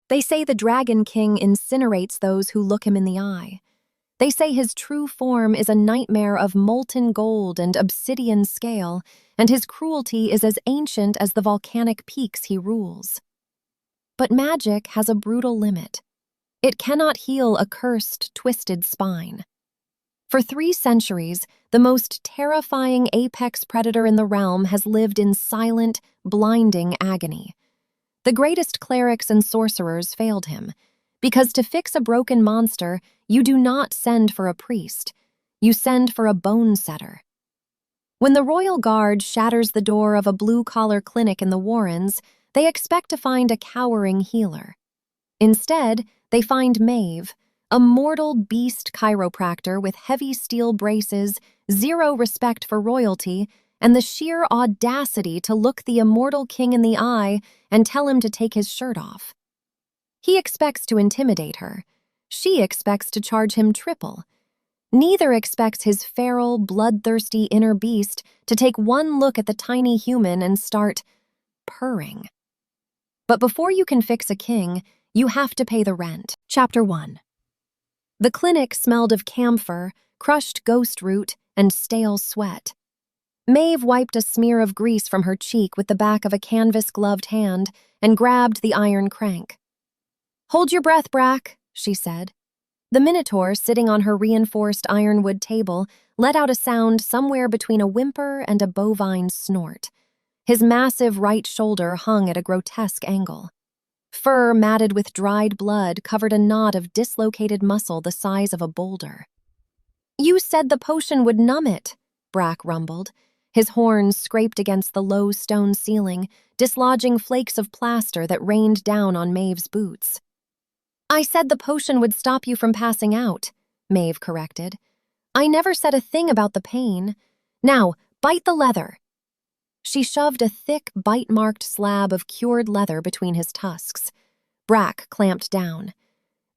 They say the Dragon King incinerates those who look him in the eye. They say his true form is a nightmare of molten gold and obsidian scale, and his cruelty is as ancient as the volcanic peaks he rules. But magic has a brutal limit. It cannot heal a cursed, twisted spine. For 3 centuries, the most terrifying apex predator in the realm has lived in silent, blinding agony. The greatest clerics and sorcerers failed him, because to fix a broken monster, you do not send for a priest, you send for a bone-setter. When the royal guard shatters the door of a blue-collar clinic in the Warrens, they expect to find a cowering healer. Instead, they find Maeve, a mortal beast-chiropractor with heavy steel braces, zero respect for royalty, and the sheer audacity to look the immortal king in the eye and tell him to take his shirt off. He expects to intimidate her. She expects to charge him triple. Neither expects his feral, bloodthirsty inner beast to take one look at the tiny human and start purring. But before you can fix a king, you have to pay the rent. Chapter 1. The clinic smelled of camphor, crushed ghost root, and stale sweat. Maeve wiped a smear of grease from her cheek with the back of a canvas-gloved hand and grabbed the iron crank. "Hold your breath, Brack," she said. The Minotaur, sitting on her reinforced ironwood table, let out a sound somewhere between a whimper and a bovine snort. His massive right shoulder hung at a grotesque angle. Fur matted with dried blood covered a knot of dislocated muscle the size of a boulder. "You said the potion would numb it," Brack rumbled. His horns scraped against the low stone ceiling, dislodging flakes of plaster that rained down on Maeve's boots. "I said the potion would stop you from passing out," Maeve corrected. "I never said a thing about the pain. Now, bite the leather." She shoved a thick, bite-marked slab of cured leather between his tusks. Brack clamped down.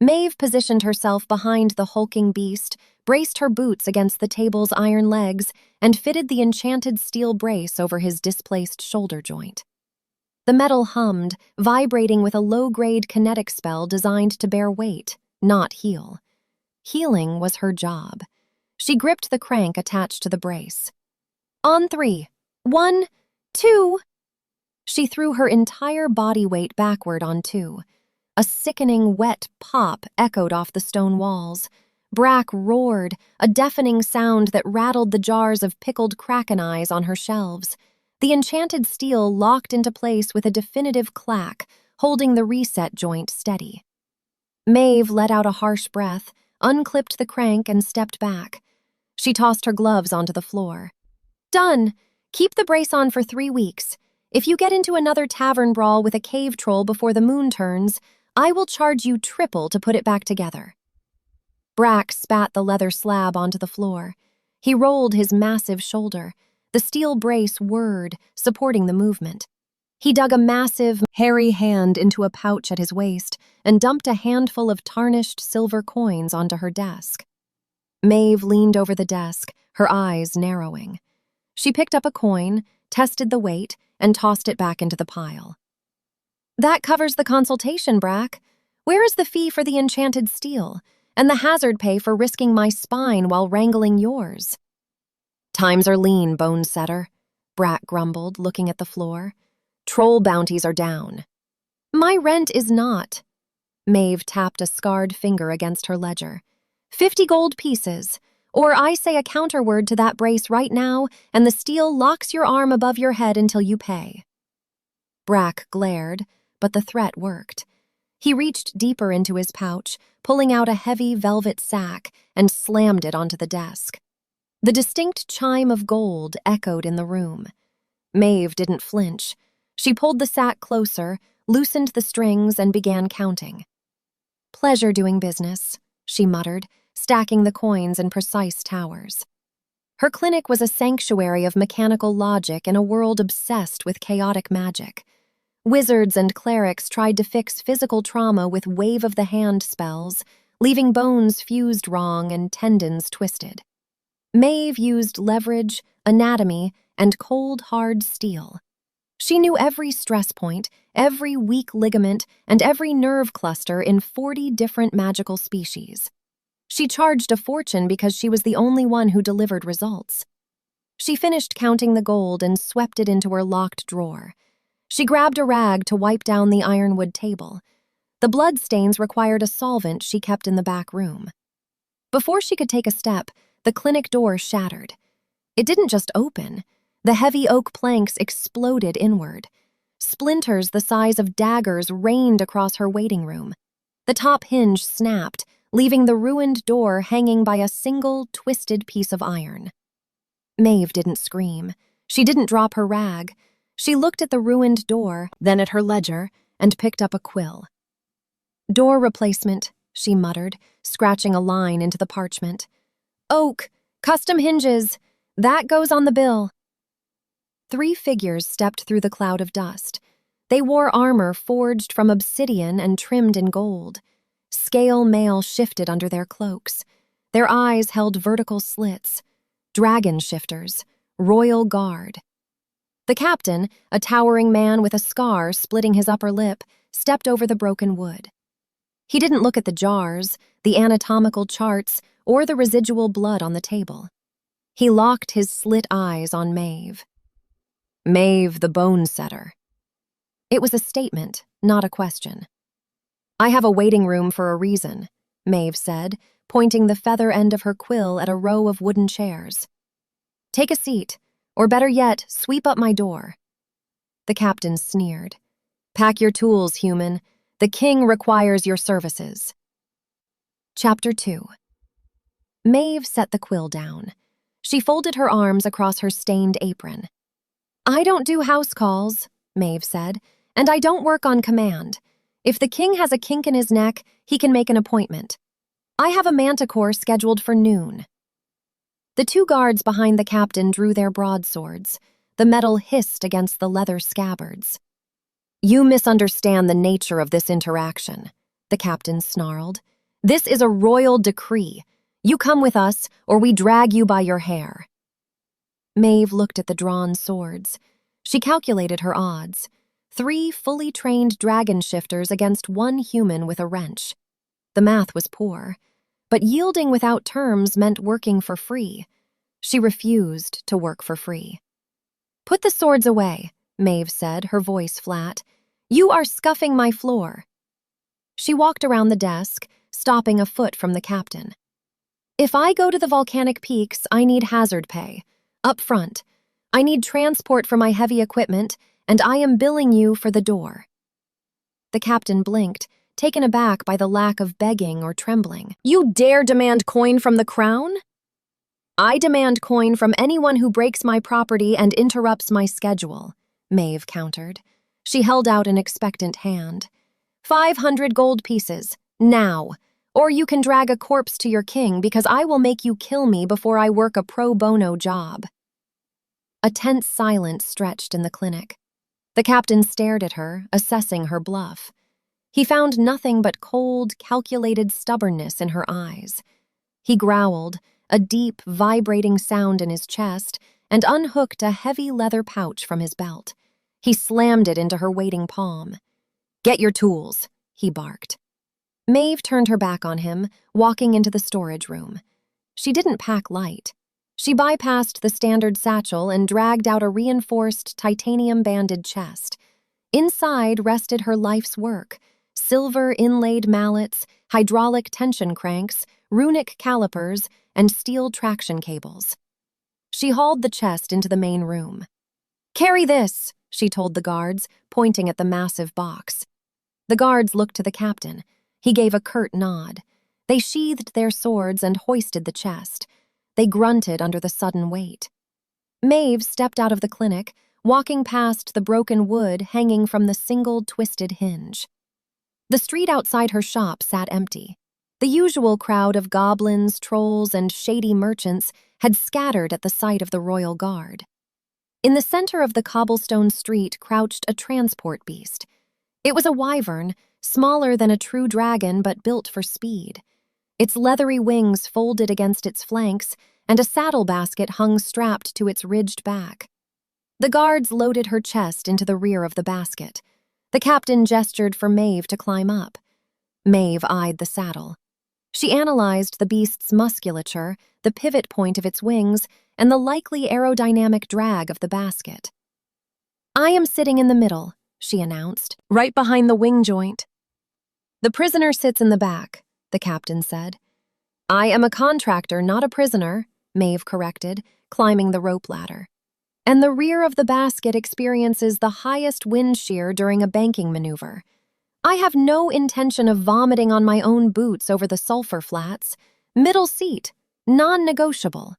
Maeve positioned herself behind the hulking beast, braced her boots against the table's iron legs, and fitted the enchanted steel brace over his displaced shoulder joint. The metal hummed, vibrating with a low-grade kinetic spell designed to bear weight, not heal. Healing was her job. She gripped the crank attached to the brace. "On 3. 1, 2. She threw her entire body weight backward on 2. A sickening, wet pop echoed off the stone walls. Brack roared, a deafening sound that rattled the jars of pickled kraken eyes on her shelves. The enchanted steel locked into place with a definitive clack, holding the reset joint steady. Maeve let out a harsh breath, unclipped the crank, and stepped back. She tossed her gloves onto the floor. "Done! Keep the brace on for 3 weeks. If you get into another tavern brawl with a cave troll before the moon turns, I will charge you triple to put it back together." Brack spat the leather slab onto the floor. He rolled his massive shoulder. The steel brace whirred, supporting the movement. He dug a massive, hairy hand into a pouch at his waist and dumped a handful of tarnished silver coins onto her desk. Maeve leaned over the desk, her eyes narrowing. She picked up a coin, tested the weight, and tossed it back into the pile. "That covers the consultation, Brack. Where is the fee for the enchanted steel, and the hazard pay for risking my spine while wrangling yours?" "Times are lean, Bone-Setter," Brack grumbled, looking at the floor. "Troll bounties are down." "My rent is not." Maeve tapped a scarred finger against her ledger. 50 gold pieces. Or I say a counterword to that brace right now, and the steel locks your arm above your head until you pay." Brack glared, but the threat worked. He reached deeper into his pouch, pulling out a heavy velvet sack, and slammed it onto the desk. The distinct chime of gold echoed in the room. Maeve didn't flinch. She pulled the sack closer, loosened the strings, and began counting. "Pleasure doing business," she muttered, stacking the coins in precise towers. Her clinic was a sanctuary of mechanical logic in a world obsessed with chaotic magic. Wizards and clerics tried to fix physical trauma with wave-of-the-hand spells, leaving bones fused wrong and tendons twisted. Maeve used leverage, anatomy, and cold, hard steel. She knew every stress point, every weak ligament, and every nerve cluster in 40 different magical species. She charged a fortune because she was the only one who delivered results. She finished counting the gold and swept it into her locked drawer. She grabbed a rag to wipe down the ironwood table. The bloodstains required a solvent she kept in the back room. Before she could take a step, the clinic door shattered. It didn't just open. The heavy oak planks exploded inward. Splinters the size of daggers rained across her waiting room. The top hinge snapped, leaving the ruined door hanging by a single, twisted piece of iron. Maeve didn't scream. She didn't drop her rag. She looked at the ruined door, then at her ledger, and picked up a quill. "Door replacement," she muttered, scratching a line into the parchment. "Oak, custom hinges. That goes on the bill." 3 figures stepped through the cloud of dust. They wore armor forged from obsidian and trimmed in gold. Scale mail shifted under their cloaks. Their eyes held vertical slits. Dragon shifters, royal guard. The captain, a towering man with a scar splitting his upper lip, stepped over the broken wood. He didn't look at the jars, the anatomical charts, or the residual blood on the table. He locked his slit eyes on Maeve. "Maeve the Bone-Setter." It was a statement, not a question. "I have a waiting room for a reason," Maeve said, pointing the feather end of her quill at a row of wooden chairs. "Take a seat, or better yet, sweep up my door." The captain sneered. "Pack your tools, human. The king requires your services." Chapter 2. Maeve set the quill down. She folded her arms across her stained apron. "I don't do house calls," Maeve said, "and I don't work on command. If the king has a kink in his neck, he can make an appointment. I have a manticore scheduled for noon." The 2 guards behind the captain drew their broadswords. The metal hissed against the leather scabbards. "You misunderstand the nature of this interaction," the captain snarled. "This is a royal decree. You come with us, or we drag you by your hair." Maeve looked at the drawn swords. She calculated her odds. 3 fully trained dragon shifters against 1 human with a wrench. The math was poor, but yielding without terms meant working for free. She refused to work for free. "Put the swords away," Maeve said, her voice flat. "You are scuffing my floor." She walked around the desk, stopping a foot from the captain. "If I go to the volcanic peaks, I need hazard pay. Up front. I need transport for my heavy equipment, and I am billing you for the door." The captain blinked, taken aback by the lack of begging or trembling. "You dare demand coin from the crown?" "I demand coin from anyone who breaks my property and interrupts my schedule," Maeve countered. She held out an expectant hand. 500 gold pieces, now. Or you can drag a corpse to your king because I will make you kill me before I work a pro bono job." A tense silence stretched in the clinic. The captain stared at her, assessing her bluff. He found nothing but cold, calculated stubbornness in her eyes. He growled, a deep, vibrating sound in his chest, and unhooked a heavy leather pouch from his belt. He slammed it into her waiting palm. "Get your tools," he barked. Maeve turned her back on him, walking into the storage room. She didn't pack light. She bypassed the standard satchel and dragged out a reinforced, titanium-banded chest. Inside rested her life's work: silver inlaid mallets, hydraulic tension cranks, runic calipers, and steel traction cables. She hauled the chest into the main room. "Carry this," she told the guards, pointing at the massive box. The guards looked to the captain. He gave a curt nod. They sheathed their swords and hoisted the chest. They grunted under the sudden weight. Maeve stepped out of the clinic, walking past the broken wood hanging from the single twisted hinge. The street outside her shop sat empty. The usual crowd of goblins, trolls, and shady merchants had scattered at the sight of the royal guard. In the center of the cobblestone street crouched a transport beast. It was a wyvern, smaller than a true dragon but built for speed. Its leathery wings folded against its flanks, and a saddle basket hung strapped to its ridged back. The guards loaded her chest into the rear of the basket. The captain gestured for Maeve to climb up. Maeve eyed the saddle. She analyzed the beast's musculature, the pivot point of its wings, and the likely aerodynamic drag of the basket. "I am sitting in the middle," she announced, "right behind the wing joint." "The prisoner sits in the back," the captain said. "I am a contractor, not a prisoner," Maeve corrected, climbing the rope ladder. "And the rear of the basket experiences the highest wind shear during a banking maneuver. I have no intention of vomiting on my own boots over the sulfur flats. Middle seat, non-negotiable."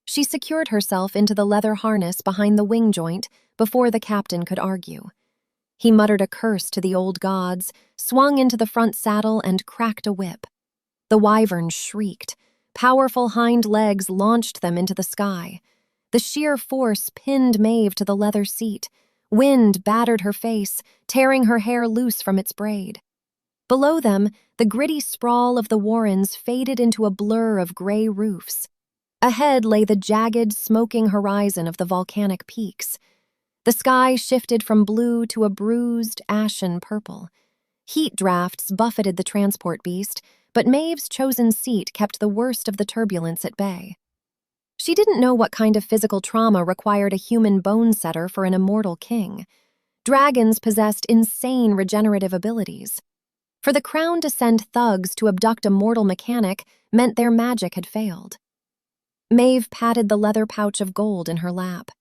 She secured herself into the leather harness behind the wing joint before the captain could argue. He muttered a curse to the old gods, swung into the front saddle, and cracked a whip. The wyvern shrieked. Powerful hind legs launched them into the sky. The sheer force pinned Maeve to the leather seat. Wind battered her face, tearing her hair loose from its braid. Below them, the gritty sprawl of the warrens faded into a blur of gray roofs. Ahead lay the jagged, smoking horizon of the volcanic peaks. The sky shifted from blue to a bruised, ashen purple. Heat drafts buffeted the transport beast, but Maeve's chosen seat kept the worst of the turbulence at bay. She didn't know what kind of physical trauma required a human bone-setter for an immortal king. Dragons possessed insane regenerative abilities. For the Crown to send thugs to abduct a mortal mechanic meant their magic had failed. Maeve patted the leather pouch of gold in her lap.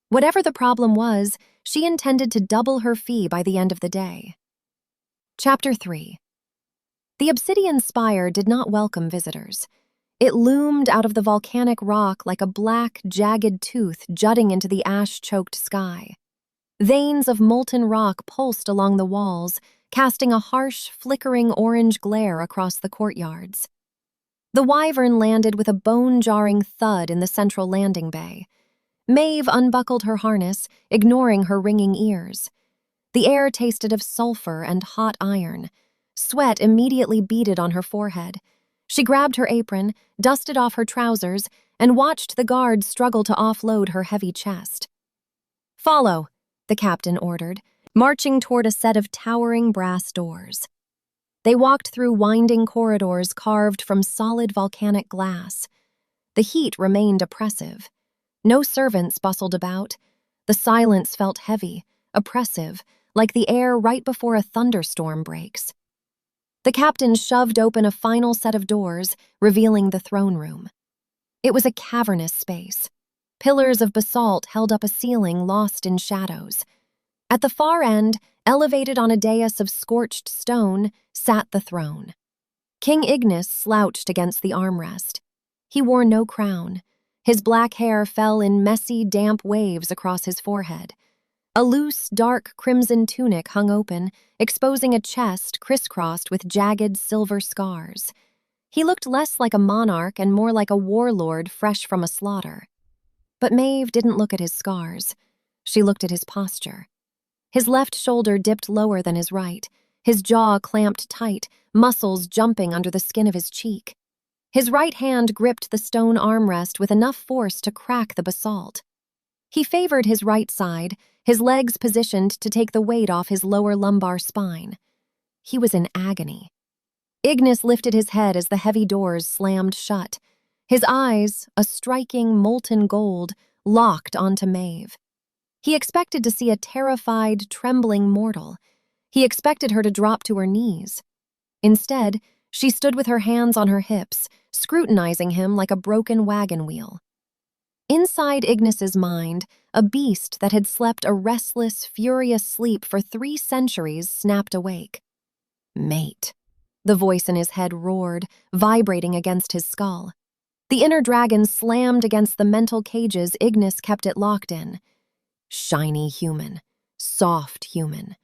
Whatever the problem was, she intended to double her fee by the end of the day. Chapter 3. The Obsidian Spire did not welcome visitors. It loomed out of the volcanic rock like a black, jagged tooth jutting into the ash-choked sky. Veins of molten rock pulsed along the walls, casting a harsh, flickering orange glare across the courtyards. The wyvern landed with a bone-jarring thud in the central landing bay. Maeve unbuckled her harness, ignoring her ringing ears. The air tasted of sulfur and hot iron. Sweat immediately beaded on her forehead. She grabbed her apron, dusted off her trousers, and watched the guards struggle to offload her heavy chest. "Follow," the captain ordered, marching toward a set of towering brass doors. They walked through winding corridors carved from solid volcanic glass. The heat remained oppressive. No servants bustled about. The silence felt heavy, oppressive, like the air right before a thunderstorm breaks. The captain shoved open a final set of doors, revealing the throne room. It was a cavernous space. Pillars of basalt held up a ceiling lost in shadows. At the far end, elevated on a dais of scorched stone, sat the throne. King Ignis slouched against the armrest. He wore no crown. His black hair fell in messy, damp waves across his forehead. A loose, dark crimson tunic hung open, exposing a chest crisscrossed with jagged silver scars. He looked less like a monarch and more like a warlord fresh from a slaughter. But Maeve didn't look at his scars. She looked at his posture. His left shoulder dipped lower than his right, his jaw clamped tight, muscles jumping under the skin of his cheek. His right hand gripped the stone armrest with enough force to crack the basalt. He favored his right side, his legs positioned to take the weight off his lower lumbar spine. He was in agony. Ignis lifted his head as the heavy doors slammed shut. His eyes, a striking molten gold, locked onto Maeve. He expected to see a terrified, trembling mortal. He expected her to drop to her knees. Instead, she stood with her hands on her hips, scrutinizing him like a broken wagon wheel. Inside Ignis's mind, a beast that had slept a restless, furious sleep for 3 centuries snapped awake. "Mate," the voice in his head roared, vibrating against his skull. The inner dragon slammed against the mental cages Ignis kept it locked in. Shiny human, soft human,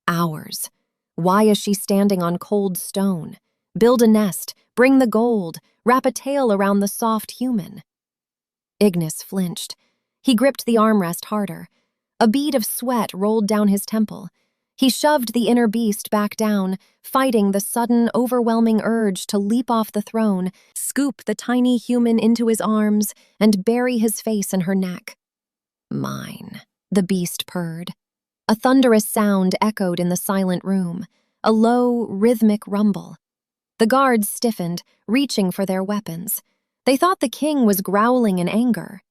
ours. Why is she standing on cold stone? Build a nest, bring the gold, wrap a tail around the soft human. Ignis flinched. He gripped the armrest harder. A bead of sweat rolled down his temple. He shoved the inner beast back down, fighting the sudden, overwhelming urge to leap off the throne, scoop the tiny human into his arms, and bury his face in her neck. Mine, the beast purred. A thunderous sound echoed in the silent room, a low, rhythmic rumble. The guards stiffened, reaching for their weapons. They thought the king was growling in anger.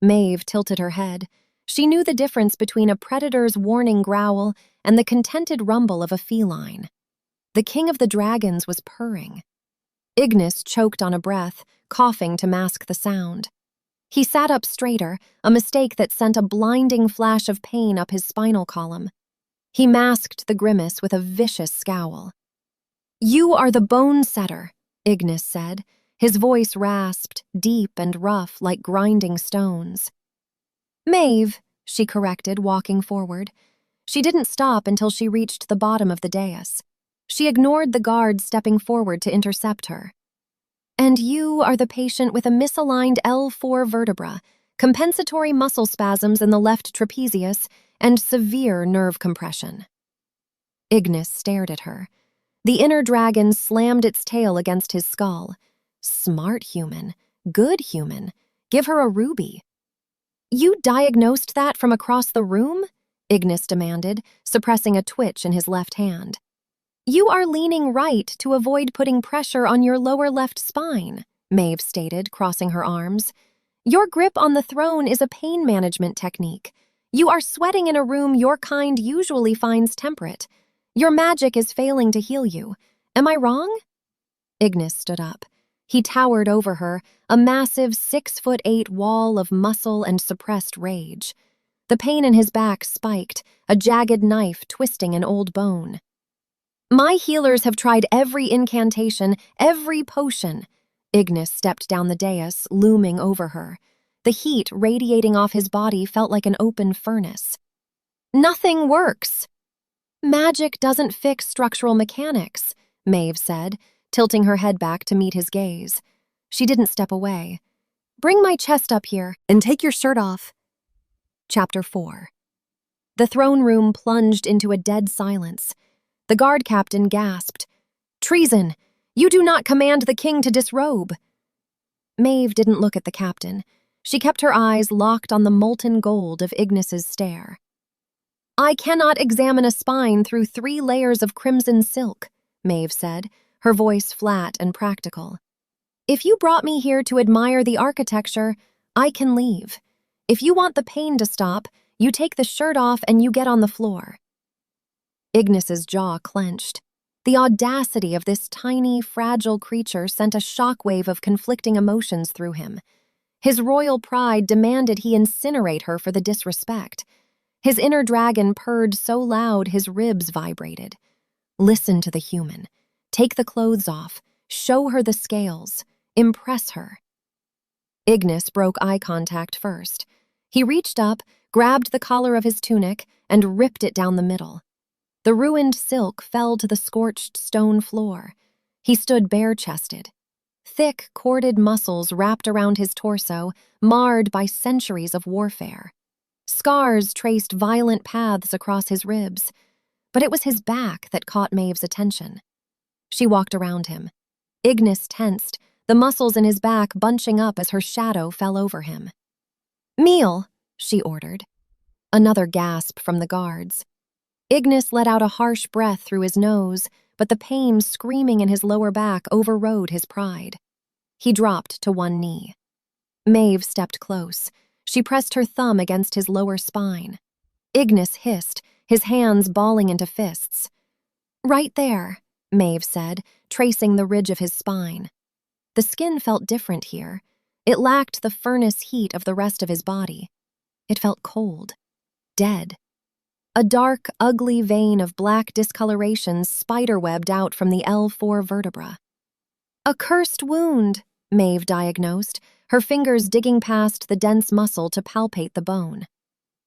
Maeve tilted her head. She knew the difference between a predator's warning growl and the contented rumble of a feline. The king of the dragons was purring. Ignis choked on a breath, coughing to mask the sound. He sat up straighter, a mistake that sent a blinding flash of pain up his spinal column. He masked the grimace with a vicious scowl. "You are the Bone-Setter," Ignis said. His voice rasped, deep and rough like grinding stones. "Maeve," she corrected, walking forward. She didn't stop until she reached the bottom of the dais. She ignored the guard stepping forward to intercept her. "And you are the patient with a misaligned L4 vertebra, compensatory muscle spasms in the left trapezius, and severe nerve compression." Ignis stared at her. The inner dragon slammed its tail against his skull. Smart human, good human, give her a ruby. "You diagnosed that from across the room?" Ignis demanded, suppressing a twitch in his left hand. "You are leaning right to avoid putting pressure on your lower left spine," Maeve stated, crossing her arms. "Your grip on the throne is a pain management technique. You are sweating in a room your kind usually finds temperate. Your magic is failing to heal you. Am I wrong?" Ignis stood up. He towered over her, a massive 6'8" wall of muscle and suppressed rage. The pain in his back spiked, a jagged knife twisting an old bone. "My healers have tried every incantation, every potion." Ignis stepped down the dais, looming over her. The heat radiating off his body felt like an open furnace. "Nothing works." "Magic doesn't fix structural mechanics," Maeve said, tilting her head back to meet his gaze. She didn't step away. "Bring my chest up here and take your shirt off." Chapter 4. The throne room plunged into a dead silence. The guard captain gasped. "Treason! You do not command the king to disrobe." Maeve didn't look at the captain. She kept her eyes locked on the molten gold of Ignis's stare. "I cannot examine a spine through 3 layers of crimson silk," Maeve said, her voice flat and practical. "If you brought me here to admire the architecture, I can leave. If you want the pain to stop, you take the shirt off and you get on the floor." Ignis's jaw clenched. The audacity of this tiny, fragile creature sent a shockwave of conflicting emotions through him. His royal pride demanded he incinerate her for the disrespect. His inner dragon purred so loud his ribs vibrated. Listen to the human. Take the clothes off. Show her the scales. Impress her. Ignis broke eye contact first. He reached up, grabbed the collar of his tunic, and ripped it down the middle. The ruined silk fell to the scorched stone floor. He stood bare-chested. Thick, corded muscles wrapped around his torso, marred by centuries of warfare. Scars traced violent paths across his ribs, but it was his back that caught Maeve's attention. She walked around him. Ignis tensed, the muscles in his back bunching up as her shadow fell over him. "Meal," she ordered. Another gasp from the guards. Ignis let out a harsh breath through his nose, but the pain screaming in his lower back overrode his pride. He dropped to one knee. Maeve stepped close. She pressed her thumb against his lower spine. Ignis hissed, his hands balling into fists. "Right there," Maeve said, tracing the ridge of his spine. The skin felt different here. It lacked the furnace heat of the rest of his body. It felt cold, dead. A dark, ugly vein of black discoloration spiderwebbed out from the L4 vertebra. "A cursed wound," Maeve diagnosed, her fingers digging past the dense muscle to palpate the bone.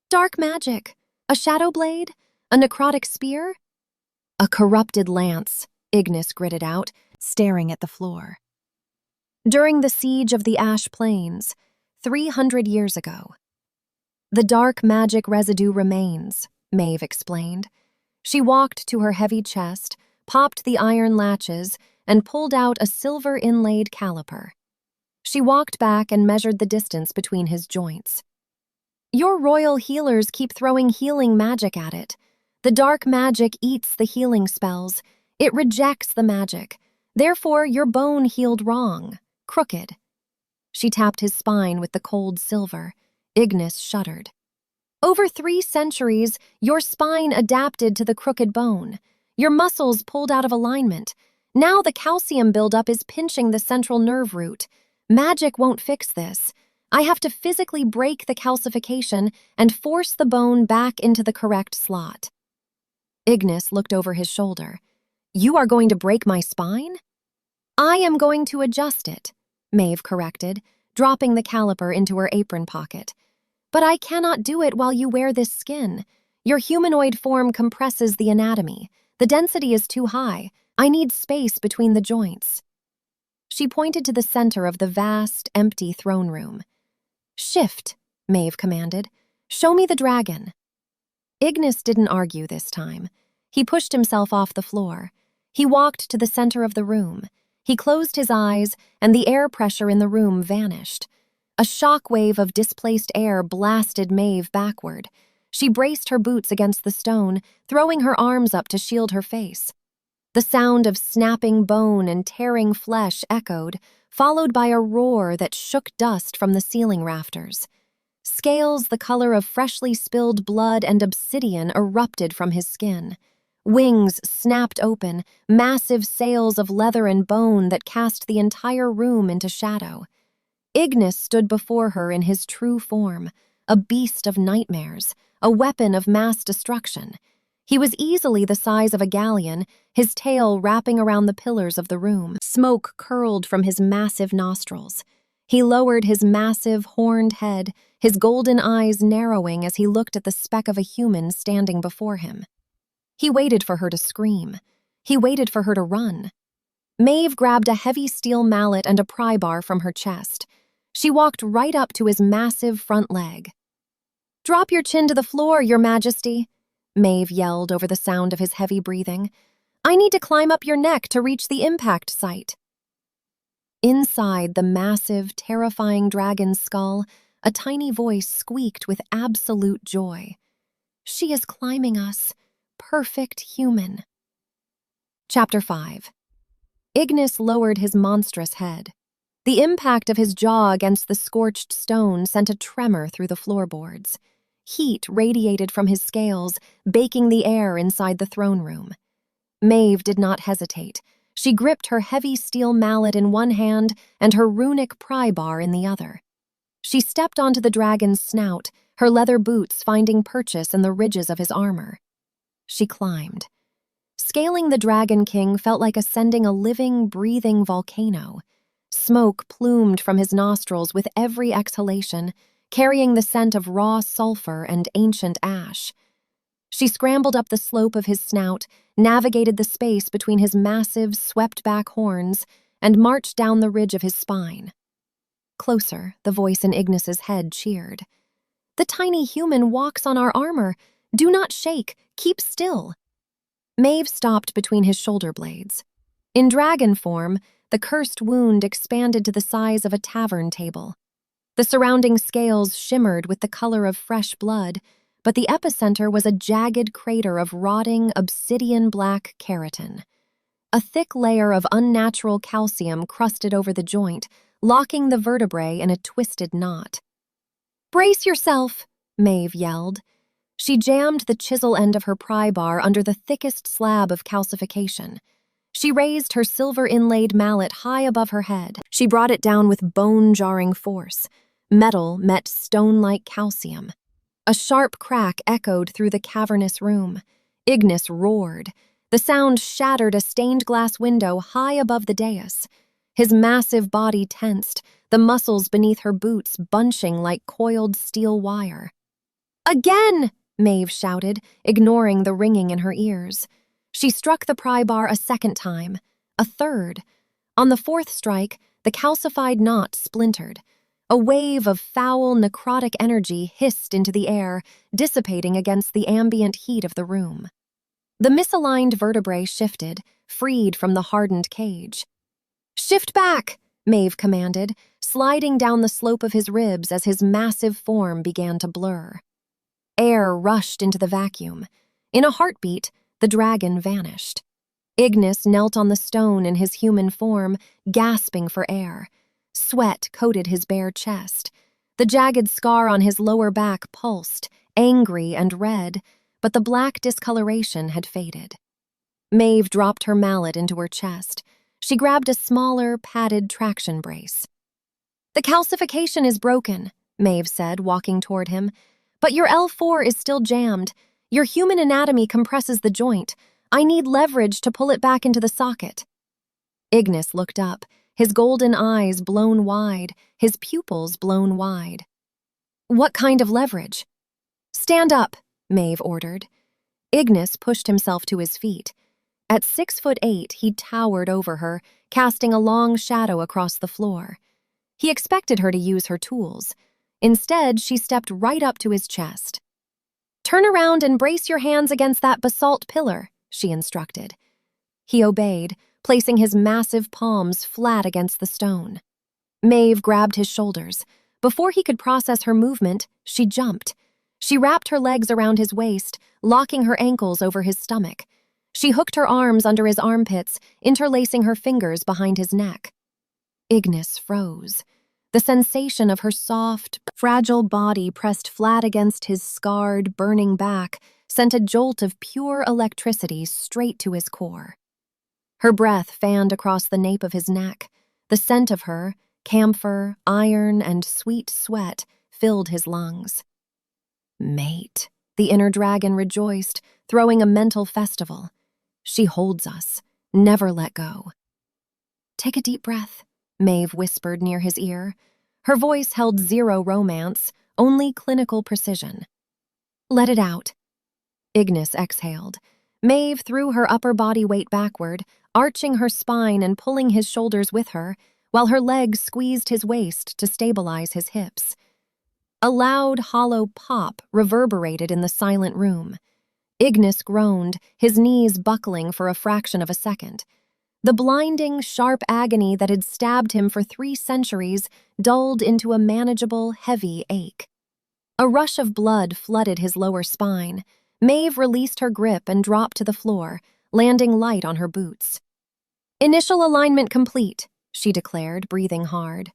"Dark magic. A shadow blade? A necrotic spear?" "A corrupted lance," Ignis gritted out, staring at the floor. "During the siege of the Ash Plains, 300 years ago." "The dark magic residue remains," Maeve explained. She walked to her heavy chest, popped the iron latches, and pulled out a silver-inlaid caliper. She walked back and measured the distance between his joints. Your royal healers keep throwing healing magic at it. The dark magic eats the healing spells. It rejects the magic. Therefore, your bone healed wrong, crooked. She tapped his spine with the cold silver. Ignis shuddered. Over 3 centuries, your spine adapted to the crooked bone. Your muscles pulled out of alignment. Now the calcium buildup is pinching the central nerve root. Magic won't fix this. I have to physically break the calcification and force the bone back into the correct slot. Ignis looked over his shoulder. You are going to break my spine? I am going to adjust it, Maeve corrected, dropping the caliper into her apron pocket. But I cannot do it while you wear this skin. Your humanoid form compresses the anatomy. The density is too high. I need space between the joints. She pointed to the center of the vast, empty throne room. Shift, Maeve commanded. Show me the dragon. Ignis didn't argue this time. He pushed himself off the floor. He walked to the center of the room. He closed his eyes, and the air pressure in the room vanished. A shock wave of displaced air blasted Maeve backward. She braced her boots against the stone, throwing her arms up to shield her face. The sound of snapping bone and tearing flesh echoed, followed by a roar that shook dust from the ceiling rafters. Scales the color of freshly spilled blood and obsidian erupted from his skin. Wings snapped open, massive sails of leather and bone that cast the entire room into shadow. Ignis stood before her in his true form, a beast of nightmares, a weapon of mass destruction. He was easily the size of a galleon, his tail wrapping around the pillars of the room. Smoke curled from his massive nostrils. He lowered his massive, horned head, his golden eyes narrowing as he looked at the speck of a human standing before him. He waited for her to scream. He waited for her to run. Maeve grabbed a heavy steel mallet and a pry bar from her chest. She walked right up to his massive front leg. "Drop your chin to the floor, Your Majesty," Maeve yelled over the sound of his heavy breathing. "I need to climb up your neck to reach the impact site." Inside the massive, terrifying dragon's skull, a tiny voice squeaked with absolute joy. "She is climbing us. Perfect human." Chapter 5. Ignis lowered his monstrous head. The impact of his jaw against the scorched stone sent a tremor through the floorboards. Heat radiated from his scales, baking the air inside the throne room. Maeve did not hesitate. She gripped her heavy steel mallet in one hand and her runic pry bar in the other. She stepped onto the dragon's snout, her leather boots finding purchase in the ridges of his armor. She climbed. Scaling the Dragon King felt like ascending a living, breathing volcano. Smoke plumed from his nostrils with every exhalation, carrying the scent of raw sulfur and ancient ash. She scrambled up the slope of his snout, navigated the space between his massive, swept-back horns, and marched down the ridge of his spine. Closer, the voice in Ignis's head cheered. "The tiny human walks on our armor. Do not shake. Keep still." Maeve stopped between his shoulder blades. In dragon form, the cursed wound expanded to the size of a tavern table. The surrounding scales shimmered with the color of fresh blood, but the epicenter was a jagged crater of rotting, obsidian-black keratin. A thick layer of unnatural calcium crusted over the joint, locking the vertebrae in a twisted knot. "Brace yourself," Maeve yelled. She jammed the chisel end of her pry bar under the thickest slab of calcification. She raised her silver-inlaid mallet high above her head. She brought it down with bone-jarring force. Metal met stone-like calcium. A sharp crack echoed through the cavernous room. Ignis roared. The sound shattered a stained-glass window high above the dais. His massive body tensed, the muscles beneath her boots bunching like coiled steel wire. "Again!" Maeve shouted, ignoring the ringing in her ears. She struck the pry bar a second time, a third. On the fourth strike, the calcified knot splintered. A wave of foul, necrotic energy hissed into the air, dissipating against the ambient heat of the room. The misaligned vertebrae shifted, freed from the hardened cage. "Shift back," Maeve commanded, sliding down the slope of his ribs as his massive form began to blur. Air rushed into the vacuum. In a heartbeat, the dragon vanished. Ignis knelt on the stone in his human form, gasping for air. Sweat coated his bare chest. The jagged scar on his lower back pulsed, angry and red, but the black discoloration had faded. Maeve dropped her mallet into her chest. She grabbed a smaller, padded traction brace. "The calcification is broken," Maeve said, walking toward him. "But your L4 is still jammed. Your human anatomy compresses the joint. I need leverage to pull it back into the socket." Ignis looked up, his golden eyes blown wide, his pupils blown wide. "What kind of leverage?" "Stand up," Maeve ordered. Ignis pushed himself to his feet. At 6'8", he towered over her, casting a long shadow across the floor. He expected her to use her tools. Instead, she stepped right up to his chest. "Turn around and brace your hands against that basalt pillar," she instructed. He obeyed, placing his massive palms flat against the stone. Maeve grabbed his shoulders. Before he could process her movement, she jumped. She wrapped her legs around his waist, locking her ankles over his stomach. She hooked her arms under his armpits, interlacing her fingers behind his neck. Ignis froze. The sensation of her soft, fragile body pressed flat against his scarred, burning back sent a jolt of pure electricity straight to his core. Her breath fanned across the nape of his neck. The scent of her, camphor, iron, and sweet sweat, filled his lungs. "Mate," the inner dragon rejoiced, throwing a mental festival. "She holds us. Never let go." "Take a deep breath," Maeve whispered near his ear. Her voice held zero romance, only clinical precision. "Let it out." Ignis exhaled. Maeve threw her upper body weight backward, arching her spine and pulling his shoulders with her, while her legs squeezed his waist to stabilize his hips. A loud, hollow pop reverberated in the silent room. Ignis groaned, his knees buckling for a fraction of a second. The blinding, sharp agony that had stabbed him for 3 centuries dulled into a manageable, heavy ache. A rush of blood flooded his lower spine. Maeve released her grip and dropped to the floor, landing light on her boots. "Initial alignment complete," she declared, breathing hard.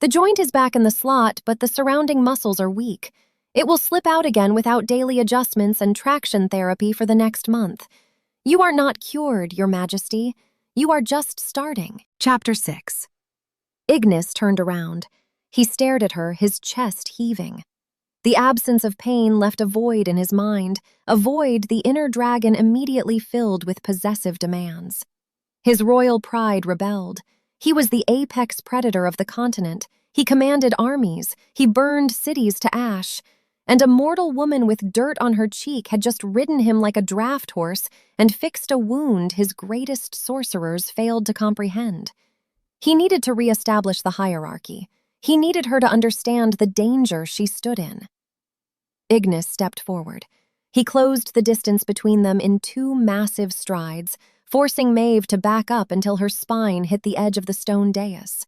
"The joint is back in the slot, but the surrounding muscles are weak. It will slip out again without daily adjustments and traction therapy for the next month. You are not cured, Your Majesty. You are just starting." Chapter 6. Ignis turned around. He stared at her, his chest heaving. The absence of pain left a void in his mind, a void the inner dragon immediately filled with possessive demands. His royal pride rebelled. He was the apex predator of the continent. He commanded armies. He burned cities to ash. And a mortal woman with dirt on her cheek had just ridden him like a draft horse and fixed a wound his greatest sorcerers failed to comprehend. He needed to reestablish the hierarchy. He needed her to understand the danger she stood in. Ignis stepped forward. He closed the distance between them in 2 massive strides, forcing Maeve to back up until her spine hit the edge of the stone dais.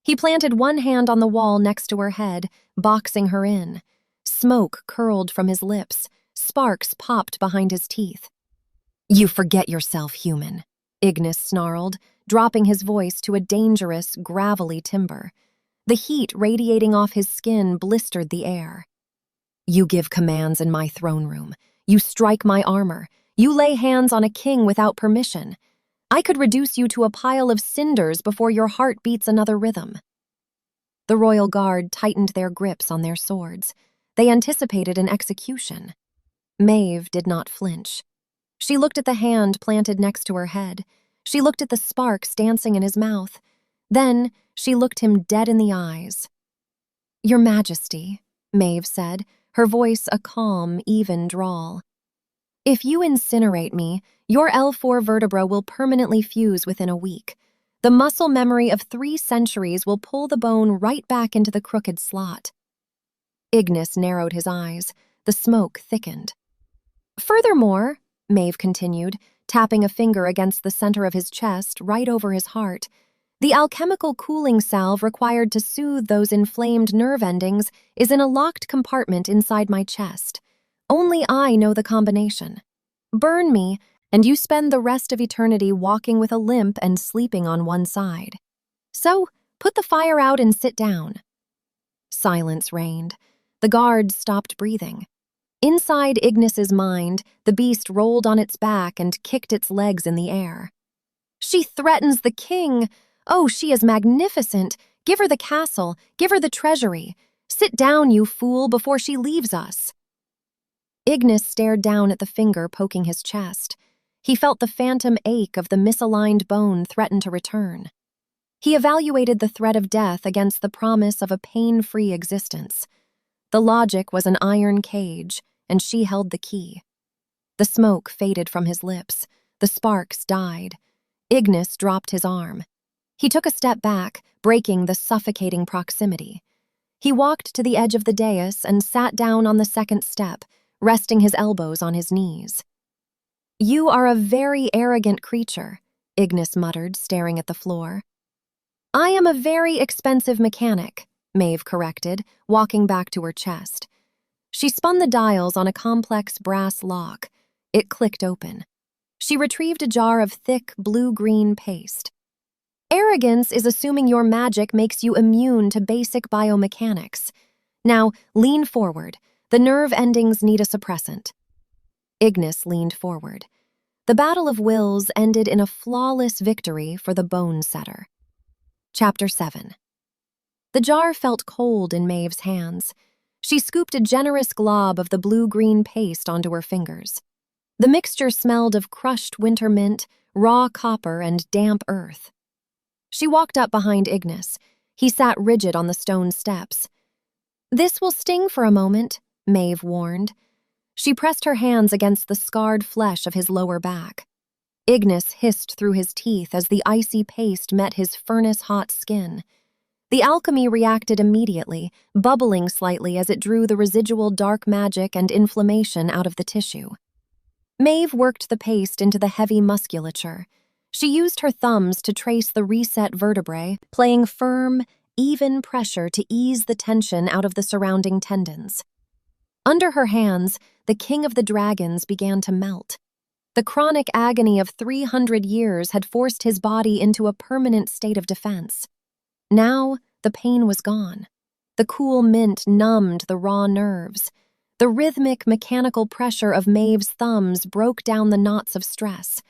He planted one hand on the wall next to her head, boxing her in. Smoke curled from his lips. Sparks popped behind his teeth. "You forget yourself, human," Ignis snarled, dropping his voice to a dangerous, gravelly timbre. The heat radiating off his skin blistered the air. "You give commands in my throne room. You strike my armor. You lay hands on a king without permission. I could reduce you to a pile of cinders before your heart beats another rhythm." The royal guard tightened their grips on their swords. They anticipated an execution. Maeve did not flinch. She looked at the hand planted next to her head. She looked at the sparks dancing in his mouth. Then she looked him dead in the eyes. "Your Majesty," Maeve said, her voice a calm, even drawl. "If you incinerate me, your L4 vertebra will permanently fuse within a week. The muscle memory of 3 centuries will pull the bone right back into the crooked slot." Ignis narrowed his eyes. The smoke thickened. "Furthermore," Maeve continued, tapping a finger against the center of his chest, right over his heart, The alchemical cooling salve required to soothe those inflamed nerve endings is in a locked compartment inside my chest. Only I know the combination. Burn me, and you spend the rest of eternity walking with a limp and sleeping on one side. So, put the fire out and sit down. Silence reigned. The guards stopped breathing. Inside Ignis's mind, the beast rolled on its back and kicked its legs in the air. She threatens the king! Oh, she is magnificent! Give her the castle, give her the treasury. Sit down, you fool, before she leaves us. Ignis stared down at the finger poking his chest. He felt the phantom ache of the misaligned bone threaten to return. He evaluated the threat of death against the promise of a pain-free existence. The logic was an iron cage, and she held the key. The smoke faded from his lips. The sparks died. Ignis dropped his arm. He took a step back, breaking the suffocating proximity. He walked to the edge of the dais and sat down on the second step, resting his elbows on his knees. "You are a very arrogant creature," Ignis muttered, staring at the floor. "I am a very expensive mechanic," Maeve corrected, walking back to her chest. She spun the dials on a complex brass lock. It clicked open. She retrieved a jar of thick, blue-green paste. "Arrogance is assuming your magic makes you immune to basic biomechanics. Now, lean forward. The nerve endings need a suppressant." Ignis leaned forward. The battle of wills ended in a flawless victory for the Bone-Setter. Chapter 7. The jar felt cold in Maeve's hands. She scooped a generous glob of the blue-green paste onto her fingers. The mixture smelled of crushed winter mint, raw copper, and damp earth. She walked up behind Ignis. He sat rigid on the stone steps. "This will sting for a moment," Maeve warned. She pressed her hands against the scarred flesh of his lower back. Ignis hissed through his teeth as the icy paste met his furnace-hot skin. The alchemy reacted immediately, bubbling slightly as it drew the residual dark magic and inflammation out of the tissue. Maeve worked the paste into the heavy musculature. She used her thumbs to trace the reset vertebrae, playing firm, even pressure to ease the tension out of the surrounding tendons. Under her hands, the king of the dragons began to melt. The chronic agony of 300 years had forced his body into a permanent state of defense. Now, the pain was gone. The cool mint numbed the raw nerves. The rhythmic, mechanical pressure of Maeve's thumbs broke down the knots of stress.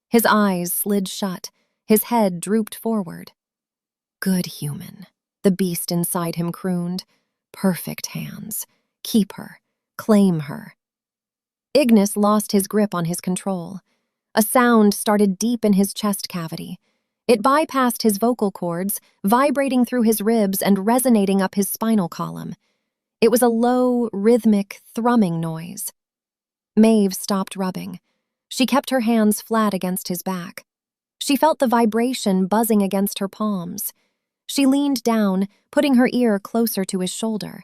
His eyes slid shut. His head drooped forward. "Good human," the beast inside him crooned. "Perfect hands. Keep her. Claim her." Ignis lost his grip on his control. A sound started deep in his chest cavity. It bypassed his vocal cords, vibrating through his ribs and resonating up his spinal column. It was a low, rhythmic, thrumming noise. Maeve stopped rubbing. She kept her hands flat against his back. She felt the vibration buzzing against her palms. She leaned down, putting her ear closer to his shoulder.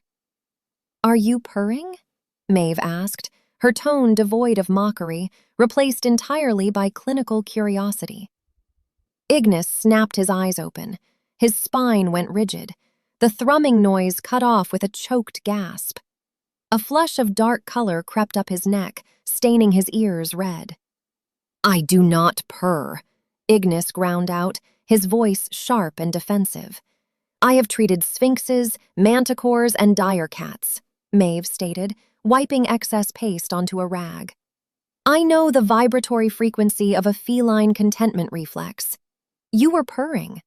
"Are you purring?" Maeve asked, her tone devoid of mockery, replaced entirely by clinical curiosity. Ignis snapped his eyes open. His spine went rigid. The thrumming noise cut off with a choked gasp. A flush of dark color crept up his neck, staining his ears red. "I do not purr," Ignis ground out, his voice sharp and defensive. "I have treated sphinxes, manticores, and dire cats," Maeve stated, wiping excess paste onto a rag. "I know the vibratory frequency of a feline contentment reflex. You were purring."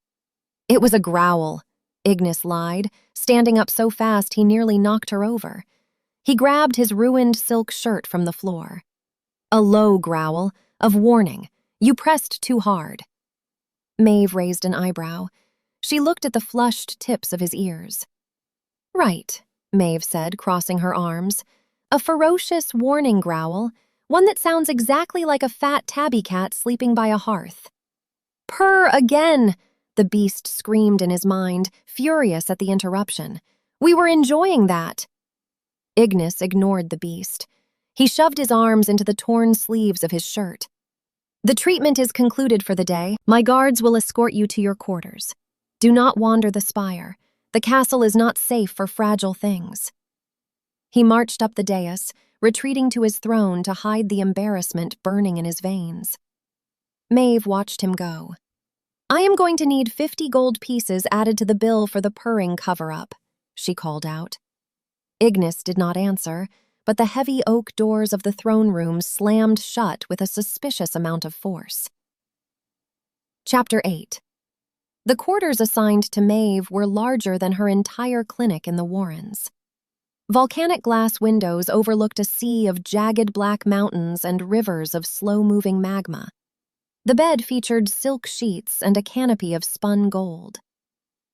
"It was a growl," Ignis lied, standing up so fast he nearly knocked her over. He grabbed his ruined silk shirt from the floor. "A low growl, of warning. You pressed too hard." Maeve raised an eyebrow. She looked at the flushed tips of his ears. "Right," Maeve said, crossing her arms. "A ferocious warning growl, one that sounds exactly like a fat tabby cat sleeping by a hearth." "Purr again!" the beast screamed in his mind, furious at the interruption. "We were enjoying that." Ignis ignored the beast. He shoved his arms into the torn sleeves of his shirt. The treatment is concluded for the day. My guards will escort you to your quarters. Do not wander the spire. The castle is not safe for fragile things. He marched up the dais, retreating to his throne to hide the embarrassment burning in his veins. Maeve watched him go. I am going to need 50 gold pieces added to the bill for the Purring cover-up, she called out. Ignis did not answer, but the heavy oak doors of the throne room slammed shut with a suspicious amount of force. Chapter 8. The quarters assigned to Maeve were larger than her entire clinic in the Warrens. Volcanic glass windows overlooked a sea of jagged black mountains and rivers of slow-moving magma. The bed featured silk sheets and a canopy of spun gold.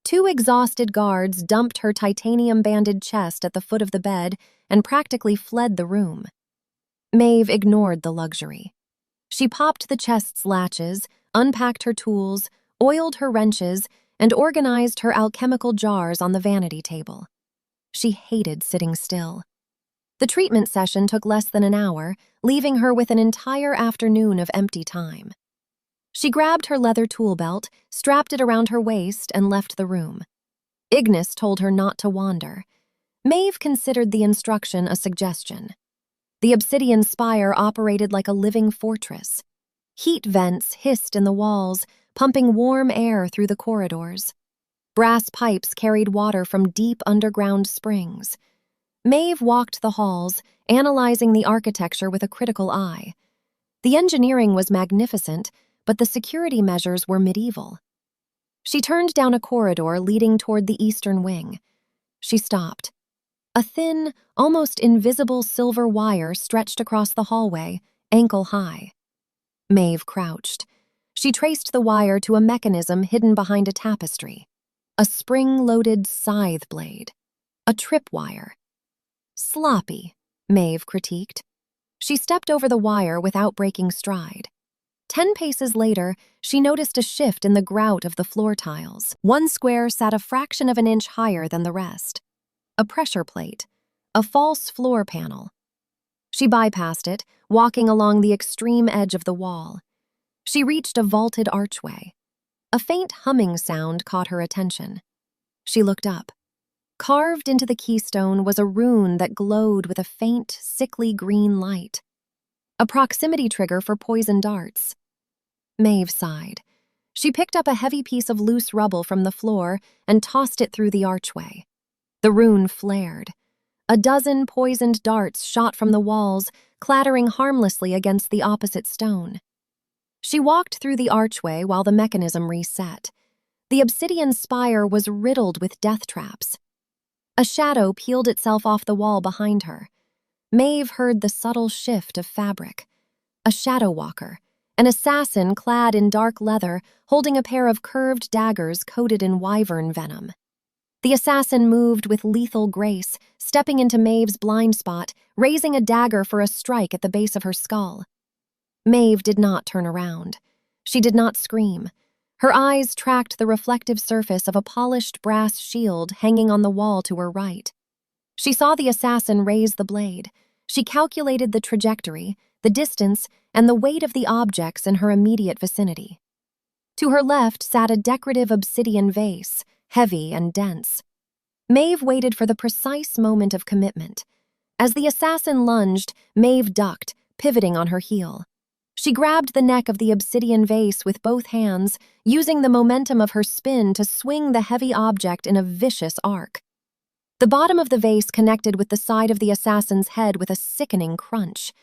2 exhausted guards dumped her titanium-banded chest at the foot of the bed and practically fled the room. Maeve ignored the luxury. She popped the chest's latches, unpacked her tools, oiled her wrenches, and organized her alchemical jars on the vanity table. She hated sitting still. The treatment session took less than an hour, leaving her with an entire afternoon of empty time. She grabbed her leather tool belt, strapped it around her waist, and left the room. Ignis told her not to wander. Maeve considered the instruction a suggestion. The Obsidian Spire operated like a living fortress. Heat vents hissed in the walls, pumping warm air through the corridors. Brass pipes carried water from deep underground springs. Maeve walked the halls, analyzing the architecture with a critical eye. The engineering was magnificent, but the security measures were medieval. She turned down a corridor leading toward the eastern wing. She stopped. A thin, almost invisible silver wire stretched across the hallway, ankle-high. Maeve crouched. She traced the wire to a mechanism hidden behind a tapestry. A spring-loaded scythe blade. A tripwire. Sloppy, Maeve critiqued. She stepped over the wire without breaking stride. 10 paces later, she noticed a shift in the grout of the floor tiles. One square sat a fraction of an inch higher than the rest. A pressure plate. A false floor panel. She bypassed it, walking along the extreme edge of the wall. She reached a vaulted archway. A faint humming sound caught her attention. She looked up. Carved into the keystone was a rune that glowed with a faint, sickly green light. A proximity trigger for poison darts. Maeve sighed. She picked up a heavy piece of loose rubble from the floor and tossed it through the archway. The rune flared. A dozen poisoned darts shot from the walls, clattering harmlessly against the opposite stone. She walked through the archway while the mechanism reset. The Obsidian Spire was riddled with death traps. A shadow peeled itself off the wall behind her. Maeve heard the subtle shift of fabric. A shadow walker, an assassin clad in dark leather, holding a pair of curved daggers coated in wyvern venom. The assassin moved with lethal grace, stepping into Maeve's blind spot, raising a dagger for a strike at the base of her skull. Maeve did not turn around. She did not scream. Her eyes tracked the reflective surface of a polished brass shield hanging on the wall to her right. She saw the assassin raise the blade. She calculated the trajectory, the distance, and the weight of the objects in her immediate vicinity. To her left sat a decorative obsidian vase, heavy and dense. Maeve waited for the precise moment of commitment. As the assassin lunged, Maeve ducked, pivoting on her heel. She grabbed the neck of the obsidian vase with both hands, using the momentum of her spin to swing the heavy object in a vicious arc. The bottom of the vase connected with the side of the assassin's head with a sickening crunch.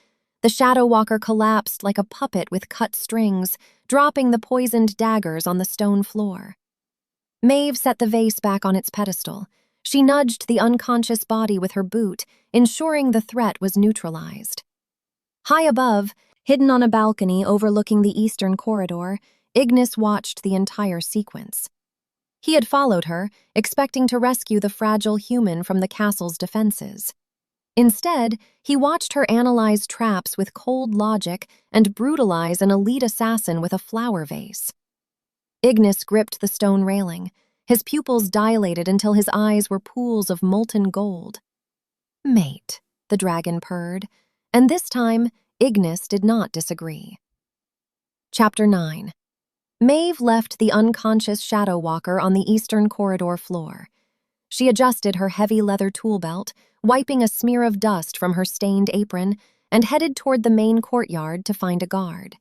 The Shadow Walker collapsed like a puppet with cut strings, dropping the poisoned daggers on the stone floor. Maeve set the vase back on its pedestal. She nudged the unconscious body with her boot, ensuring the threat was neutralized. High above, hidden on a balcony overlooking the eastern corridor, Ignis watched the entire sequence. He had followed her, expecting to rescue the fragile human from the castle's defenses. Instead, he watched her analyze traps with cold logic and brutalize an elite assassin with a flower vase. Ignis gripped the stone railing. His pupils dilated until his eyes were pools of molten gold. "Mate," the dragon purred, and this time, Ignis did not disagree. Chapter 9. Maeve left the unconscious shadow walker on the eastern corridor floor. She adjusted her heavy leather tool belt, wiping a smear of dust from her stained apron, and headed toward the main courtyard to find a guard.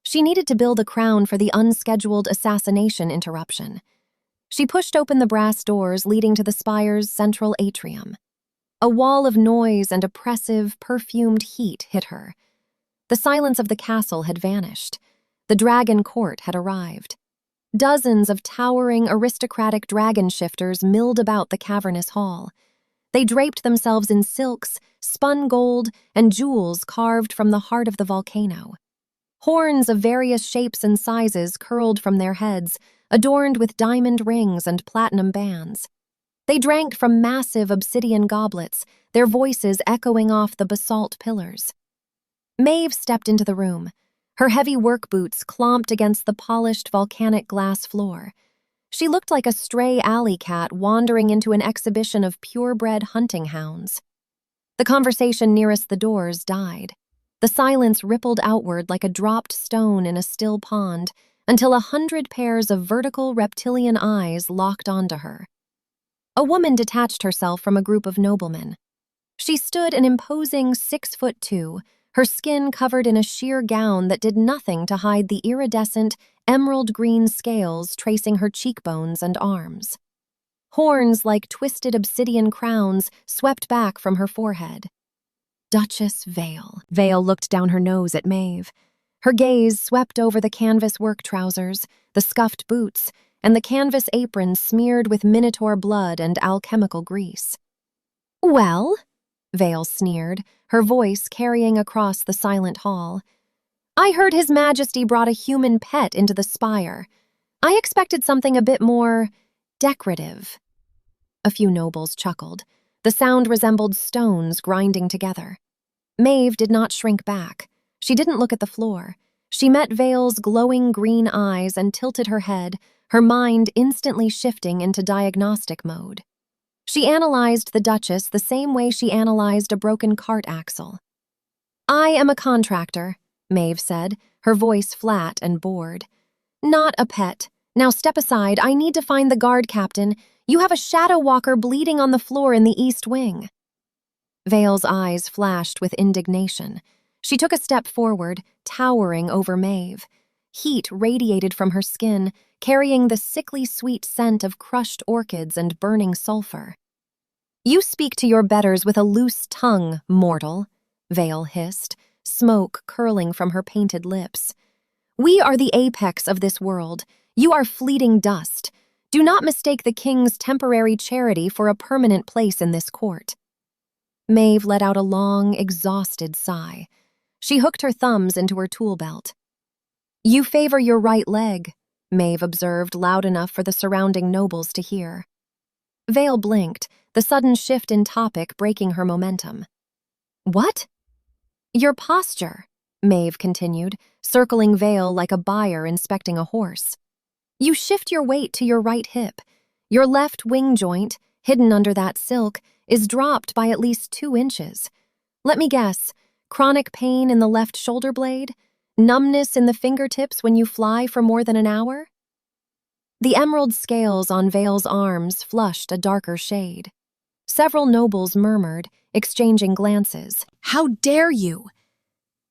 She needed to build a crown for the unscheduled assassination interruption. She pushed open the brass doors leading to the spire's central atrium. A wall of noise and oppressive, perfumed heat hit her. The silence of the castle had vanished. The dragon court had arrived. Dozens of towering, aristocratic dragon shifters milled about the cavernous hall. They draped themselves in silks, spun gold, and jewels carved from the heart of the volcano. Horns of various shapes and sizes curled from their heads, adorned with diamond rings and platinum bands. They drank from massive obsidian goblets, their voices echoing off the basalt pillars. Maeve stepped into the room. Her heavy work boots clomped against the polished volcanic glass floor. She looked like a stray alley cat wandering into an exhibition of purebred hunting hounds. The conversation nearest the doors died. The silence rippled outward like a dropped stone in a still pond, until 100 pairs of vertical reptilian eyes locked onto her. A woman detached herself from a group of noblemen. She stood an imposing 6'2", her skin covered in a sheer gown that did nothing to hide the iridescent, emerald-green scales tracing her cheekbones and arms. Horns like twisted obsidian crowns swept back from her forehead. Duchess Vale. Vale looked down her nose at Maeve. Her gaze swept over the canvas work trousers, the scuffed boots, and the canvas apron smeared with minotaur blood and alchemical grease. "Well," Vale sneered, her voice carrying across the silent hall, "I heard His Majesty brought a human pet into the spire. I expected something a bit more decorative." A few nobles chuckled. The sound resembled stones grinding together. Maeve did not shrink back. She didn't look at the floor. She met Vale's glowing green eyes and tilted her head, her mind instantly shifting into diagnostic mode. She analyzed the Duchess the same way she analyzed a broken cart axle. "I am a contractor," Maeve said, her voice flat and bored. "Not a pet. Now step aside. I need to find the guard captain. You have a shadow walker bleeding on the floor in the east wing." Vale's eyes flashed with indignation. She took a step forward, towering over Maeve. Heat radiated from her skin, carrying the sickly sweet scent of crushed orchids and burning sulfur. "You speak to your betters with a loose tongue, mortal," Vale hissed, smoke curling from her painted lips. "We are the apex of this world. You are fleeting dust. Do not mistake the king's temporary charity for a permanent place in this court." Maeve let out a long, exhausted sigh. She hooked her thumbs into her tool belt. "You favor your right leg," Maeve observed loud enough for the surrounding nobles to hear. Vale blinked, the sudden shift in topic breaking her momentum. "What?" "Your posture," Maeve continued, circling Vale like a buyer inspecting a horse. "You shift your weight to your right hip. Your left wing joint, hidden under that silk, is dropped by at least 2 inches. Let me guess, chronic pain in the left shoulder blade? Numbness in the fingertips when you fly for more than an hour?" The emerald scales on Vale's arms flushed a darker shade. Several nobles murmured, exchanging glances. "How dare you?"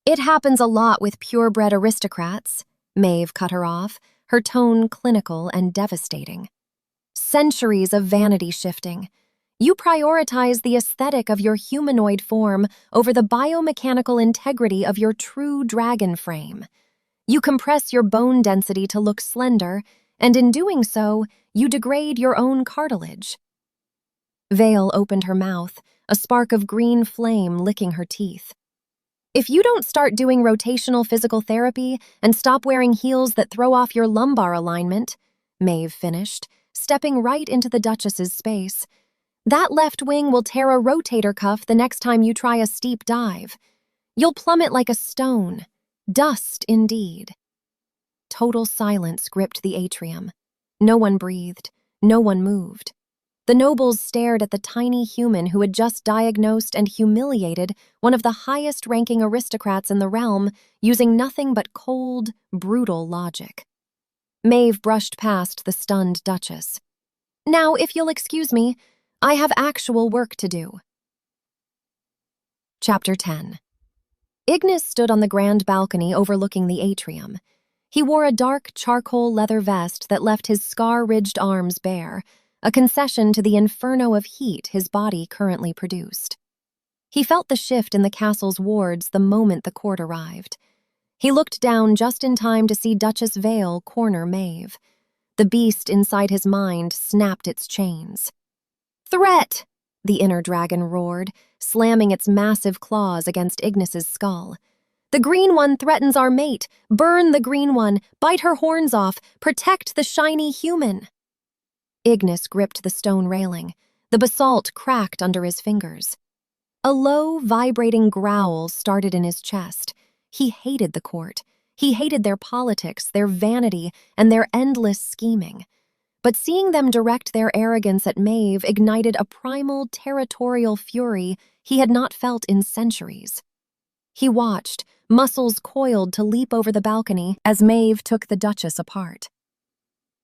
"It happens a lot with purebred aristocrats," Maeve cut her off, her tone clinical and devastating. "Centuries of vanity shifting. You prioritize the aesthetic of your humanoid form over the biomechanical integrity of your true dragon frame. You compress your bone density to look slender, and in doing so, you degrade your own cartilage." Vale opened her mouth, a spark of green flame licking her teeth. "If you don't start doing rotational physical therapy and stop wearing heels that throw off your lumbar alignment," Maeve finished, stepping right into the Duchess's space, "that left wing will tear a rotator cuff the next time you try a steep dive. You'll plummet like a stone. Dust, indeed." Total silence gripped the atrium. No one breathed. No one moved. The nobles stared at the tiny human who had just diagnosed and humiliated one of the highest-ranking aristocrats in the realm using nothing but cold, brutal logic. Maeve brushed past the stunned Duchess. "Now, if you'll excuse me, I have actual work to do." Chapter 10. Ignis stood on the grand balcony overlooking the atrium. He wore a dark charcoal leather vest that left his scar-ridged arms bare, a concession to the inferno of heat his body currently produced. He felt the shift in the castle's wards the moment the court arrived. He looked down just in time to see Duchess Vale corner Maeve. The beast inside his mind snapped its chains. "Threat!" the inner dragon roared, slamming its massive claws against Ignis's skull. "The green one threatens our mate! Burn the green one! Bite her horns off! Protect the shiny human!" Ignis gripped the stone railing. The basalt cracked under his fingers. A low, vibrating growl started in his chest. He hated the court. He hated their politics, their vanity, and their endless scheming. But seeing them direct their arrogance at Maeve ignited a primal, territorial fury he had not felt in centuries. He watched, muscles coiled to leap over the balcony as Maeve took the Duchess apart.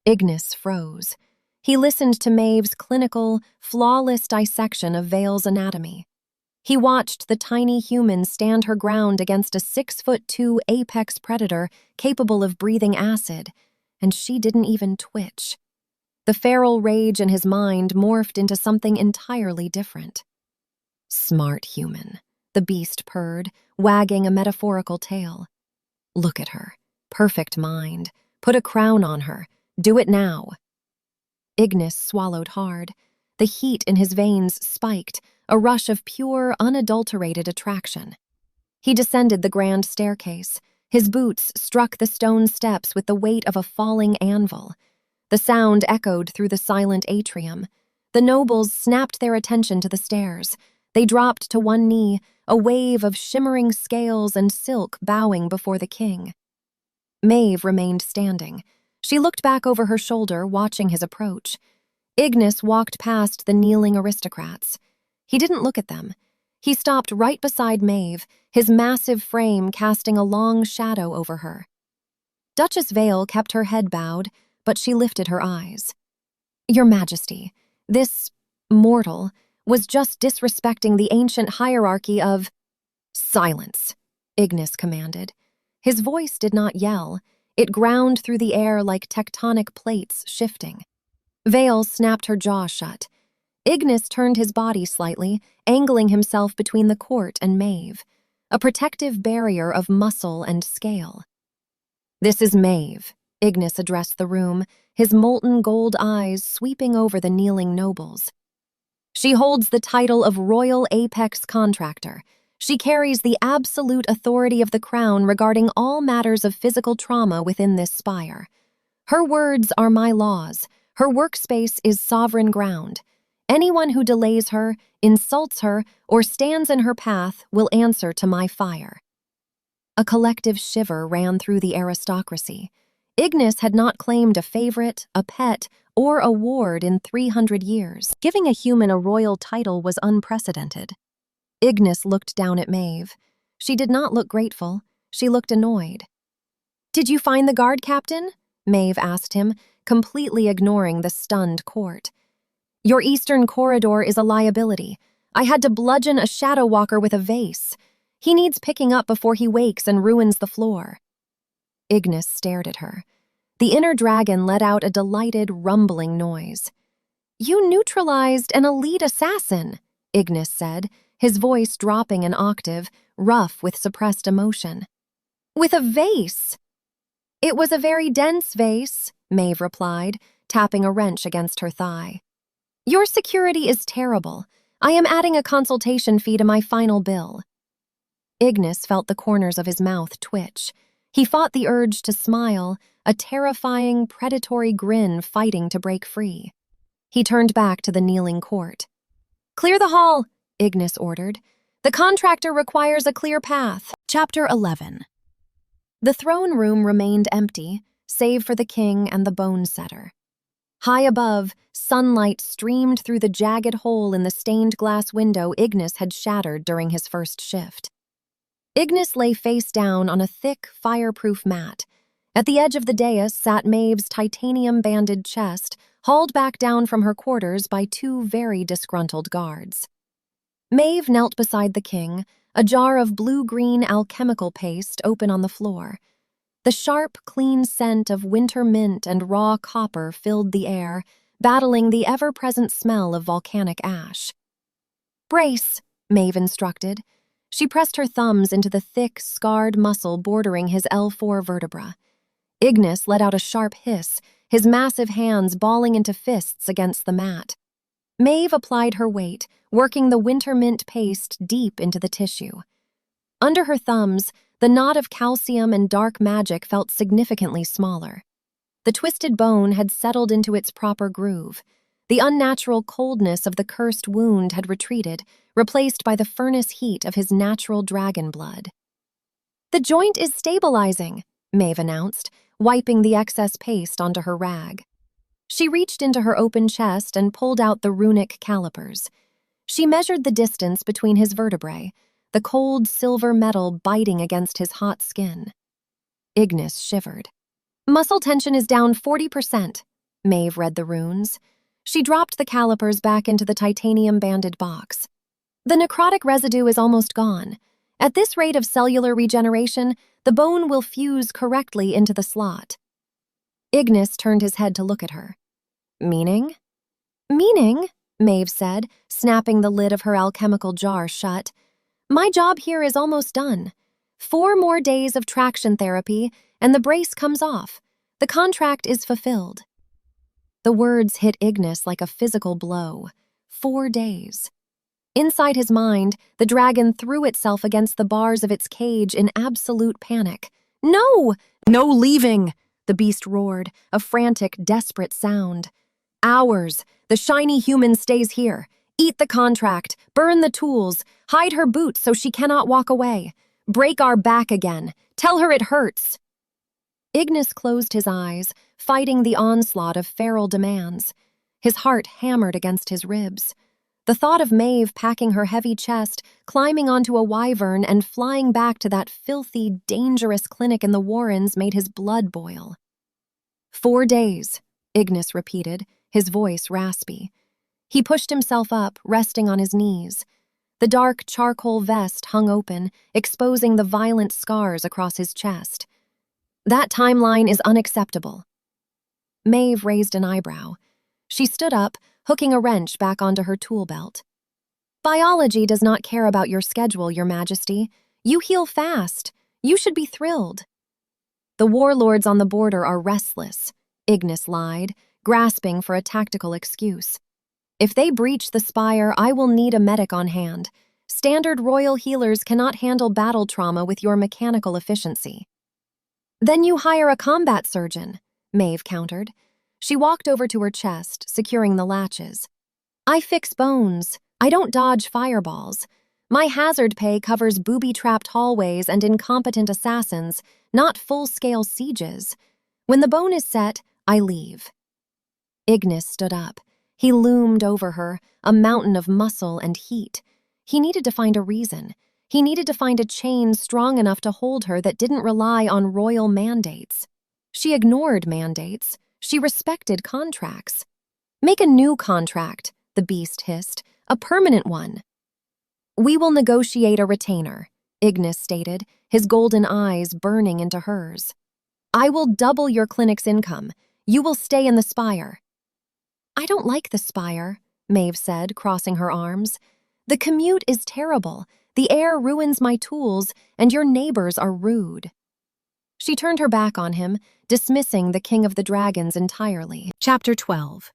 Ignis froze. He listened to Maeve's clinical, flawless dissection of Vale's anatomy. He watched the tiny human stand her ground against a 6'2" apex predator capable of breathing acid, and she didn't even twitch. The feral rage in his mind morphed into something entirely different. "Smart human," the beast purred, wagging a metaphorical tail. "Look at her. Perfect mind. Put a crown on her. Do it now." Ignis swallowed hard. The heat in his veins spiked, a rush of pure, unadulterated attraction. He descended the grand staircase. His boots struck the stone steps with the weight of a falling anvil. The sound echoed through the silent atrium. The nobles snapped their attention to the stairs. They dropped to one knee, a wave of shimmering scales and silk bowing before the king. Maeve remained standing. She looked back over her shoulder, watching his approach. Ignis walked past the kneeling aristocrats. He didn't look at them. He stopped right beside Maeve, his massive frame casting a long shadow over her. Duchess Vale kept her head bowed, but she lifted her eyes. "Your Majesty, this mortal was just disrespecting the ancient hierarchy of—" "Silence," Ignis commanded. His voice did not yell. It ground through the air like tectonic plates shifting. Vale snapped her jaw shut. Ignis turned his body slightly, angling himself between the court and Maeve, a protective barrier of muscle and scale. "This is Maeve," Ignis addressed the room, his molten gold eyes sweeping over the kneeling nobles. "She holds the title of Royal Apex Contractor. She carries the absolute authority of the crown regarding all matters of physical trauma within this spire. Her words are my laws. Her workspace is sovereign ground. Anyone who delays her, insults her, or stands in her path will answer to my fire." A collective shiver ran through the aristocracy. Ignis had not claimed a favorite, a pet, or a ward in 300 years. Giving a human a royal title was unprecedented. Ignis looked down at Maeve. She did not look grateful. She looked annoyed. "Did you find the guard captain?" Maeve asked him, completely ignoring the stunned court. "Your eastern corridor is a liability. I had to bludgeon a shadow walker with a vase. He needs picking up before he wakes and ruins the floor." Ignis stared at her. The inner dragon let out a delighted, rumbling noise. "You neutralized an elite assassin," Ignis said, his voice dropping an octave, rough with suppressed emotion. "With a vase." "It was a very dense vase," Maeve replied, tapping a wrench against her thigh. "Your security is terrible. I am adding a consultation fee to my final bill." Ignis felt the corners of his mouth twitch. He fought the urge to smile, a terrifying, predatory grin fighting to break free. He turned back to the kneeling court. "Clear the hall," Ignis ordered. "The contractor requires a clear path." Chapter 11. The throne room remained empty, save for the king and the Bone-Setter. High above, sunlight streamed through the jagged hole in the stained glass window Ignis had shattered during his first shift. Ignis lay face down on a thick, fireproof mat. At the edge of the dais sat Maeve's titanium-banded chest, hauled back down from her quarters by two very disgruntled guards. Maeve knelt beside the king, a jar of blue-green alchemical paste open on the floor. The sharp, clean scent of winter mint and raw copper filled the air, battling the ever-present smell of volcanic ash. "Brace," Maeve instructed. She pressed her thumbs into the thick, scarred muscle bordering his L4 vertebra. Ignis let out a sharp hiss, his massive hands balling into fists against the mat. Maeve applied her weight, working the winter mint paste deep into the tissue. Under her thumbs, the knot of calcium and dark magic felt significantly smaller. The twisted bone had settled into its proper groove. The unnatural coldness of the cursed wound had retreated, replaced by the furnace heat of his natural dragon blood. "The joint is stabilizing," Maeve announced, wiping the excess paste onto her rag. She reached into her open chest and pulled out the runic calipers. She measured the distance between his vertebrae, the cold silver metal biting against his hot skin. Ignis shivered. "Muscle tension is down 40%, Maeve read the runes. She dropped the calipers back into the titanium-banded box. "The necrotic residue is almost gone. At this rate of cellular regeneration, the bone will fuse correctly into the slot." Ignis turned his head to look at her. "Meaning?" "Meaning," Maeve said, snapping the lid of her alchemical jar shut. "My job here is almost done. 4 more days of traction therapy, and the brace comes off. The contract is fulfilled." The words hit Ignis like a physical blow. 4 days. Inside his mind, the dragon threw itself against the bars of its cage in absolute panic. "No! No leaving!" the beast roared, a frantic, desperate sound. "Hours. The shiny human stays here. Eat the contract, burn the tools, hide her boots so she cannot walk away. Break our back again. Tell her it hurts." Ignis closed his eyes, fighting the onslaught of feral demands. His heart hammered against his ribs. The thought of Maeve packing her heavy chest, climbing onto a wyvern, and flying back to that filthy, dangerous clinic in the Warrens made his blood boil. 4 days, Ignis repeated, his voice raspy. He pushed himself up, resting on his knees. The dark charcoal vest hung open, exposing the violent scars across his chest. "That timeline is unacceptable." Maeve raised an eyebrow. She stood up, hooking a wrench back onto her tool belt. "Biology does not care about your schedule, Your Majesty. You heal fast. You should be thrilled." "The warlords on the border are restless," Ignis lied, grasping for a tactical excuse. "If they breach the spire, I will need a medic on hand. Standard royal healers cannot handle battle trauma with your mechanical efficiency." "Then you hire a combat surgeon," Maeve countered. She walked over to her chest, securing the latches. "I fix bones. I don't dodge fireballs. My hazard pay covers booby-trapped hallways and incompetent assassins, not full-scale sieges. When the bone is set, I leave." Ignis stood up. He loomed over her, a mountain of muscle and heat. He needed to find a reason. He needed to find a chain strong enough to hold her that didn't rely on royal mandates. She ignored mandates. She respected contracts. "Make a new contract," the beast hissed, "a permanent one." "We will negotiate a retainer," Ignis stated, his golden eyes burning into hers. "I will double your clinic's income. You will stay in the spire." "I don't like the spire," Maeve said, crossing her arms. "The commute is terrible. The air ruins my tools, and your neighbors are rude." She turned her back on him, dismissing the King of the Dragons entirely. Chapter 12.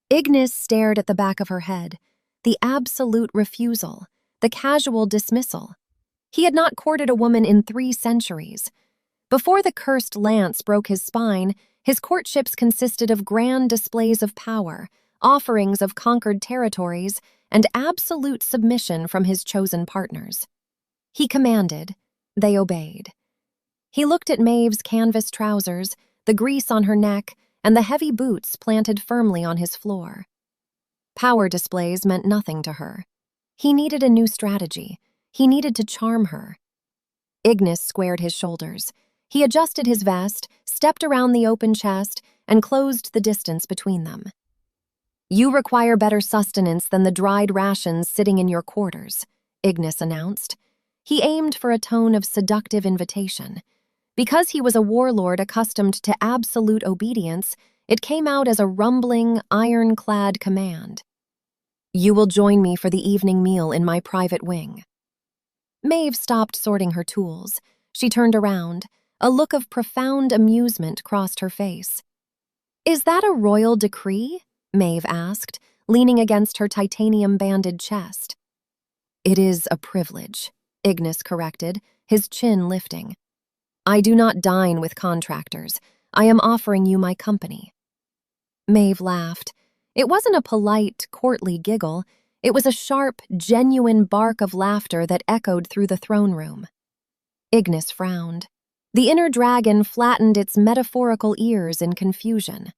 Ignis stared at the back of her head. The absolute refusal. The casual dismissal. He had not courted a woman in 3 centuries. Before the cursed lance broke his spine, his courtships consisted of grand displays of power, offerings of conquered territories, and absolute submission from his chosen partners. He commanded. They obeyed. He looked at Maeve's canvas trousers, the grease on her neck, and the heavy boots planted firmly on his floor. Power displays meant nothing to her. He needed a new strategy. He needed to charm her. Ignis squared his shoulders. He adjusted his vest, stepped around the open chest, and closed the distance between them. "You require better sustenance than the dried rations sitting in your quarters," Ignis announced. He aimed for a tone of seductive invitation. Because he was a warlord accustomed to absolute obedience, it came out as a rumbling, ironclad command. "You will join me for the evening meal in my private wing." Maeve stopped sorting her tools. She turned around. A look of profound amusement crossed her face. "Is that a royal decree?" Maeve asked, leaning against her titanium-banded chest. "It is a privilege," Ignis corrected, his chin lifting. "I do not dine with contractors. I am offering you my company." Maeve laughed. It wasn't a polite, courtly giggle. It was a sharp, genuine bark of laughter that echoed through the throne room. Ignis frowned. The inner dragon flattened its metaphorical ears in confusion.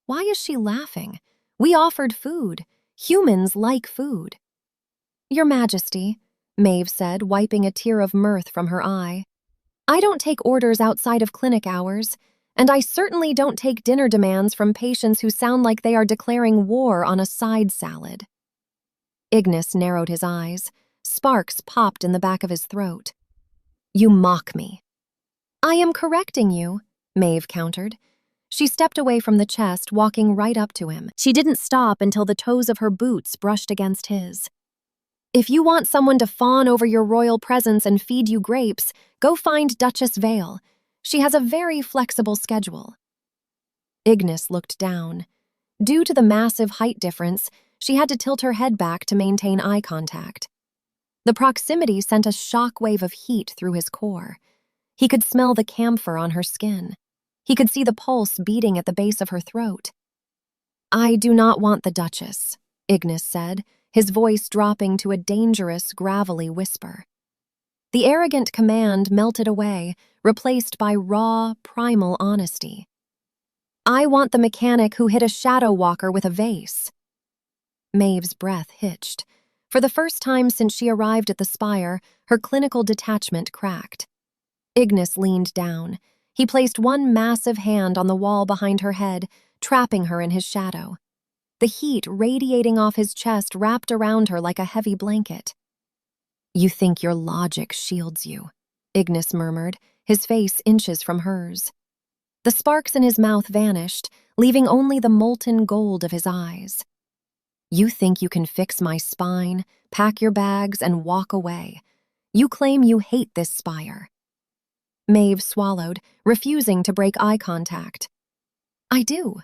Why is she laughing? We offered food. Humans like food. "Your Majesty," Maeve said, wiping a tear of mirth from her eye. "I don't take orders outside of clinic hours, and I certainly don't take dinner demands from patients who sound like they are declaring war on a side salad." Ignis narrowed his eyes. Sparks popped in the back of his throat. "You mock me." "I am correcting you," Maeve countered. She stepped away from the chest, walking right up to him. She didn't stop until the toes of her boots brushed against his. "If you want someone to fawn over your royal presence and feed you grapes, go find Duchess Vale. She has a very flexible schedule." Ignis looked down. Due to the massive height difference, she had to tilt her head back to maintain eye contact. The proximity sent a shockwave of heat through his core. He could smell the camphor on her skin. He could see the pulse beating at the base of her throat. "I do not want the Duchess," Ignis said, his voice dropping to a dangerous, gravelly whisper. The arrogant command melted away, replaced by raw, primal honesty. "I want the mechanic who hit a shadow walker with a vase." Maeve's breath hitched. For the first time since she arrived at the spire, her clinical detachment cracked. Ignis leaned down. He placed one massive hand on the wall behind her head, trapping her in his shadow. The heat radiating off his chest wrapped around her like a heavy blanket. "You think your logic shields you," Ignis murmured, his face inches from hers. The sparks in his mouth vanished, leaving only the molten gold of his eyes. "You think you can fix my spine, pack your bags, and walk away. You claim you hate this spire." Maeve swallowed, refusing to break eye contact. "I do."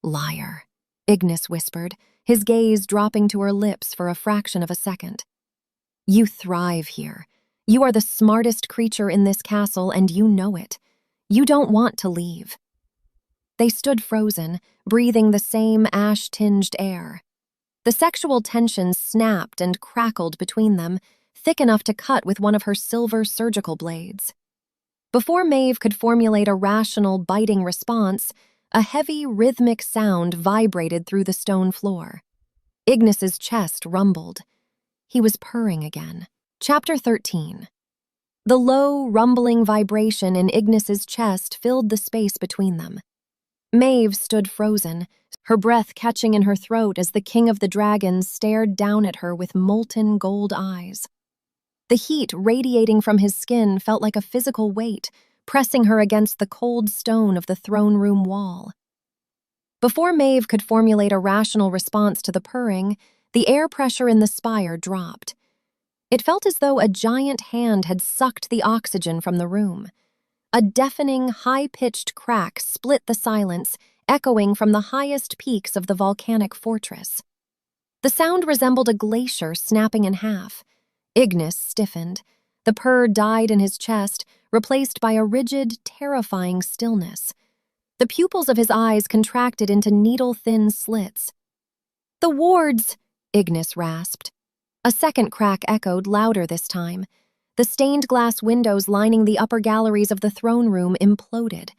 "Liar," Ignis whispered, his gaze dropping to her lips for a fraction of a second. "You thrive here. You are the smartest creature in this castle, and you know it. You don't want to leave." They stood frozen, breathing the same ash-tinged air. The sexual tension snapped and crackled between them, thick enough to cut with one of her silver surgical blades. Before Maeve could formulate a rational, biting response, a heavy, rhythmic sound vibrated through the stone floor. Ignis's chest rumbled. He was purring again. Chapter 13. The low, rumbling vibration in Ignis's chest filled the space between them. Maeve stood frozen, her breath catching in her throat as the king of the dragons stared down at her with molten gold eyes. The heat radiating from his skin felt like a physical weight, pressing her against the cold stone of the throne room wall. Before Maeve could formulate a rational response to the purring, the air pressure in the spire dropped. It felt as though a giant hand had sucked the oxygen from the room. A deafening, high-pitched crack split the silence, echoing from the highest peaks of the volcanic fortress. The sound resembled a glacier snapping in half. Ignis stiffened. The purr died in his chest, replaced by a rigid, terrifying stillness. The pupils of his eyes contracted into needle-thin slits. "The wards!" Ignis rasped. A second crack echoed, louder this time. The stained glass windows lining the upper galleries of the throne room imploded.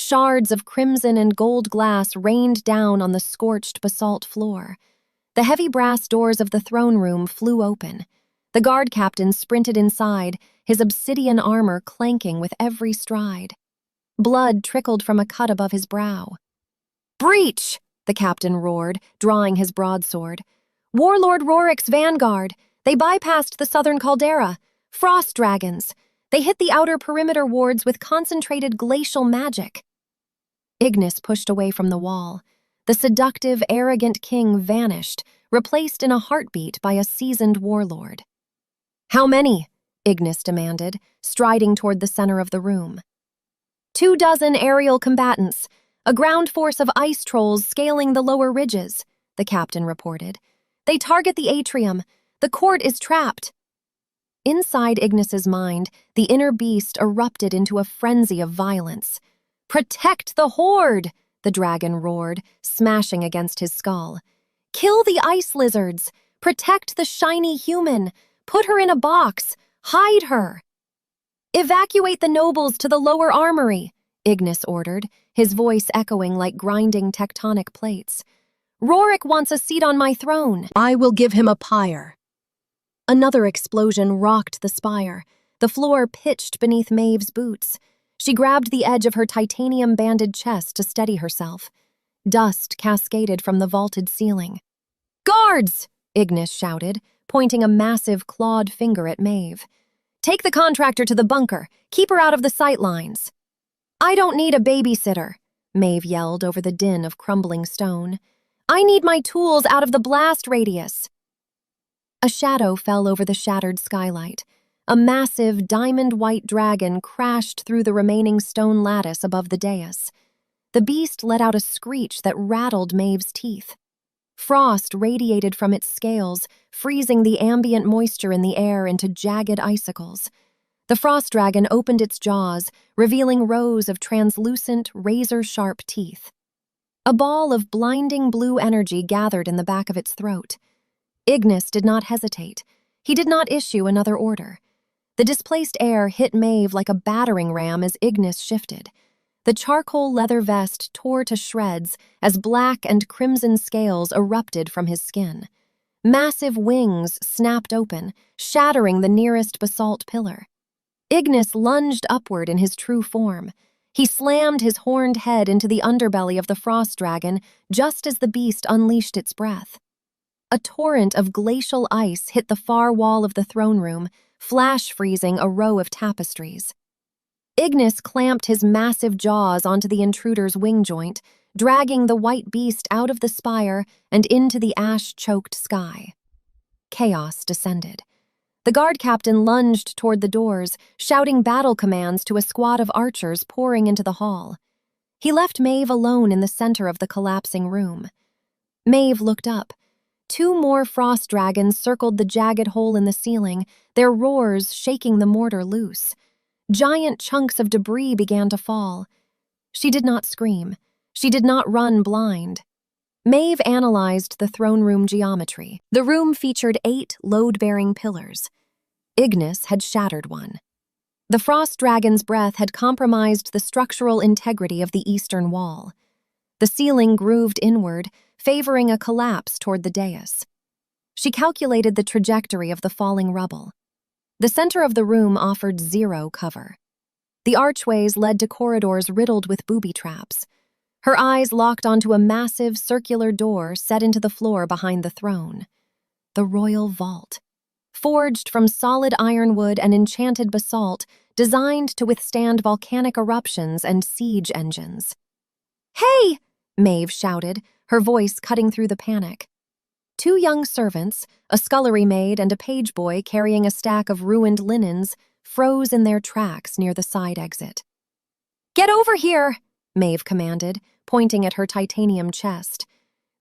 Shards of crimson and gold glass rained down on the scorched basalt floor. The heavy brass doors of the throne room flew open. The guard captain sprinted inside, his obsidian armor clanking with every stride. Blood trickled from a cut above his brow. "Breach!" the captain roared, drawing his broadsword. "Warlord Rorik's vanguard! They bypassed the southern caldera. Frost dragons! They hit the outer perimeter wards with concentrated glacial magic." Ignis pushed away from the wall. The seductive, arrogant king vanished, replaced in a heartbeat by a seasoned warlord. "How many?" Ignis demanded, striding toward the center of the room. 24 aerial combatants, a ground force of ice trolls scaling the lower ridges, the captain reported. "They target the atrium. The court is trapped." Inside Ignis's mind, the inner beast erupted into a frenzy of violence. "Protect the horde!" the dragon roared, smashing against his skull. "Kill the ice lizards! Protect the shiny human! Put her in a box! Hide her!" "Evacuate the nobles to the lower armory," Ignis ordered, his voice echoing like grinding tectonic plates. "Rorik wants a seat on my throne." "I will give him a pyre." Another explosion rocked the spire. The floor pitched beneath Maeve's boots. She grabbed the edge of her titanium-banded chest to steady herself. Dust cascaded from the vaulted ceiling. "Guards!" Ignis shouted, pointing a massive clawed finger at Maeve. "Take the contractor to the bunker. Keep her out of the sight lines." "I don't need a babysitter," Maeve yelled over the din of crumbling stone. "I need my tools out of the blast radius." A shadow fell over the shattered skylight. A massive, diamond-white dragon crashed through the remaining stone lattice above the dais. The beast let out a screech that rattled Maeve's teeth. Frost radiated from its scales, freezing the ambient moisture in the air into jagged icicles. The frost dragon opened its jaws, revealing rows of translucent, razor-sharp teeth. A ball of blinding blue energy gathered in the back of its throat. Ignis did not hesitate. He did not issue another order. The displaced air hit Maeve like a battering ram as Ignis shifted. The charcoal leather vest tore to shreds as black and crimson scales erupted from his skin. Massive wings snapped open, shattering the nearest basalt pillar. Ignis lunged upward in his true form. He slammed his horned head into the underbelly of the frost dragon just as the beast unleashed its breath. A torrent of glacial ice hit the far wall of the throne room, flash-freezing a row of tapestries. Ignis clamped his massive jaws onto the intruder's wing joint, dragging the white beast out of the spire and into the ash-choked sky. Chaos descended. The guard captain lunged toward the doors, shouting battle commands to a squad of archers pouring into the hall. He left Maeve alone in the center of the collapsing room. Maeve looked up. 2 more frost dragons circled the jagged hole in the ceiling, their roars shaking the mortar loose. Giant chunks of debris began to fall. She did not scream. She did not run blind. Maeve analyzed the throne room geometry. The room featured 8 load-bearing pillars. Ignis had shattered one. The frost dragon's breath had compromised the structural integrity of the eastern wall. The ceiling grooved inward, favoring a collapse toward the dais. She calculated the trajectory of the falling rubble. The center of the room offered 0 cover. The archways led to corridors riddled with booby traps. Her eyes locked onto a massive circular door set into the floor behind the throne. The royal vault. Forged from solid ironwood and enchanted basalt, designed to withstand volcanic eruptions and siege engines. "Hey!" Maeve shouted, her voice cutting through the panic. 2 young servants, a scullery maid and a page boy carrying a stack of ruined linens, froze in their tracks near the side exit. "Get over here!" Maeve commanded, pointing at her titanium chest.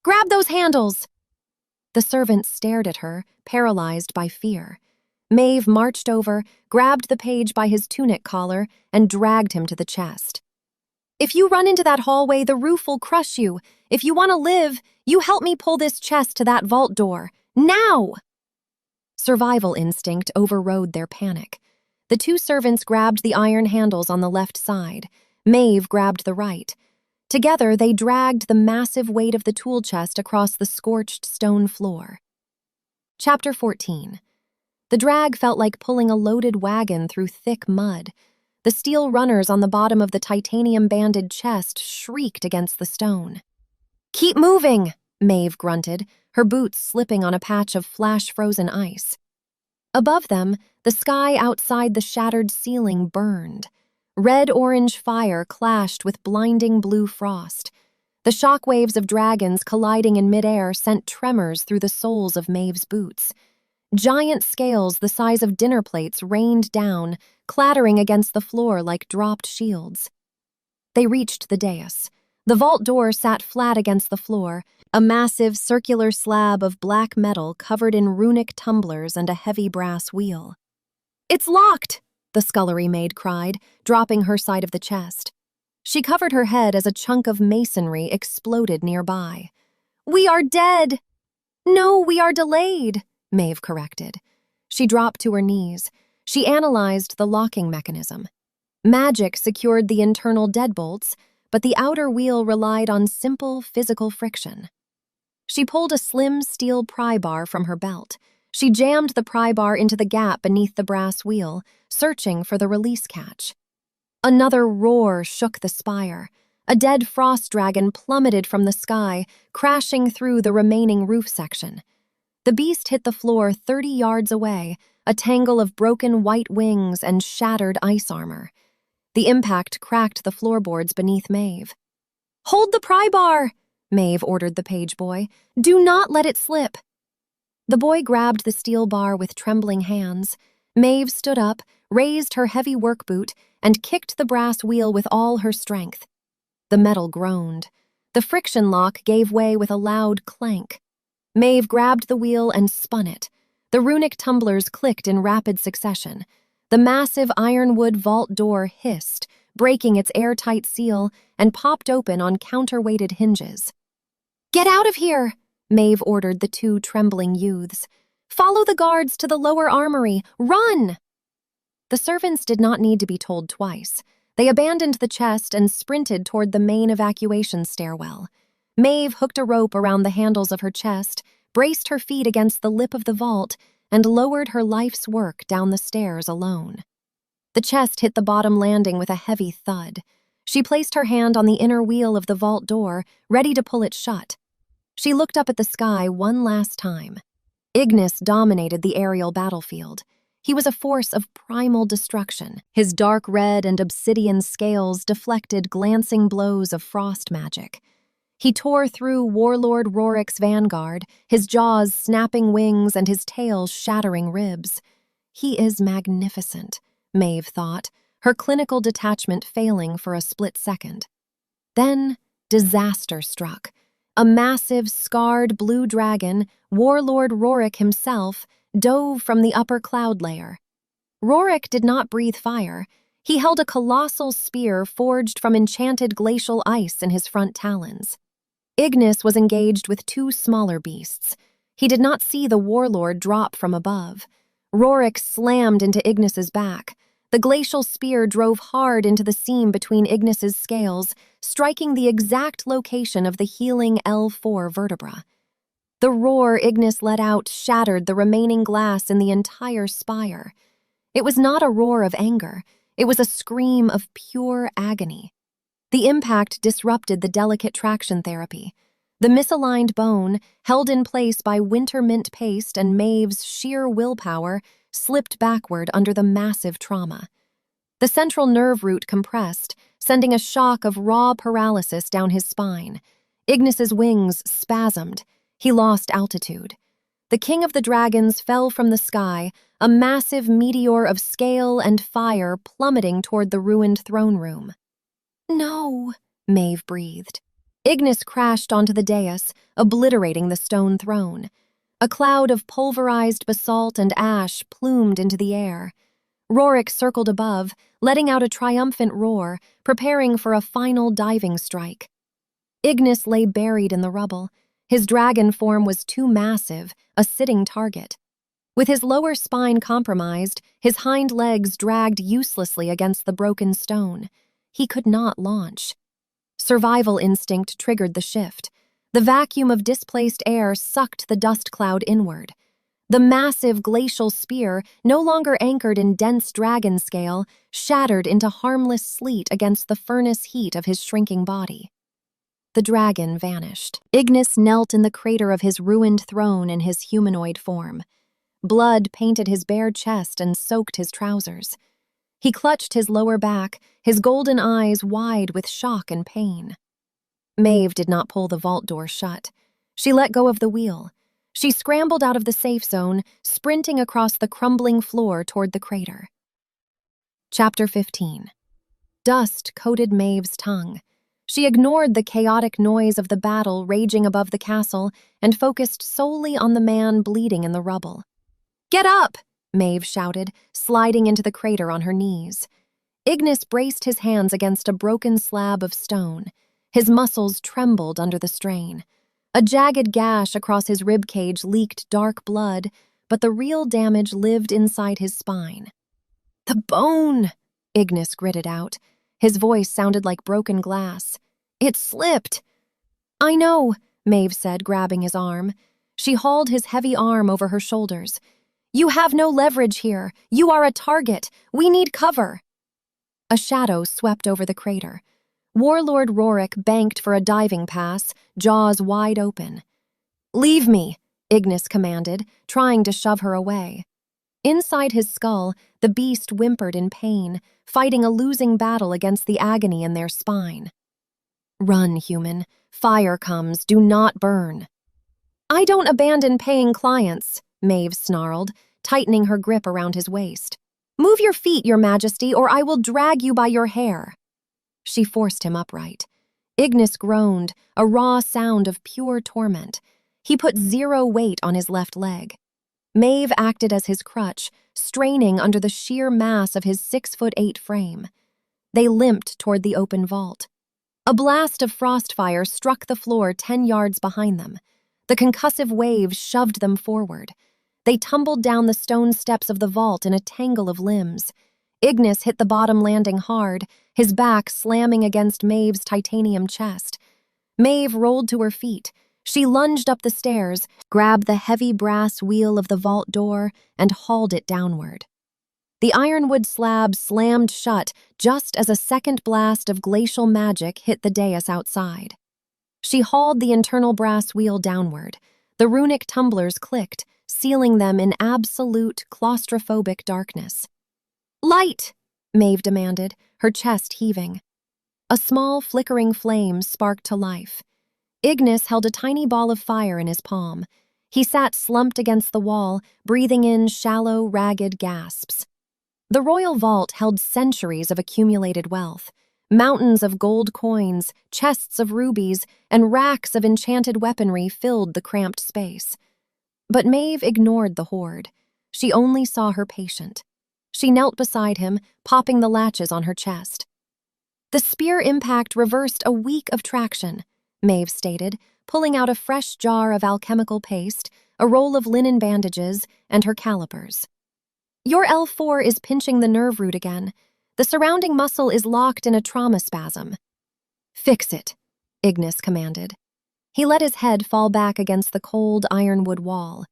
"Grab those handles!" The servants stared at her, paralyzed by fear. Maeve marched over, grabbed the page by his tunic collar, and dragged him to the chest. "If you run into that hallway, the roof will crush you. If you want to live, you help me pull this chest to that vault door. Now!" Survival instinct overrode their panic. The 2 servants grabbed the iron handles on the left side. Maeve grabbed the right. Together, they dragged the massive weight of the tool chest across the scorched stone floor. Chapter 14. The drag felt like pulling a loaded wagon through thick mud. The steel runners on the bottom of the titanium-banded chest shrieked against the stone. "Keep moving," Maeve grunted, her boots slipping on a patch of flash-frozen ice. Above them, the sky outside the shattered ceiling burned. Red-orange fire clashed with blinding blue frost. The shockwaves of dragons colliding in midair sent tremors through the soles of Maeve's boots. Giant scales the size of dinner plates rained down, clattering against the floor like dropped shields. They reached the dais. The vault door sat flat against the floor, a massive circular slab of black metal covered in runic tumblers and a heavy brass wheel. "It's locked!" the scullery maid cried, dropping her side of the chest. She covered her head as a chunk of masonry exploded nearby. "We are dead!" "No, we are delayed," Maeve corrected. She dropped to her knees. She analyzed the locking mechanism. Magic secured the internal deadbolts, but the outer wheel relied on simple physical friction. She pulled a slim steel pry bar from her belt. She jammed the pry bar into the gap beneath the brass wheel, searching for the release catch. Another roar shook the spire. A dead frost dragon plummeted from the sky, crashing through the remaining roof section. The beast hit the floor 30 yards away, a tangle of broken white wings and shattered ice armor. The impact cracked the floorboards beneath Maeve. "Hold the pry bar!" Maeve ordered the page boy. "Do not let it slip." The boy grabbed the steel bar with trembling hands. Maeve stood up, raised her heavy work boot, and kicked the brass wheel with all her strength. The metal groaned. The friction lock gave way with a loud clank. Maeve grabbed the wheel and spun it. The runic tumblers clicked in rapid succession. The massive ironwood vault door hissed, breaking its airtight seal, and popped open on counterweighted hinges. "Get out of here!" Maeve ordered the two trembling youths. "Follow the guards to the lower armory! Run!" The servants did not need to be told twice. They abandoned the chest and sprinted toward the main evacuation stairwell. Maeve hooked a rope around the handles of her chest, braced her feet against the lip of the vault, and lowered her life's work down the stairs alone. The chest hit the bottom landing with a heavy thud. She placed her hand on the inner wheel of the vault door, ready to pull it shut. She looked up at the sky one last time. Ignis dominated the aerial battlefield. He was a force of primal destruction. His dark red and obsidian scales deflected glancing blows of frost magic. He tore through Warlord Rorik's vanguard, his jaws snapping wings and his tail shattering ribs. He is magnificent, Maeve thought, her clinical detachment failing for a split second. Then, disaster struck. A massive, scarred blue dragon, Warlord Rorik himself, dove from the upper cloud layer. Rorik did not breathe fire. He held a colossal spear forged from enchanted glacial ice in his front talons. Ignis was engaged with two smaller beasts. He did not see the warlord drop from above. Rorik slammed into Ignis's back. The glacial spear drove hard into the seam between Ignis's scales, striking the exact location of the healing L4 vertebra. The roar Ignis let out shattered the remaining glass in the entire spire. It was not a roar of anger. It was a scream of pure agony. The impact disrupted the delicate traction therapy. The misaligned bone, held in place by winter mint paste and Maeve's sheer willpower, slipped backward under the massive trauma. The central nerve root compressed, sending a shock of raw paralysis down his spine. Ignis's wings spasmed. He lost altitude. The king of the dragons fell from the sky, a massive meteor of scale and fire plummeting toward the ruined throne room. "No," Maeve breathed. Ignis crashed onto the dais, obliterating the stone throne. A cloud of pulverized basalt and ash plumed into the air. Rorik circled above, letting out a triumphant roar, preparing for a final diving strike. Ignis lay buried in the rubble. His dragon form was too massive, a sitting target. With his lower spine compromised, his hind legs dragged uselessly against the broken stone. he could not launch. Survival instinct triggered the shift. The vacuum of displaced air sucked the dust cloud inward. The massive glacial spear, no longer anchored in dense dragon scale, shattered into harmless sleet against the furnace heat of his shrinking body. The dragon vanished. Ignis knelt in the crater of his ruined throne in his humanoid form. Blood painted his bare chest and soaked his trousers. He clutched his lower back, his golden eyes wide with shock and pain. Maeve did not pull the vault door shut. She let go of the wheel. She scrambled out of the safe zone, sprinting across the crumbling floor toward the crater. Chapter 15. Dust coated Maeve's tongue. She ignored the chaotic noise of the battle raging above the castle and focused solely on the man bleeding in the rubble. "Get up!" Maeve shouted, sliding into the crater on her knees. Ignis braced his hands against a broken slab of stone. His muscles trembled under the strain. A jagged gash across his ribcage leaked dark blood, but the real damage lived inside his spine. "The bone!" Ignis gritted out. His voice sounded like broken glass. "It slipped." "I know," Maeve said, grabbing his arm. She hauled his heavy arm over her shoulders. "You have no leverage here. You are a target. We need cover." A shadow swept over the crater. Warlord Rorik banked for a diving pass, jaws wide open. "Leave me," Ignis commanded, trying to shove her away. Inside his skull, the beast whimpered in pain, fighting a losing battle against the agony in their spine. "Run, human. Fire comes. Do not burn." "I don't abandon paying clients," Maeve snarled, tightening her grip around his waist. "Move your feet, your majesty, or I will drag you by your hair." She forced him upright. Ignis groaned, a raw sound of pure torment. He put zero weight on his left leg. Maeve acted as his crutch, straining under the sheer mass of his 6'8" frame. They limped toward the open vault. A blast of frostfire struck the floor 10 yards behind them. The concussive wave shoved them forward. They tumbled down the stone steps of the vault in a tangle of limbs. Ignis hit the bottom landing hard, his back slamming against Maeve's titanium chest. Maeve rolled to her feet. She lunged up the stairs, grabbed the heavy brass wheel of the vault door, and hauled it downward. The ironwood slab slammed shut just as a second blast of glacial magic hit the dais outside. She hauled the internal brass wheel downward. The runic tumblers clicked, sealing them in absolute claustrophobic darkness. "Light!" Maeve demanded, her chest heaving. A small, flickering flame sparked to life. Ignis held a tiny ball of fire in his palm. He sat slumped against the wall, breathing in shallow, ragged gasps. The royal vault held centuries of accumulated wealth. Mountains of gold coins, chests of rubies, and racks of enchanted weaponry filled the cramped space. But Maeve ignored the hoard. She only saw her patient. She knelt beside him, popping the latches on her chest. "The spear impact reversed a week of traction," Maeve stated, pulling out a fresh jar of alchemical paste, a roll of linen bandages, and her calipers. "Your L4 is pinching the nerve root again. The surrounding muscle is locked in a trauma spasm." "Fix it," Ignis commanded. He let his head fall back against the cold ironwood wall.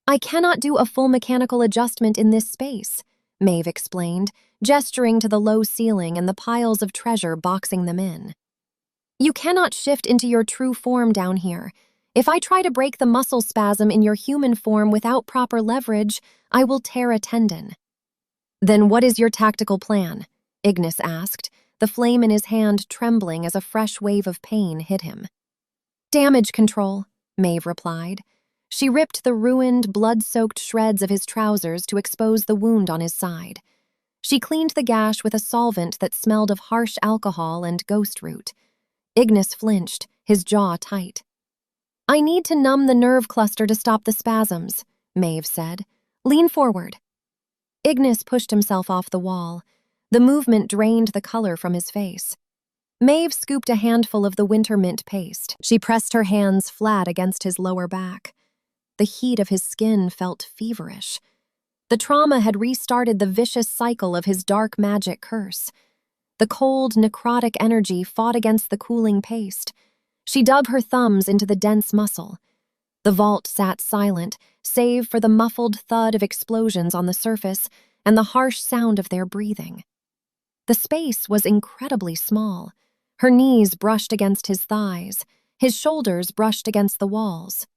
"I cannot do a full mechanical adjustment in this space," Maeve explained, gesturing to the low ceiling and the piles of treasure boxing them in. "You cannot shift into your true form down here. If I try to break the muscle spasm in your human form without proper leverage, I will tear a tendon." "Then what is your tactical plan?" Ignis asked, the flame in his hand trembling as a fresh wave of pain hit him. "Damage control," Maeve replied. She ripped the ruined, blood-soaked shreds of his trousers to expose the wound on his side. She cleaned the gash with a solvent that smelled of harsh alcohol and ghost root. Ignis flinched, his jaw tight. "I need to numb the nerve cluster to stop the spasms," Maeve said. "Lean forward." Ignis pushed himself off the wall. The movement drained the color from his face. Maeve scooped a handful of the winter mint paste. She pressed her hands flat against his lower back. The heat of his skin felt feverish. The trauma had restarted the vicious cycle of his dark magic curse. The cold, necrotic energy fought against the cooling paste. She dug her thumbs into the dense muscle. The vault sat silent, save for the muffled thud of explosions on the surface and the harsh sound of their breathing. The space was incredibly small. Her knees brushed against his thighs. His shoulders brushed against the walls.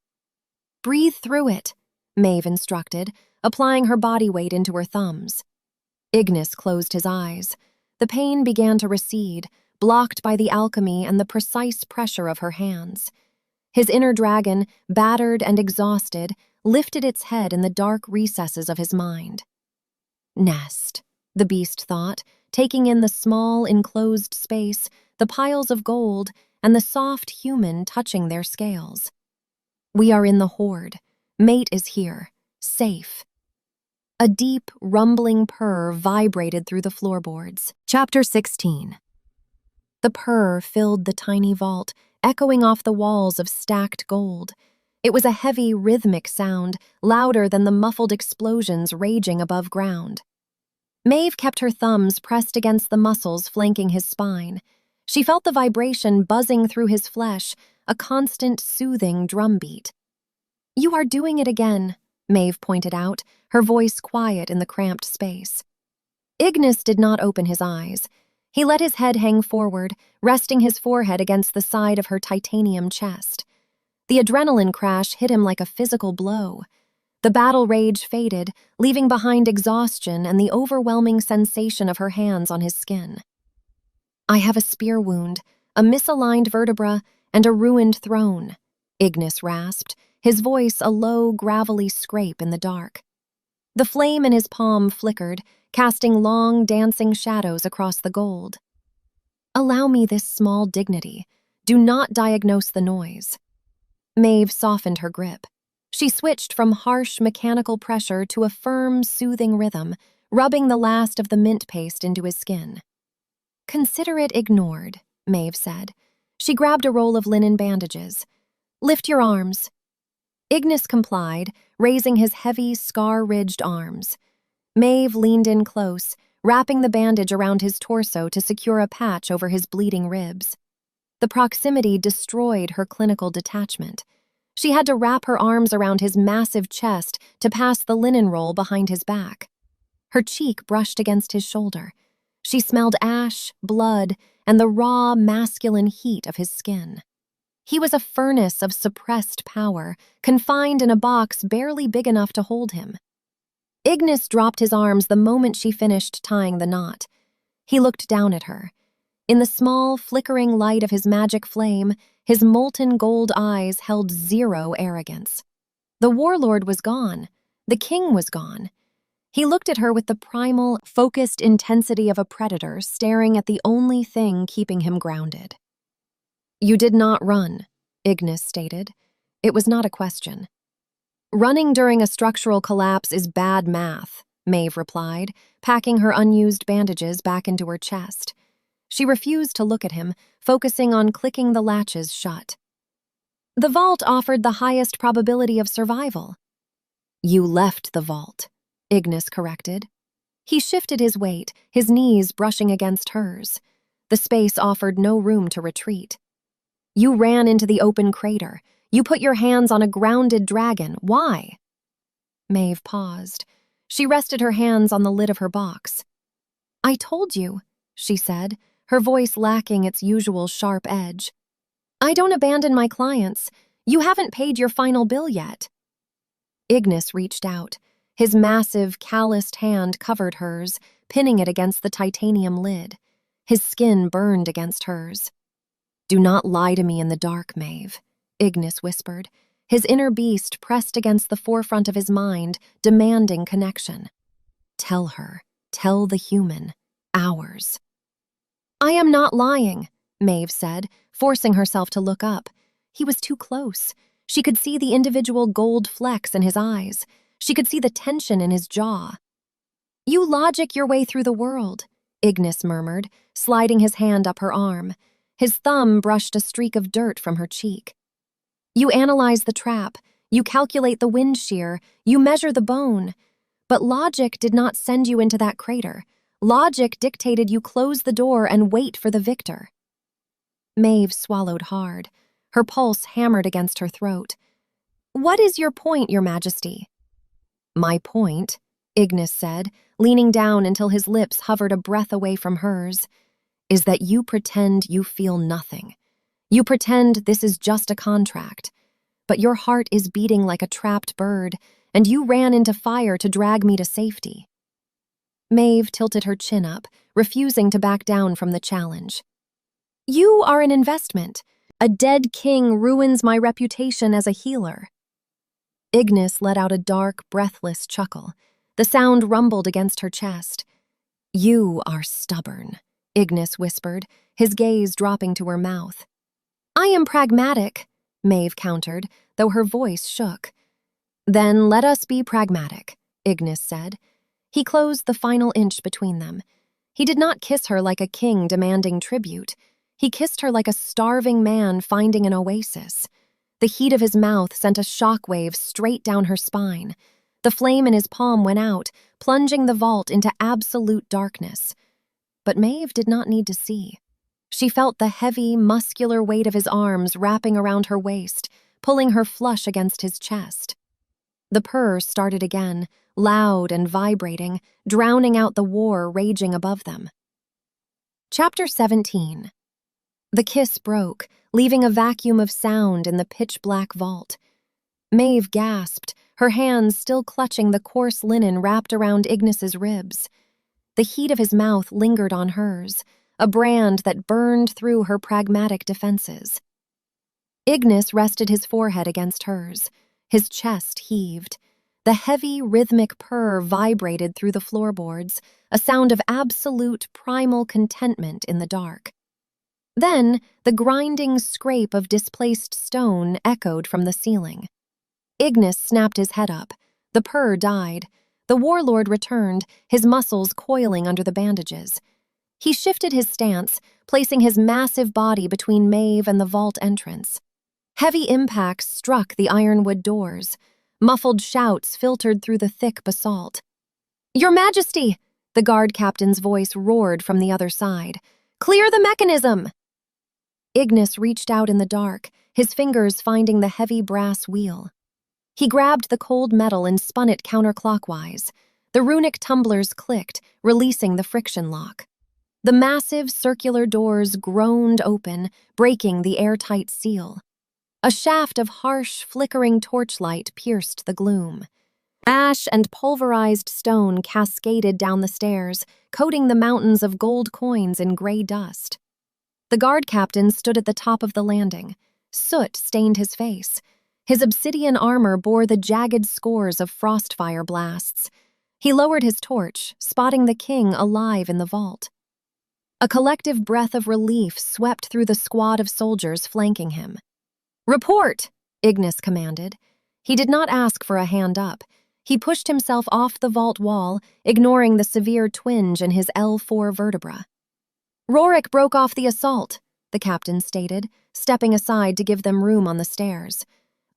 "Breathe through it," Maeve instructed, applying her body weight into her thumbs. Ignis closed his eyes. The pain began to recede, blocked by the alchemy and the precise pressure of her hands. His inner dragon, battered and exhausted, lifted its head in the dark recesses of his mind. Nest, the beast thought, taking in the small, enclosed space, the piles of gold, and the soft human touching their scales. We are in the hoard. Mate is here. Safe. A deep, rumbling purr vibrated through the floorboards. Chapter 16. The purr filled the tiny vault, echoing off the walls of stacked gold. It was a heavy, rhythmic sound, louder than the muffled explosions raging above ground. Maeve kept her thumbs pressed against the muscles flanking his spine. She felt the vibration buzzing through his flesh, a constant, soothing drumbeat. "You are doing it again," Maeve pointed out, her voice quiet in the cramped space. Ignis did not open his eyes. He let his head hang forward, resting his forehead against the side of her titanium chest. The adrenaline crash hit him like a physical blow. The battle rage faded, leaving behind exhaustion and the overwhelming sensation of her hands on his skin. "I have a spear wound, a misaligned vertebra, and a ruined throne," Ignis rasped, his voice a low, gravelly scrape in the dark. The flame in his palm flickered, casting long, dancing shadows across the gold. "Allow me this small dignity. Do not diagnose the noise." Maeve softened her grip. She switched from harsh, mechanical pressure to a firm, soothing rhythm, rubbing the last of the mint paste into his skin. "Consider it ignored," Maeve said. She grabbed a roll of linen bandages. "Lift your arms." Ignis complied, raising his heavy, scar-ridged arms. Maeve leaned in close, wrapping the bandage around his torso to secure a patch over his bleeding ribs. The proximity destroyed her clinical detachment. She had to wrap her arms around his massive chest to pass the linen roll behind his back. Her cheek brushed against his shoulder. She smelled ash, blood, and the raw, masculine heat of his skin. He was a furnace of suppressed power, confined in a box barely big enough to hold him. Ignis dropped his arms the moment she finished tying the knot. He looked down at her. In the small, flickering light of his magic flame, his molten gold eyes held zero arrogance. The warlord was gone. The king was gone. He looked at her with the primal, focused intensity of a predator staring at the only thing keeping him grounded. "You did not run," Ignis stated. It was not a question. "Running during a structural collapse is bad math," Maeve replied, packing her unused bandages back into her chest. She refused to look at him, focusing on clicking the latches shut. "The vault offered the highest probability of survival." "You left the vault," Ignis corrected. He shifted his weight, his knees brushing against hers. The space offered no room to retreat. "You ran into the open crater. You put your hands on a grounded dragon. Why?" Maeve paused. She rested her hands on the lid of her box. "I told you," she said, her voice lacking its usual sharp edge. "I don't abandon my clients. You haven't paid your final bill yet." Ignis reached out. His massive, calloused hand covered hers, pinning it against the titanium lid. His skin burned against hers. "Do not lie to me in the dark, Maeve," Ignis whispered. His inner beast pressed against the forefront of his mind, demanding connection. "Tell her. Tell the human. Ours." "I am not lying," Maeve said, forcing herself to look up. He was too close. She could see the individual gold flecks in his eyes. She could see the tension in his jaw. "You logic your way through the world," Ignis murmured, sliding his hand up her arm. His thumb brushed a streak of dirt from her cheek. "You analyze the trap. You calculate the wind shear. You measure the bone. But logic did not send you into that crater. Logic dictated you close the door and wait for the victor. Maeve swallowed hard. Her pulse hammered against her throat. "What is your point, Your Majesty?" "My point," Ignis said, leaning down until his lips hovered a breath away from hers, "is that you pretend you feel nothing. You pretend this is just a contract. But your heart is beating like a trapped bird, and you ran into fire to drag me to safety." Maeve tilted her chin up, refusing to back down from the challenge. "You are an investment. A dead king ruins my reputation as a healer." Ignis let out a dark, breathless chuckle. The sound rumbled against her chest. "You are stubborn," Ignis whispered, his gaze dropping to her mouth. "I am pragmatic," Maeve countered, though her voice shook. "Then let us be pragmatic," Ignis said. He closed the final inch between them. He did not kiss her like a king demanding tribute. He kissed her like a starving man finding an oasis. The heat of his mouth sent a shockwave straight down her spine. The flame in his palm went out, plunging the vault into absolute darkness. But Maeve did not need to see. She felt the heavy, muscular weight of his arms wrapping around her waist, pulling her flush against his chest. The purr started again, loud and vibrating, drowning out the war raging above them. Chapter 17. The kiss broke, leaving a vacuum of sound in the pitch-black vault. Maeve gasped, her hands still clutching the coarse linen wrapped around Ignis's ribs. The heat of his mouth lingered on hers, a brand that burned through her pragmatic defenses. Ignis rested his forehead against hers. His chest heaved. The heavy, rhythmic purr vibrated through the floorboards, a sound of absolute, primal contentment in the dark. Then, the grinding scrape of displaced stone echoed from the ceiling. Ignis snapped his head up. The purr died. The warlord returned, his muscles coiling under the bandages. He shifted his stance, placing his massive body between Maeve and the vault entrance. Heavy impacts struck the ironwood doors. Muffled shouts filtered through the thick basalt. "Your Majesty!" The guard captain's voice roared from the other side. "Clear the mechanism!" Ignis reached out in the dark, his fingers finding the heavy brass wheel. He grabbed the cold metal and spun it counterclockwise. The runic tumblers clicked, releasing the friction lock. The massive circular doors groaned open, breaking the airtight seal. A shaft of harsh, flickering torchlight pierced the gloom. Ash and pulverized stone cascaded down the stairs, coating the mountains of gold coins in gray dust. The guard captain stood at the top of the landing. Soot stained his face. His obsidian armor bore the jagged scores of frostfire blasts. He lowered his torch, spotting the king alive in the vault. A collective breath of relief swept through the squad of soldiers flanking him. "Report!" Ignis commanded. He did not ask for a hand up. He pushed himself off the vault wall, ignoring the severe twinge in his L4 vertebra. "Rorik broke off the assault," the captain stated, stepping aside to give them room on the stairs.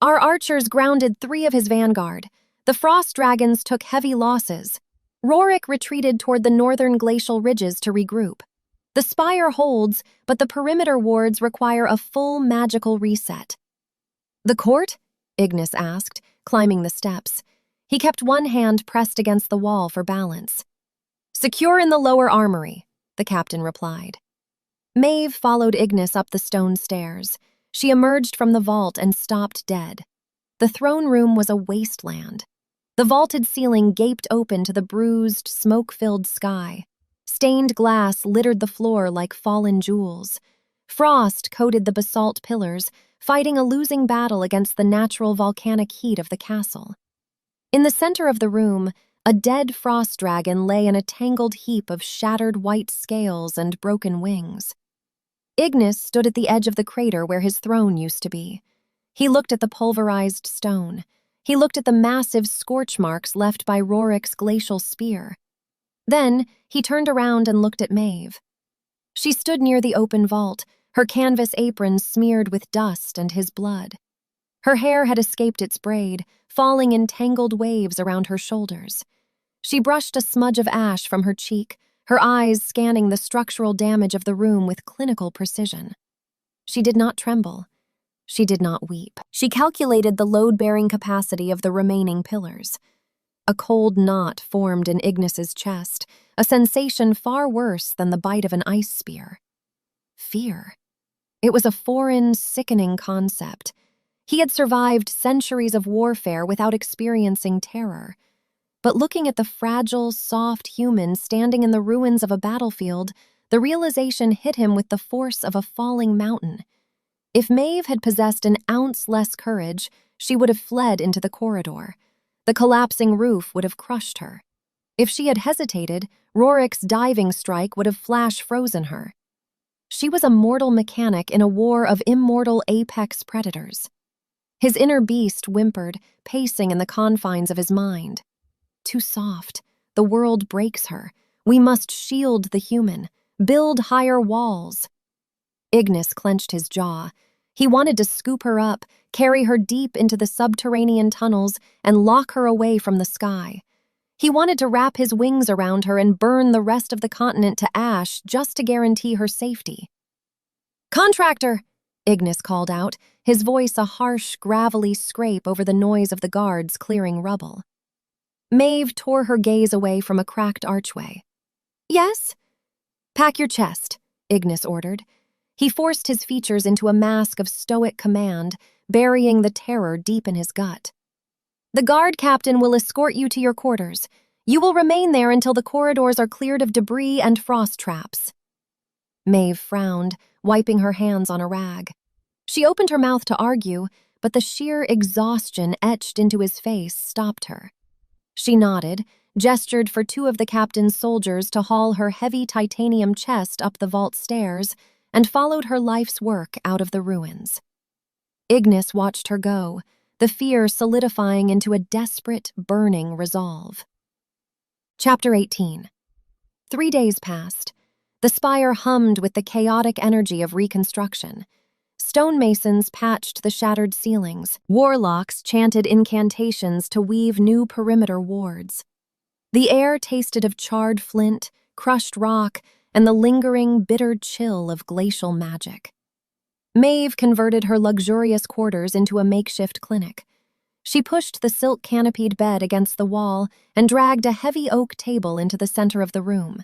"Our archers grounded 3 of his vanguard. The frost dragons took heavy losses. Rorik retreated toward the northern glacial ridges to regroup. The spire holds, but the perimeter wards require a full magical reset." "The court?" Ignis asked, climbing the steps. He kept one hand pressed against the wall for balance. "Secure in the lower armory," the captain replied. Maeve followed Ignis up the stone stairs. She emerged from the vault and stopped dead. The throne room was a wasteland. The vaulted ceiling gaped open to the bruised, smoke-filled sky. Stained glass littered the floor like fallen jewels. Frost coated the basalt pillars, fighting a losing battle against the natural volcanic heat of the castle. In the center of the room, a dead frost dragon lay in a tangled heap of shattered white scales and broken wings. Ignis stood at the edge of the crater where his throne used to be. He looked at the pulverized stone. He looked at the massive scorch marks left by Rorik's glacial spear. Then, he turned around and looked at Maeve. She stood near the open vault, her canvas apron smeared with dust and his blood. Her hair had escaped its braid, falling in tangled waves around her shoulders. She brushed a smudge of ash from her cheek, her eyes scanning the structural damage of the room with clinical precision. She did not tremble. She did not weep. She calculated the load-bearing capacity of the remaining pillars. A cold knot formed in Ignis's chest, a sensation far worse than the bite of an ice spear. Fear. It was a foreign, sickening concept. He had survived centuries of warfare without experiencing terror. But looking at the fragile, soft human standing in the ruins of a battlefield, the realization hit him with the force of a falling mountain. If Maeve had possessed an ounce less courage, she would have fled into the corridor. The collapsing roof would have crushed her. If she had hesitated, Rorik's diving strike would have flash-frozen her. She was a mortal mechanic in a war of immortal apex predators. His inner beast whimpered, pacing in the confines of his mind. Too soft. The world breaks her. We must shield the human. Build higher walls. Ignis clenched his jaw. He wanted to scoop her up, carry her deep into the subterranean tunnels, and lock her away from the sky. He wanted to wrap his wings around her and burn the rest of the continent to ash just to guarantee her safety. "Contractor!" Ignis called out, his voice a harsh, gravelly scrape over the noise of the guards clearing rubble. Maeve tore her gaze away from a cracked archway. "Yes?" "Pack your chest," Ignis ordered. He forced his features into a mask of stoic command, burying the terror deep in his gut. "The guard captain will escort you to your quarters. You will remain there until the corridors are cleared of debris and frost traps." Maeve frowned, wiping her hands on a rag. She opened her mouth to argue, but the sheer exhaustion etched into his face stopped her. She nodded, gestured for two of the captain's soldiers to haul her heavy titanium chest up the vault stairs, and followed her life's work out of the ruins. Ignis watched her go, the fear solidifying into a desperate, burning resolve. Chapter 18. 3 days passed. The spire hummed with the chaotic energy of reconstruction. Stonemasons patched the shattered ceilings. Warlocks chanted incantations to weave new perimeter wards. The air tasted of charred flint, crushed rock, and the lingering, bitter chill of glacial magic. Maeve converted her luxurious quarters into a makeshift clinic. She pushed the silk-canopied bed against the wall and dragged a heavy oak table into the center of the room.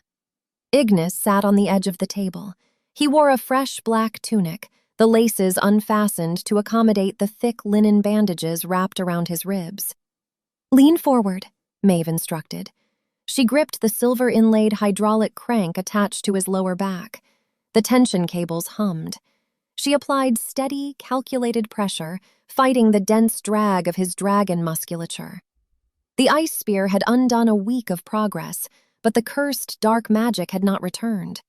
Ignis sat on the edge of the table. He wore a fresh black tunic, the laces unfastened to accommodate the thick linen bandages wrapped around his ribs. "Lean forward," Maeve instructed. She gripped the silver-inlaid hydraulic crank attached to his lower back. The tension cables hummed. She applied steady, calculated pressure, fighting the dense drag of his dragon musculature. The ice spear had undone a week of progress, but the cursed dark magic had not returned.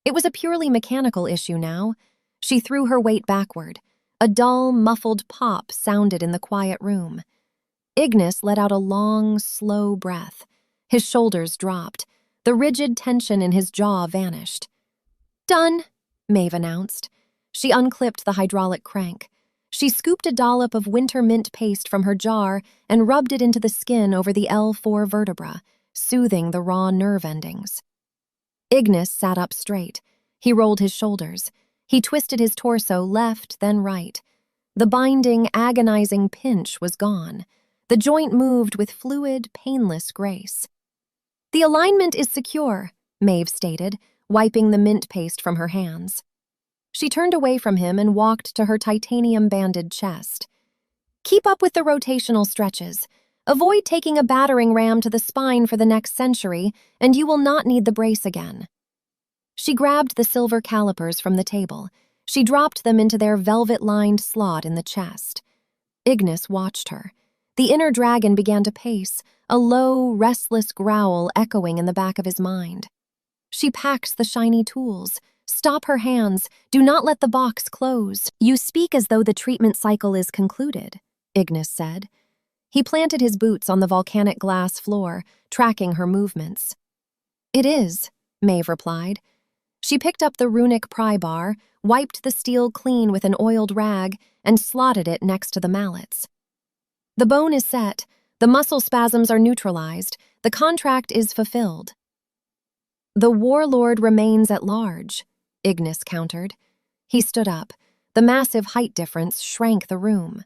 It was a purely mechanical issue now. She threw her weight backward. A dull, muffled pop sounded in the quiet room. Ignis let out a long, slow breath. His shoulders dropped. The rigid tension in his jaw vanished. "Done," Maeve announced. She unclipped the hydraulic crank. She scooped a dollop of winter mint paste from her jar and rubbed it into the skin over the L4 vertebra, soothing the raw nerve endings. Ignis sat up straight. He rolled his shoulders. He twisted his torso left, then right. The binding, agonizing pinch was gone. The joint moved with fluid, painless grace. "The alignment is secure," Maeve stated, wiping the mint paste from her hands. She turned away from him and walked to her titanium-banded chest. "Keep up with the rotational stretches. Avoid taking a battering ram to the spine for the next century, and you will not need the brace again." She grabbed the silver calipers from the table. She dropped them into their velvet-lined slot in the chest. Ignis watched her. The inner dragon began to pace, a low, restless growl echoing in the back of his mind. She packs the shiny tools. "Stop her hands. Do not let the box close." "You speak as though the treatment cycle is concluded," Ignis said. He planted his boots on the volcanic glass floor, tracking her movements. "It is," Maeve replied. She picked up the runic pry bar, wiped the steel clean with an oiled rag, and slotted it next to the mallets. "The bone is set. The muscle spasms are neutralized. The contract is fulfilled." The warlord remains at large, Ignis countered. He stood up. The massive height difference shrank the room.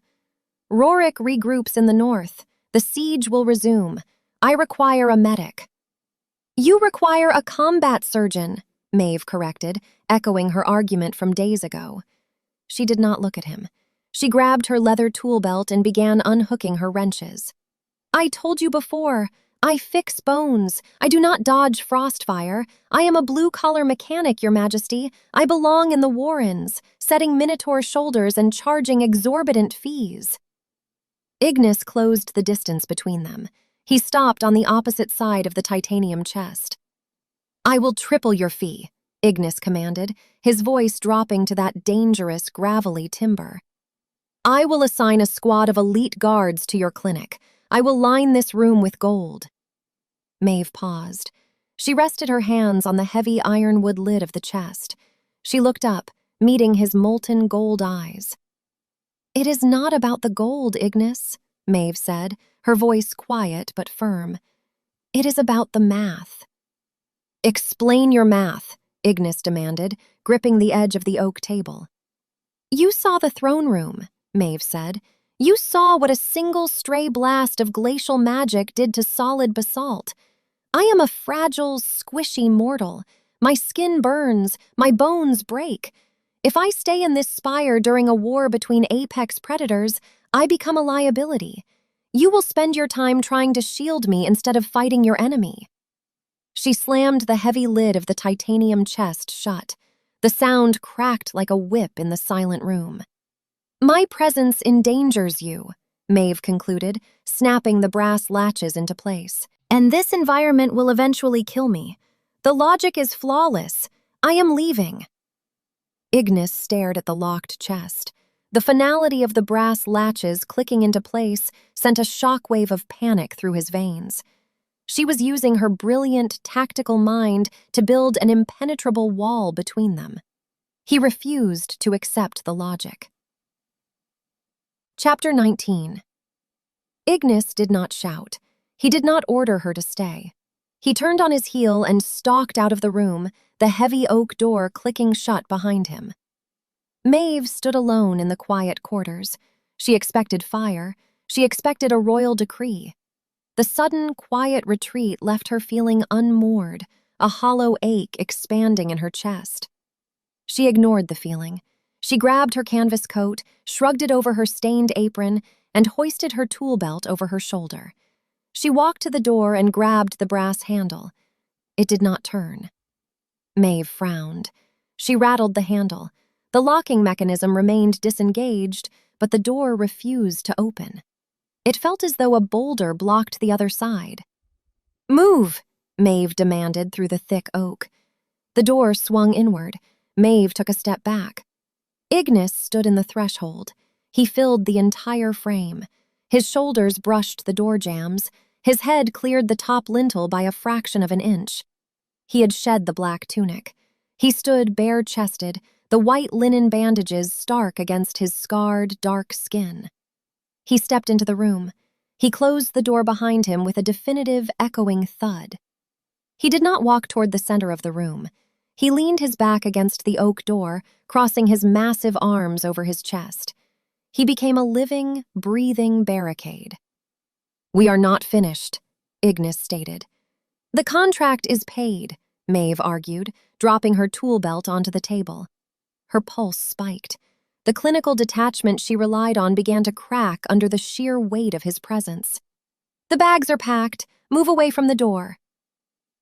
Rorik regroups in the north. The siege will resume. I require a medic. You require a combat surgeon, Maeve corrected, echoing her argument from days ago. She did not look at him. She grabbed her leather tool belt and began unhooking her wrenches. I told you before, I fix bones. I do not dodge frostfire. I am a blue-collar mechanic, Your Majesty. I belong in the Warrens, setting Minotaur shoulders and charging exorbitant fees. Ignis closed the distance between them. He stopped on the opposite side of the titanium chest. I will triple your fee, Ignis commanded, his voice dropping to that dangerous, gravelly timbre. I will assign a squad of elite guards to your clinic. I will line this room with gold. Maeve paused. She rested her hands on the heavy ironwood lid of the chest. She looked up, meeting his molten gold eyes. It is not about the gold, Ignis, Maeve said, her voice quiet but firm. It is about the math. Explain your math, Ignis demanded, gripping the edge of the oak table. You saw the throne room, Maeve said. You saw what a single stray blast of glacial magic did to solid basalt. I am a fragile, squishy mortal. My skin burns, my bones break. If I stay in this spire during a war between apex predators, I become a liability. You will spend your time trying to shield me instead of fighting your enemy. She slammed the heavy lid of the titanium chest shut. The sound cracked like a whip in the silent room. My presence endangers you, Maeve concluded, snapping the brass latches into place. And this environment will eventually kill me. The logic is flawless. I am leaving. Ignis stared at the locked chest. The finality of the brass latches clicking into place sent a shockwave of panic through his veins. She was using her brilliant, tactical mind to build an impenetrable wall between them. He refused to accept the logic. Chapter 19. Ignis did not shout. He did not order her to stay. He turned on his heel and stalked out of the room, the heavy oak door clicking shut behind him. Maeve stood alone in the quiet quarters. She expected fire. She expected a royal decree. The sudden, quiet retreat left her feeling unmoored, a hollow ache expanding in her chest. She ignored the feeling. She grabbed her canvas coat, shrugged it over her stained apron, and hoisted her tool belt over her shoulder. She walked to the door and grabbed the brass handle. It did not turn. Maeve frowned. She rattled the handle. The locking mechanism remained disengaged, but the door refused to open. It felt as though a boulder blocked the other side. Move, Maeve demanded through the thick oak. The door swung inward. Maeve took a step back. Ignis stood in the threshold. He filled the entire frame. His shoulders brushed the door jambs. His head cleared the top lintel by a fraction of an inch. He had shed the black tunic. He stood bare-chested, the white linen bandages stark against his scarred, dark skin. He stepped into the room. He closed the door behind him with a definitive, echoing thud. He did not walk toward the center of the room. He leaned his back against the oak door, crossing his massive arms over his chest. He became a living, breathing barricade. We are not finished, Ignis stated. The contract is paid, Maeve argued, dropping her tool belt onto the table. Her pulse spiked. The clinical detachment she relied on began to crack under the sheer weight of his presence. The bags are packed. Move away from the door.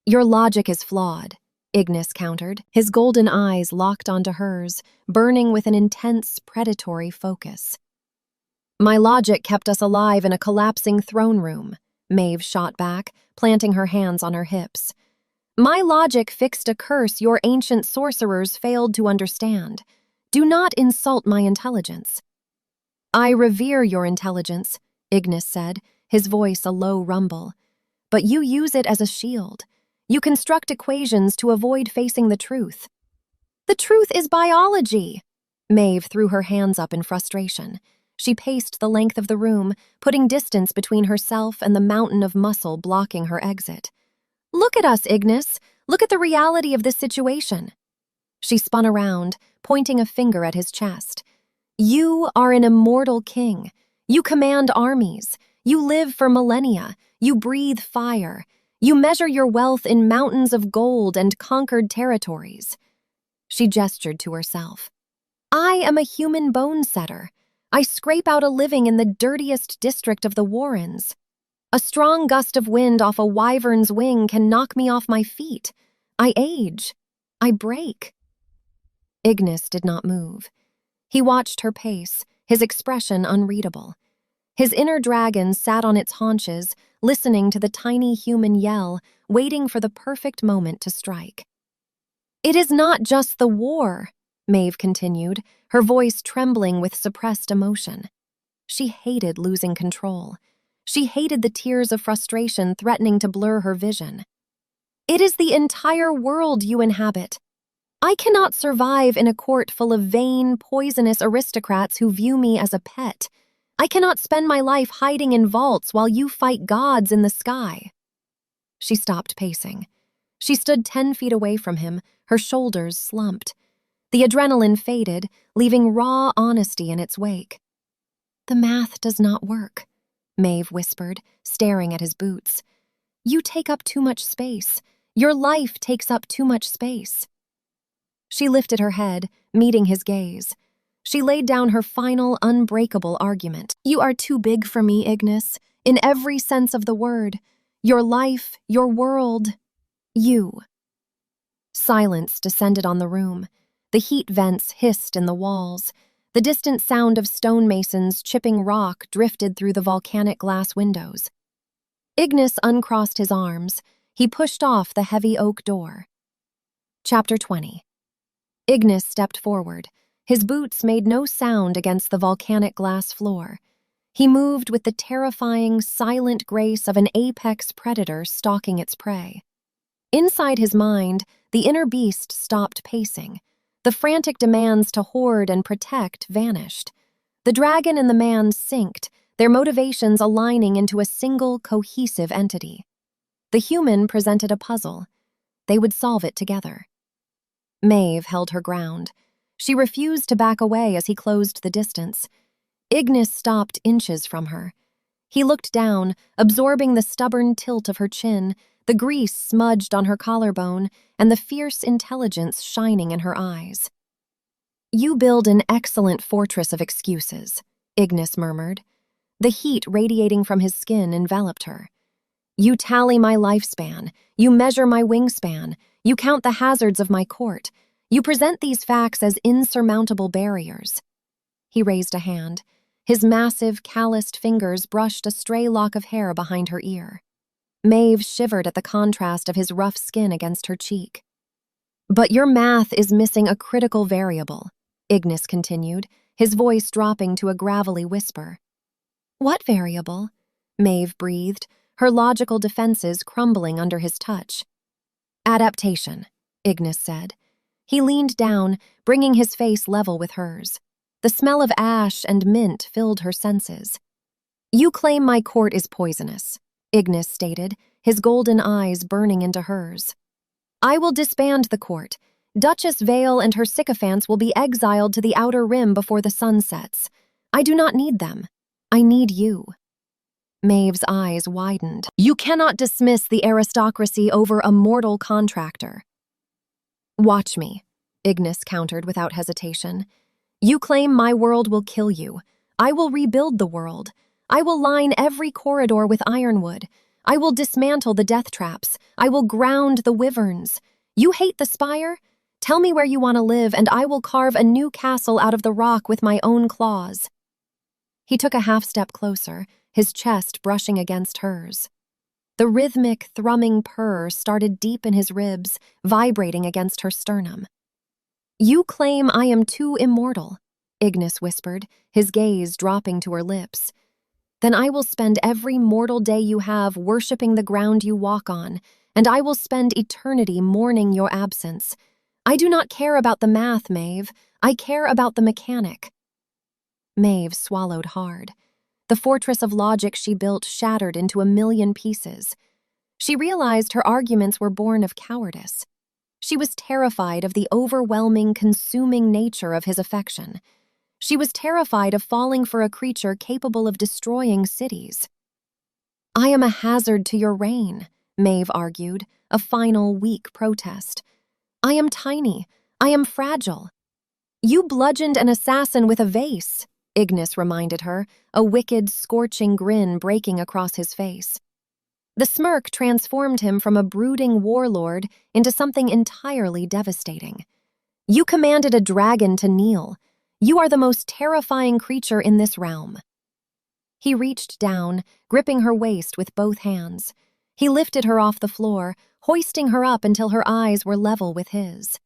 Your logic is flawed, Ignis countered, his golden eyes locked onto hers, burning with an intense, predatory focus. My logic kept us alive in a collapsing throne room, Maeve shot back, planting her hands on her hips. My logic fixed a curse your ancient sorcerers failed to understand. Do not insult my intelligence. I revere your intelligence, Ignis said, his voice a low rumble. But you use it as a shield. You construct equations to avoid facing the truth. The truth is biology. Maeve threw her hands up in frustration. She paced the length of the room, putting distance between herself and the mountain of muscle blocking her exit. Look at us, Ignis. Look at the reality of this situation." She spun around, pointing a finger at his chest. "You are an immortal king. You command armies. You live for millennia. You breathe fire. You measure your wealth in mountains of gold and conquered territories." She gestured to herself. "I am a human bone-setter. I scrape out a living in the dirtiest district of the Warrens. A strong gust of wind off a wyvern's wing can knock me off my feet. I age. I break." Ignis did not move. He watched her pace, his expression unreadable. His inner dragon sat on its haunches, listening to the tiny human yell, waiting for the perfect moment to strike. "It is not just the war," Maeve continued, her voice trembling with suppressed emotion. She hated losing control. She hated the tears of frustration threatening to blur her vision. "It is the entire world you inhabit. I cannot survive in a court full of vain, poisonous aristocrats who view me as a pet. I cannot spend my life hiding in vaults while you fight gods in the sky." She stopped pacing. She stood 10 feet away from him, her shoulders slumped. The adrenaline faded, leaving raw honesty in its wake. "The math does not work," Maeve whispered, staring at his boots. "You take up too much space. Your life takes up too much space." She lifted her head, meeting his gaze. She laid down her final, unbreakable argument. "You are too big for me, Ignis, in every sense of the word. Your life, your world, you." Silence descended on the room. The heat vents hissed in the walls. The distant sound of stonemasons chipping rock drifted through the volcanic glass windows. Ignis uncrossed his arms. He pushed off the heavy oak door. Chapter 20. Ignis stepped forward. His boots made no sound against the volcanic glass floor. He moved with the terrifying, silent grace of an apex predator stalking its prey. Inside his mind, the inner beast stopped pacing. The frantic demands to hoard and protect vanished. The dragon and the man synced, their motivations aligning into a single, cohesive entity. The human presented a puzzle. They would solve it together. Maeve held her ground. She refused to back away as he closed the distance. Ignis stopped inches from her. He looked down, absorbing the stubborn tilt of her chin, the grease smudged on her collarbone, and the fierce intelligence shining in her eyes. "You build an excellent fortress of excuses," Ignis murmured. The heat radiating from his skin enveloped her. "You tally my lifespan. You measure my wingspan. You count the hazards of my court. You present these facts as insurmountable barriers." He raised a hand. His massive, calloused fingers brushed a stray lock of hair behind her ear. Maeve shivered at the contrast of his rough skin against her cheek. "But your math is missing a critical variable," Ignis continued, his voice dropping to a gravelly whisper. "What variable?" Maeve breathed, her logical defenses crumbling under his touch. "Adaptation," Ignis said. He leaned down, bringing his face level with hers. The smell of ash and mint filled her senses. "You claim my court is poisonous," Ignis stated, his golden eyes burning into hers. "I will disband the court. Duchess Vale and her sycophants will be exiled to the outer rim before the sun sets. I do not need them. I need you." Maeve's eyes widened. "You cannot dismiss the aristocracy over a mortal contractor." "Watch me," Ignis countered without hesitation. "You claim my world will kill you. I will rebuild the world. I will line every corridor with ironwood. I will dismantle the death traps. I will ground the wyverns. You hate the spire? Tell me where you want to live, and I will carve a new castle out of the rock with my own claws." He took a half-step closer, his chest brushing against hers. The rhythmic, thrumming purr started deep in his ribs, vibrating against her sternum. "You claim I am too immortal," Ignis whispered, his gaze dropping to her lips. "Then I will spend every mortal day you have worshipping the ground you walk on, and I will spend eternity mourning your absence. I do not care about the math, Maeve. I care about the mechanic." Maeve swallowed hard. The fortress of logic she built shattered into a million pieces. She realized her arguments were born of cowardice. She was terrified of the overwhelming, consuming nature of his affection. She was terrified of falling for a creature capable of destroying cities. "I am a hazard to your reign," Maeve argued, a final, weak protest. "I am tiny. I am fragile." "You bludgeoned an assassin with a vase," Ignis reminded her, a wicked, scorching grin breaking across his face. The smirk transformed him from a brooding warlord into something entirely devastating. "You commanded a dragon to kneel. You are the most terrifying creature in this realm." He reached down, gripping her waist with both hands. He lifted her off the floor, hoisting her up until her eyes were level with his.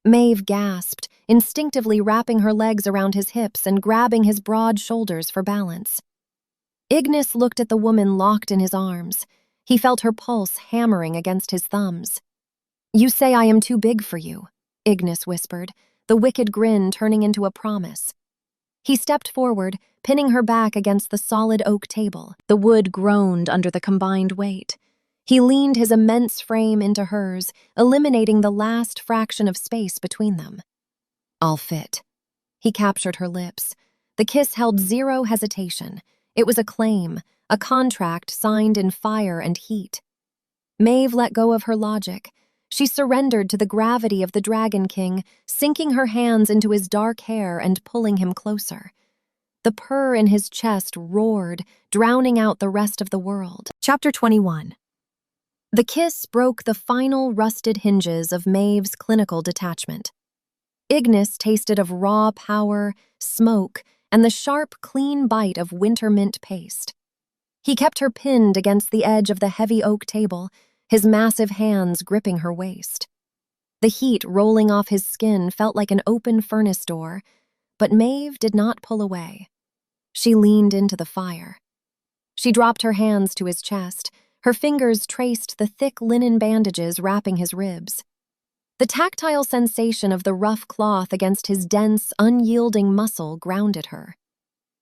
Maeve gasped, instinctively wrapping her legs around his hips and grabbing his broad shoulders for balance. Ignis looked at the woman locked in his arms. He felt her pulse hammering against his thumbs. "You say I am too big for you," Ignis whispered, the wicked grin turning into a promise. He stepped forward, pinning her back against the solid oak table. The wood groaned under the combined weight. He leaned his immense frame into hers, eliminating the last fraction of space between them. "I'll fit." He captured her lips. The kiss held zero hesitation. It was a claim, a contract signed in fire and heat. Maeve let go of her logic. She surrendered to the gravity of the Dragon King, sinking her hands into his dark hair and pulling him closer. The purr in his chest roared, drowning out the rest of the world. Chapter 21. The kiss broke the final rusted hinges of Maeve's clinical detachment. Ignis tasted of raw power, smoke, and the sharp, clean bite of winter mint paste. He kept her pinned against the edge of the heavy oak table, his massive hands gripping her waist. The heat rolling off his skin felt like an open furnace door, but Maeve did not pull away. She leaned into the fire. She dropped her hands to his chest. Her fingers traced the thick linen bandages wrapping his ribs. The tactile sensation of the rough cloth against his dense, unyielding muscle grounded her.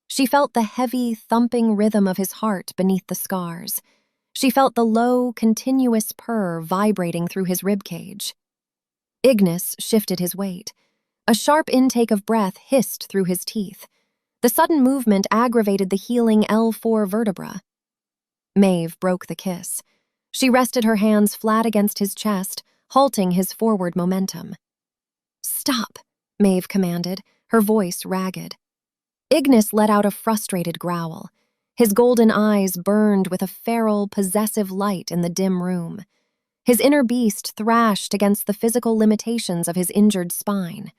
She felt the heavy, thumping rhythm of his heart beneath the scars. She felt the low, continuous purr vibrating through his ribcage. Ignis shifted his weight. A sharp intake of breath hissed through his teeth. The sudden movement aggravated the healing L4 vertebra. Maeve broke the kiss. She rested her hands flat against his chest, halting his forward momentum. "Stop," Maeve commanded, her voice ragged. Ignis let out a frustrated growl. His golden eyes burned with a feral, possessive light in the dim room. His inner beast thrashed against the physical limitations of his injured spine.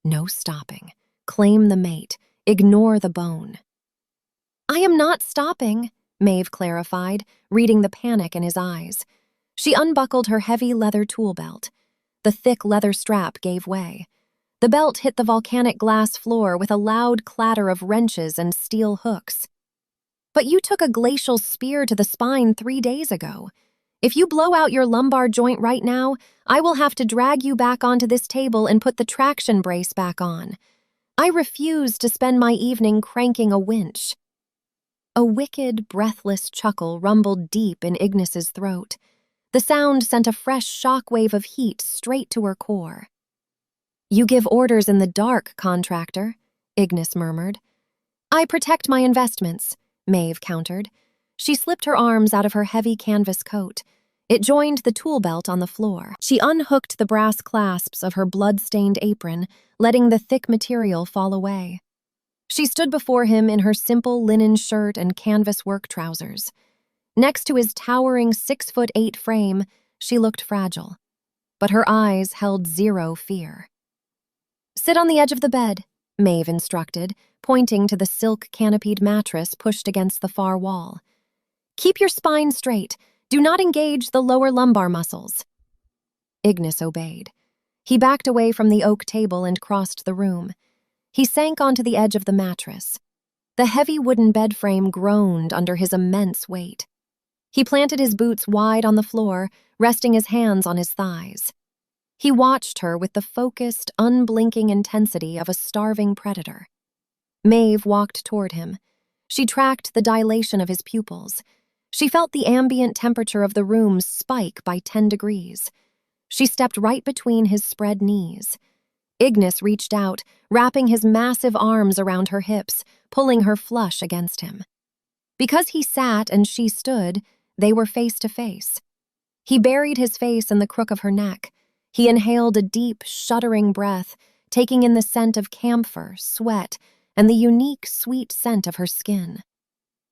No stopping. Claim the mate. Ignore the bone. "I am not stopping," Maeve clarified, reading the panic in his eyes. She unbuckled her heavy leather tool belt. The thick leather strap gave way. The belt hit the volcanic glass floor with a loud clatter of wrenches and steel hooks. "But you took a glacial spear to the spine 3 days ago. If you blow out your lumbar joint right now, I will have to drag you back onto this table and put the traction brace back on. I refuse to spend my evening cranking a winch." A wicked, breathless chuckle rumbled deep in Ignis's throat. The sound sent a fresh shockwave of heat straight to her core. "You give orders in the dark, contractor," Ignis murmured. "I protect my investments," Maeve countered. She slipped her arms out of her heavy canvas coat. It joined the tool belt on the floor. She unhooked the brass clasps of her blood-stained apron, letting the thick material fall away. She stood before him in her simple linen shirt and canvas work trousers. Next to his towering 6'8" frame, she looked fragile. But her eyes held zero fear. "Sit on the edge of the bed," Maeve instructed, pointing to the silk-canopied mattress pushed against the far wall. "Keep your spine straight. Do not engage the lower lumbar muscles." Ignis obeyed. He backed away from the oak table and crossed the room. He sank onto the edge of the mattress. The heavy wooden bed frame groaned under his immense weight. He planted his boots wide on the floor, resting his hands on his thighs. He watched her with the focused, unblinking intensity of a starving predator. Maeve walked toward him. She tracked the dilation of his pupils. She felt the ambient temperature of the room spike by 10 degrees. She stepped right between his spread knees. Ignis reached out, wrapping his massive arms around her hips, pulling her flush against him. Because he sat and she stood, they were face to face. He buried his face in the crook of her neck. He inhaled a deep, shuddering breath, taking in the scent of camphor, sweat, and the unique, sweet scent of her skin.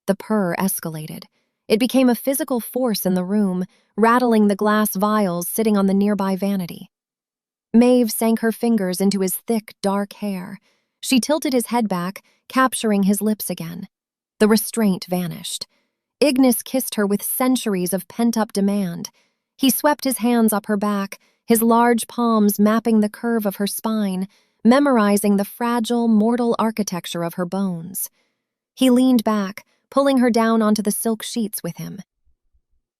The purr escalated. It became a physical force in the room, rattling the glass vials sitting on the nearby vanity. Maeve sank her fingers into his thick, dark hair. She tilted his head back, capturing his lips again. The restraint vanished. Ignis kissed her with centuries of pent-up demand. He swept his hands up her back, his large palms mapping the curve of her spine, memorizing the fragile, mortal architecture of her bones. He leaned back, pulling her down onto the silk sheets with him.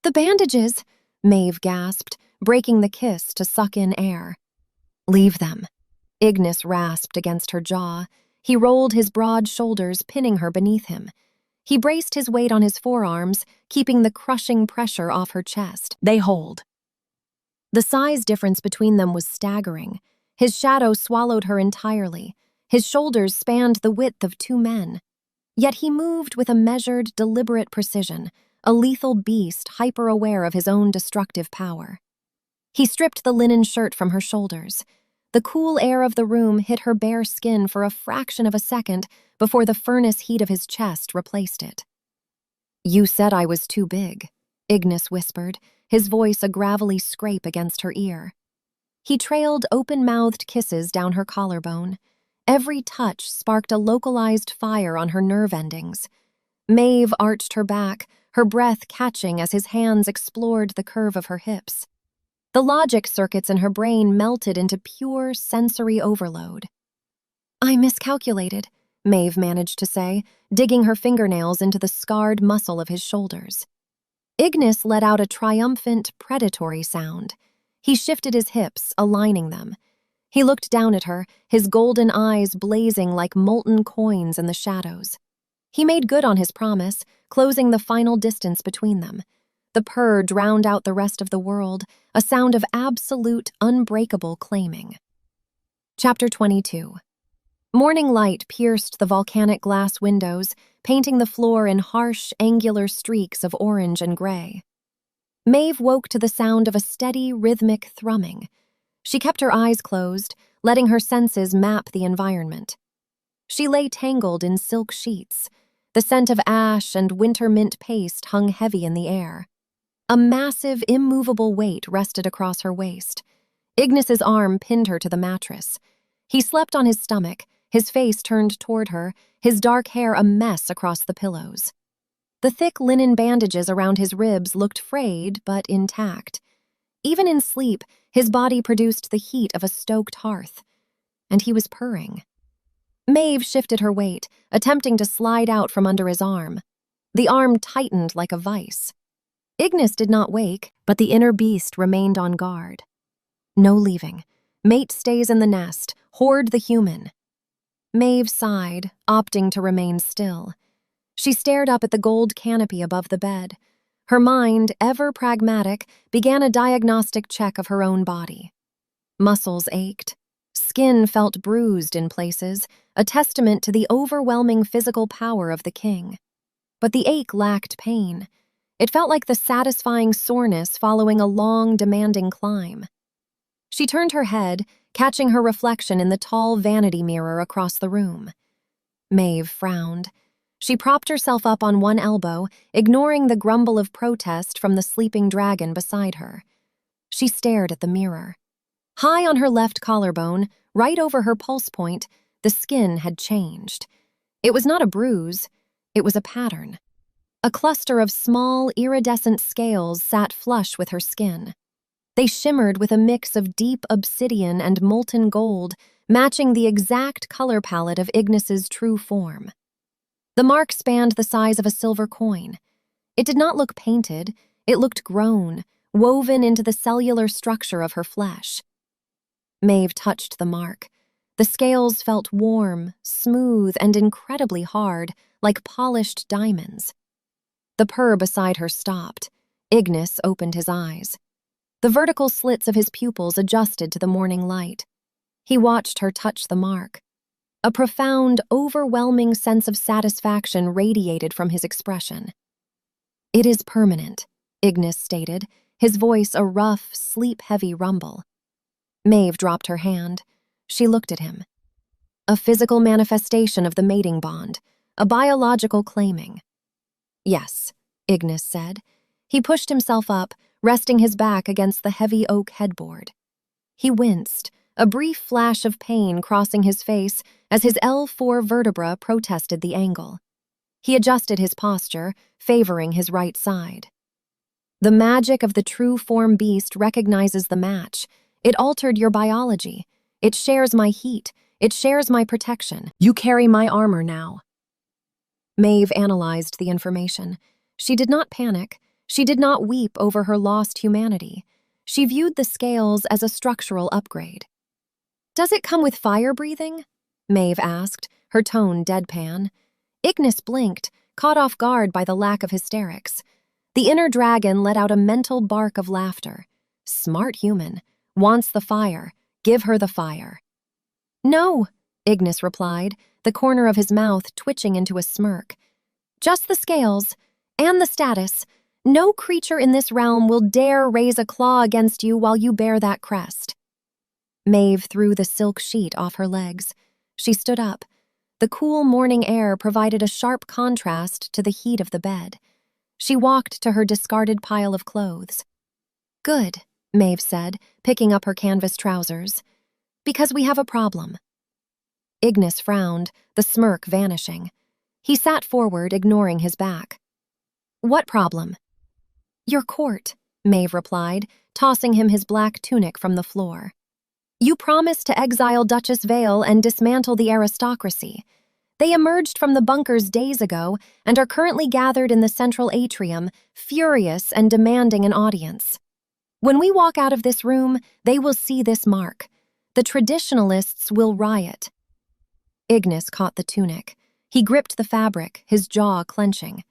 "The bandages," Maeve gasped, breaking the kiss to suck in air. "Leave them." Ignis rasped against her jaw. He rolled his broad shoulders, pinning her beneath him. He braced his weight on his forearms, keeping the crushing pressure off her chest. "They hold." The size difference between them was staggering. His shadow swallowed her entirely. His shoulders spanned the width of 2 men. Yet he moved with a measured, deliberate precision, a lethal beast hyper-aware of his own destructive power. He stripped the linen shirt from her shoulders. The cool air of the room hit her bare skin for a fraction of a second before the furnace heat of his chest replaced it. "You said I was too big," Ignis whispered, his voice a gravelly scrape against her ear. He trailed open-mouthed kisses down her collarbone. Every touch sparked a localized fire on her nerve endings. Maeve arched her back, her breath catching as his hands explored the curve of her hips. The logic circuits in her brain melted into pure sensory overload. "I miscalculated," Maeve managed to say, digging her fingernails into the scarred muscle of his shoulders. Ignis let out a triumphant, predatory sound. He shifted his hips, aligning them. He looked down at her, his golden eyes blazing like molten coins in the shadows. He made good on his promise, closing the final distance between them. The purr drowned out the rest of the world, a sound of absolute, unbreakable claiming. Chapter 22. Morning light pierced the volcanic glass windows, painting the floor in harsh, angular streaks of orange and gray. Maeve woke to the sound of a steady, rhythmic thrumming. She kept her eyes closed, letting her senses map the environment. She lay tangled in silk sheets. The scent of ash and winter mint paste hung heavy in the air. A massive, immovable weight rested across her waist. Ignis's arm pinned her to the mattress. He slept on his stomach, his face turned toward her, his dark hair a mess across the pillows. The thick linen bandages around his ribs looked frayed but intact. Even in sleep, his body produced the heat of a stoked hearth. And he was purring. Maeve shifted her weight, attempting to slide out from under his arm. The arm tightened like a vice. Ignis did not wake, but the inner beast remained on guard. No leaving. Mate stays in the nest, hoard the human. Maeve sighed, opting to remain still. She stared up at the gold canopy above the bed. Her mind, ever pragmatic, began a diagnostic check of her own body. Muscles ached. Skin felt bruised in places, a testament to the overwhelming physical power of the king. But the ache lacked pain. It felt like the satisfying soreness following a long, demanding climb. She turned her head, catching her reflection in the tall vanity mirror across the room. Maeve frowned. She propped herself up on one elbow, ignoring the grumble of protest from the sleeping dragon beside her. She stared at the mirror. High on her left collarbone, right over her pulse point, the skin had changed. It was not a bruise, it was a pattern. A cluster of small, iridescent scales sat flush with her skin. They shimmered with a mix of deep obsidian and molten gold, matching the exact color palette of Ignis's true form. The mark spanned the size of a silver coin. It did not look painted, it looked grown, woven into the cellular structure of her flesh. Maeve touched the mark. The scales felt warm, smooth, and incredibly hard, like polished diamonds. The purr beside her stopped. Ignis opened his eyes. The vertical slits of his pupils adjusted to the morning light. He watched her touch the mark. A profound, overwhelming sense of satisfaction radiated from his expression. "It is permanent," Ignis stated, his voice a rough, sleep-heavy rumble. Maeve dropped her hand. She looked at him. "A physical manifestation of the mating bond, a biological claiming." "Yes," Ignis said. He pushed himself up, resting his back against the heavy oak headboard. He winced, a brief flash of pain crossing his face as his L4 vertebra protested the angle. He adjusted his posture, favoring his right side. "The magic of the true form beast recognizes the match. It altered your biology. It shares my heat. It shares my protection. You carry my armor now." Maeve analyzed the information. She did not panic. She did not weep over her lost humanity. She viewed the scales as a structural upgrade. "Does it come with fire breathing?" Maeve asked, her tone deadpan. Ignis blinked, caught off guard by the lack of hysterics. The inner dragon let out a mental bark of laughter. Smart human. Wants the fire. Give her the fire. "No," Ignis replied, the corner of his mouth twitching into a smirk. "Just the scales. And the status. No creature in this realm will dare raise a claw against you while you bear that crest." Maeve threw the silk sheet off her legs. She stood up. The cool morning air provided a sharp contrast to the heat of the bed. She walked to her discarded pile of clothes. "Good," Maeve said, picking up her canvas trousers. "Because we have a problem." Ignis frowned, the smirk vanishing. He sat forward, ignoring his back. "What problem?" "Your court," Maeve replied, tossing him his black tunic from the floor. "You promised to exile Duchess Vale and dismantle the aristocracy. They emerged from the bunkers days ago and are currently gathered in the central atrium, furious and demanding an audience. When we walk out of this room, they will see this mark. The traditionalists will riot." Ignis caught the tunic. He gripped the fabric, his jaw clenching.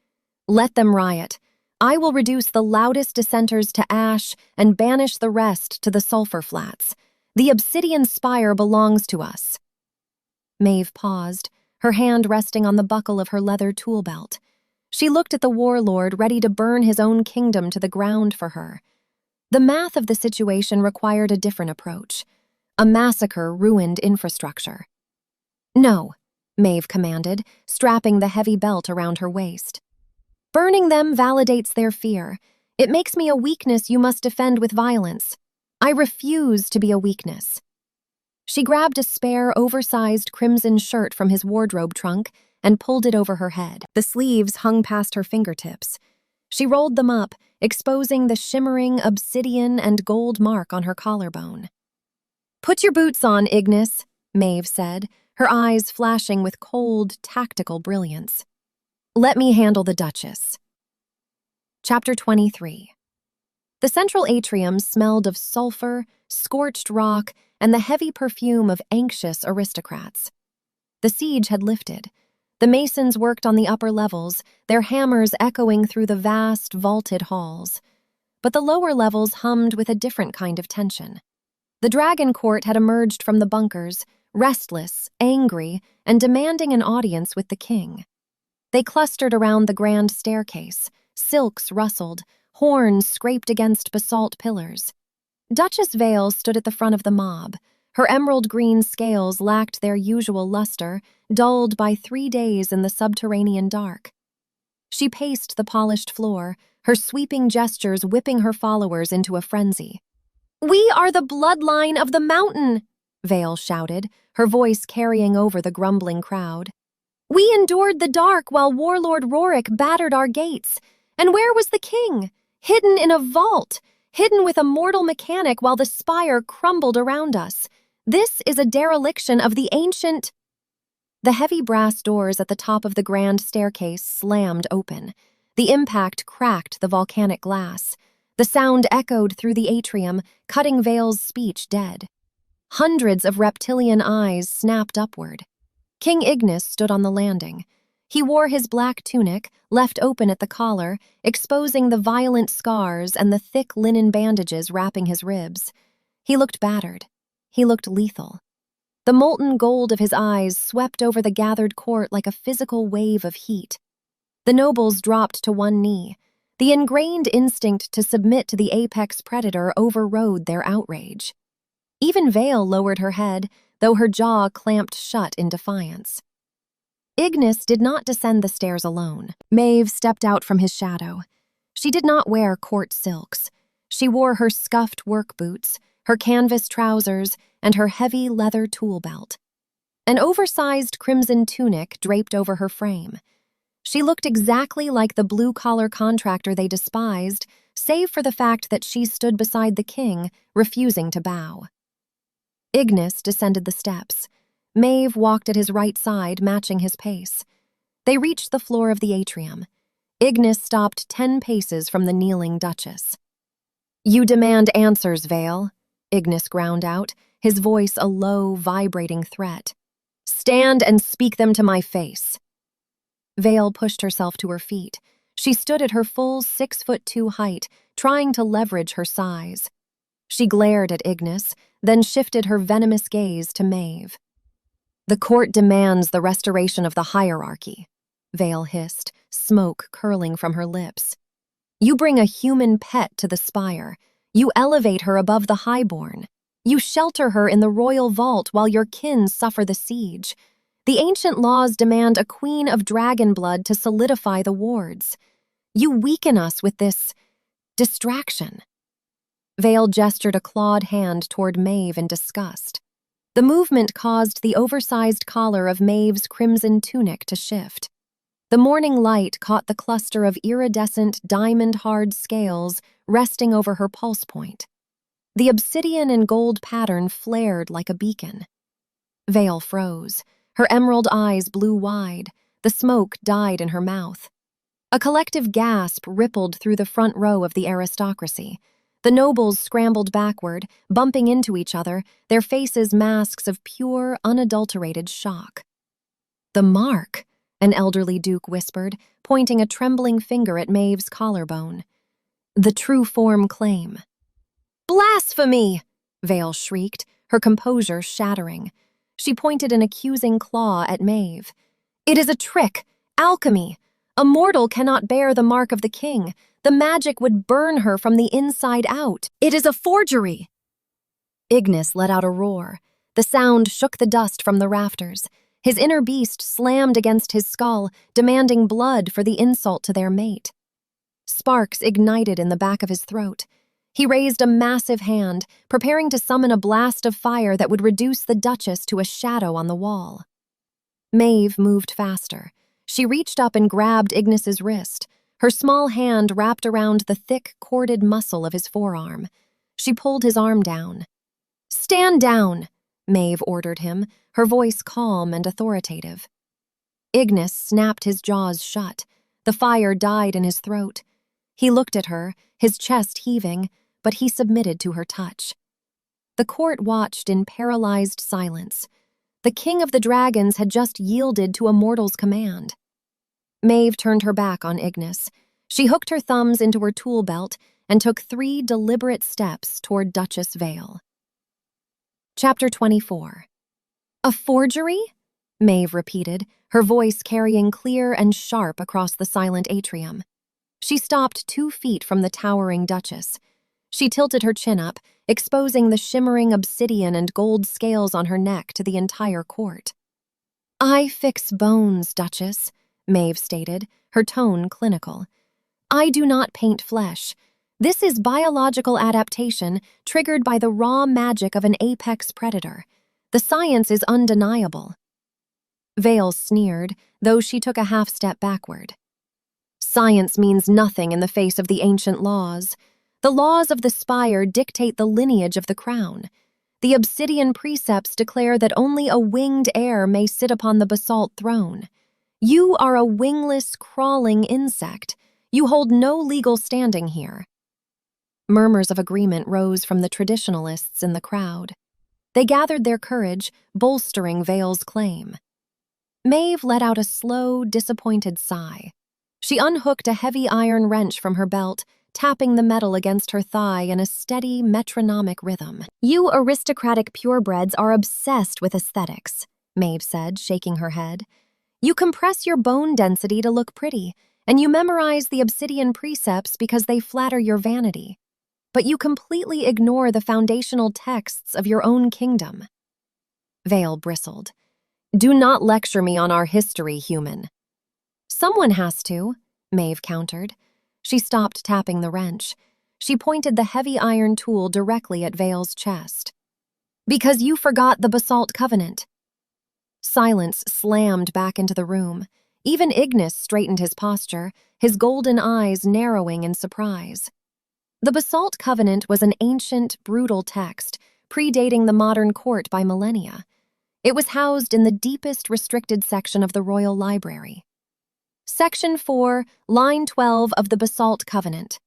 "Let them riot. I will reduce the loudest dissenters to ash and banish the rest to the sulfur flats. The Obsidian Spire belongs to us." Maeve paused, her hand resting on the buckle of her leather tool belt. She looked at the warlord ready to burn his own kingdom to the ground for her. The math of the situation required a different approach. A massacre ruined infrastructure. "No," Maeve commanded, strapping the heavy belt around her waist. "Burning them validates their fear. It makes me a weakness you must defend with violence. I refuse to be a weakness." She grabbed a spare, oversized crimson shirt from his wardrobe trunk and pulled it over her head. The sleeves hung past her fingertips. She rolled them up, exposing the shimmering obsidian and gold mark on her collarbone. "Put your boots on, Ignis," Maeve said, her eyes flashing with cold, tactical brilliance. "Let me handle the Duchess." Chapter 23. The central atrium smelled of sulfur, scorched rock, and the heavy perfume of anxious aristocrats. The siege had lifted. The masons worked on the upper levels, their hammers echoing through the vast, vaulted halls. But the lower levels hummed with a different kind of tension. The dragon court had emerged from the bunkers, restless, angry, and demanding an audience with the king. They clustered around the grand staircase. Silks rustled, horns scraped against basalt pillars. Duchess Vale stood at the front of the mob. Her emerald-green scales lacked their usual luster, dulled by 3 days in the subterranean dark. She paced the polished floor, her sweeping gestures whipping her followers into a frenzy. "We are the bloodline of the mountain!" Vale shouted, her voice carrying over the grumbling crowd. "We endured the dark while Warlord Rorik battered our gates. And where was the king? Hidden in a vault, hidden with a mortal mechanic while the spire crumbled around us. This is a dereliction of the ancient—" The heavy brass doors at the top of the grand staircase slammed open. The impact cracked the volcanic glass. The sound echoed through the atrium, cutting Vale's speech dead. Hundreds of reptilian eyes snapped upward. King Ignis stood on the landing. He wore his black tunic, left open at the collar, exposing the violent scars and the thick linen bandages wrapping his ribs. He looked battered. He looked lethal. The molten gold of his eyes swept over the gathered court like a physical wave of heat. The nobles dropped to one knee. The ingrained instinct to submit to the apex predator overrode their outrage. Even Vale lowered her head, though her jaw clamped shut in defiance. Ignis did not descend the stairs alone. Maeve stepped out from his shadow. She did not wear court silks. She wore her scuffed work boots, her canvas trousers, and her heavy leather tool belt. An oversized crimson tunic draped over her frame. She looked exactly like the blue-collar contractor they despised, save for the fact that she stood beside the king, refusing to bow. Ignis descended the steps. Maeve walked at his right side, matching his pace. They reached the floor of the atrium. Ignis stopped 10 paces from the kneeling Duchess. "You demand answers, Vale," Ignis ground out, his voice a low, vibrating threat. "Stand and speak them to my face." Vale pushed herself to her feet. She stood at her full 6'2" height, trying to leverage her size. She glared at Ignis, then shifted her venomous gaze to Maeve. "The court demands the restoration of the hierarchy," Vale hissed, smoke curling from her lips. "You bring a human pet to the spire. You elevate her above the highborn. You shelter her in the royal vault while your kin suffer the siege. The ancient laws demand a queen of dragon blood to solidify the wards. You weaken us with this distraction." Vale gestured a clawed hand toward Maeve in disgust. The movement caused the oversized collar of Maeve's crimson tunic to shift. The morning light caught the cluster of iridescent, diamond-hard scales resting over her pulse point. The obsidian and gold pattern flared like a beacon. Vale froze. Her emerald eyes blew wide. The smoke died in her mouth. A collective gasp rippled through the front row of the aristocracy. The nobles scrambled backward, bumping into each other, their faces masks of pure, unadulterated shock. "The mark," an elderly duke whispered, pointing a trembling finger at Maeve's collarbone. "The true form claim." "Blasphemy!" Vale shrieked, her composure shattering. She pointed an accusing claw at Maeve. "It is a trick, alchemy. A mortal cannot bear the mark of the king. The magic would burn her from the inside out. It is a forgery!" Ignis let out a roar. The sound shook the dust from the rafters. His inner beast slammed against his skull, demanding blood for the insult to their mate. Sparks ignited in the back of his throat. He raised a massive hand, preparing to summon a blast of fire that would reduce the Duchess to a shadow on the wall. Maeve moved faster. She reached up and grabbed Ignis's wrist. Her small hand wrapped around the thick, corded muscle of his forearm. She pulled his arm down. "Stand down," Maeve ordered him, her voice calm and authoritative. Ignis snapped his jaws shut. The fire died in his throat. He looked at her, his chest heaving, but he submitted to her touch. The court watched in paralyzed silence. The king of the dragons had just yielded to a mortal's command. Maeve turned her back on Ignis. She hooked her thumbs into her tool belt and took 3 deliberate steps toward Duchess Vale. Chapter 24. "A forgery?" Maeve repeated, her voice carrying clear and sharp across the silent atrium. She stopped 2 feet from the towering Duchess. She tilted her chin up, exposing the shimmering obsidian and gold scales on her neck to the entire court. "I fix bones, Duchess," Maeve stated, her tone clinical. "I do not paint flesh. This is biological adaptation triggered by the raw magic of an apex predator. The science is undeniable." Vale sneered, though she took a half-step backward. "Science means nothing in the face of the ancient laws. The laws of the spire dictate the lineage of the crown. The obsidian precepts declare that only a winged heir may sit upon the basalt throne. You are a wingless, crawling insect. You hold no legal standing here." Murmurs of agreement rose from the traditionalists in the crowd. They gathered their courage, bolstering Vale's claim. Maeve let out a slow, disappointed sigh. She unhooked a heavy iron wrench from her belt, tapping the metal against her thigh in a steady, metronomic rhythm. "You aristocratic purebreds are obsessed with aesthetics," Maeve said, shaking her head. "You compress your bone density to look pretty, and you memorize the obsidian precepts because they flatter your vanity. But you completely ignore the foundational texts of your own kingdom." Vale bristled. "Do not lecture me on our history, human." "Someone has to," Maeve countered. She stopped tapping the wrench. She pointed the heavy iron tool directly at Vale's chest. "Because you forgot the Basalt Covenant." Silence slammed back into the room. Even Ignis straightened his posture, his golden eyes narrowing in surprise. The Basalt Covenant was an ancient, brutal text, predating the modern court by millennia. It was housed in the deepest restricted section of the Royal Library. "Section 4, line 12 of the Basalt Covenant,"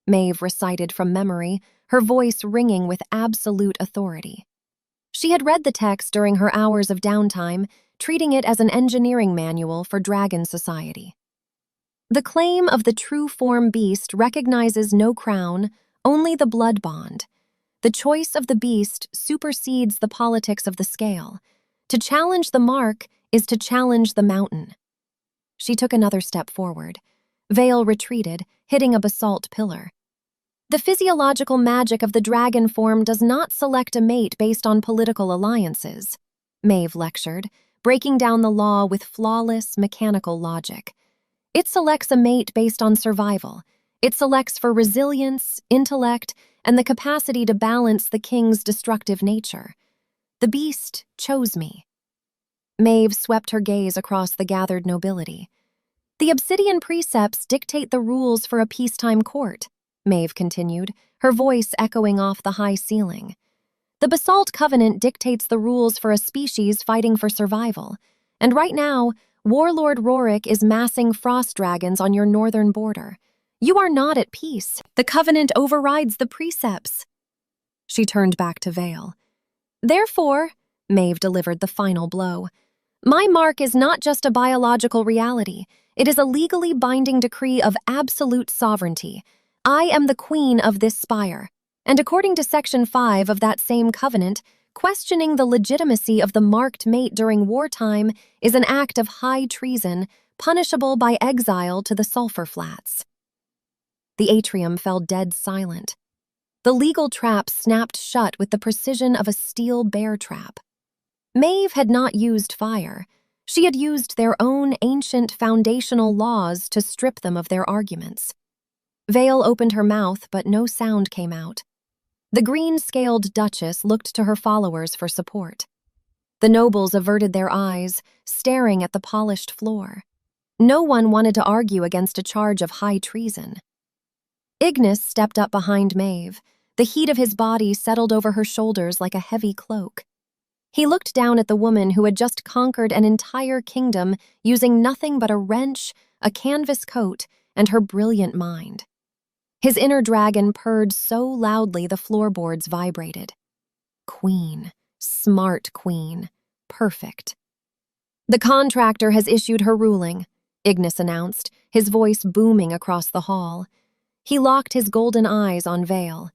Maeve recited from memory, her voice ringing with absolute authority. She had read the text during her hours of downtime, treating it as an engineering manual for Dragon Society. "The claim of the true form beast recognizes no crown, only the blood bond. The choice of the beast supersedes the politics of the scale. To challenge the mark is to challenge the mountain." She took another step forward. Vale retreated, hitting a basalt pillar. "The physiological magic of the dragon form does not select a mate based on political alliances," Maeve lectured, breaking down the law with flawless, mechanical logic. "It selects a mate based on survival. It selects for resilience, intellect, and the capacity to balance the king's destructive nature. The beast chose me." Maeve swept her gaze across the gathered nobility. "The obsidian precepts dictate the rules for a peacetime court," Maeve continued, her voice echoing off the high ceiling. "The Basalt Covenant dictates the rules for a species fighting for survival. And right now, Warlord Rorik is massing frost dragons on your northern border. You are not at peace. The Covenant overrides the precepts." She turned back to Vale. "Therefore," Maeve delivered the final blow, "my mark is not just a biological reality. It is a legally binding decree of absolute sovereignty. I am the queen of this spire. And according to Section 5 of that same covenant, questioning the legitimacy of the marked mate during wartime is an act of high treason, punishable by exile to the sulfur flats." The atrium fell dead silent. The legal trap snapped shut with the precision of a steel bear trap. Maeve had not used fire. She had used their own ancient foundational laws to strip them of their arguments. Vale opened her mouth, but no sound came out. The green-scaled Duchess looked to her followers for support. The nobles averted their eyes, staring at the polished floor. No one wanted to argue against a charge of high treason. Ignis stepped up behind Maeve. The heat of his body settled over her shoulders like a heavy cloak. He looked down at the woman who had just conquered an entire kingdom using nothing but a wrench, a canvas coat, and her brilliant mind. His inner dragon purred so loudly the floorboards vibrated. Queen. Smart queen. Perfect. "The contractor has issued her ruling," Ignis announced, his voice booming across the hall. He locked his golden eyes on Vale.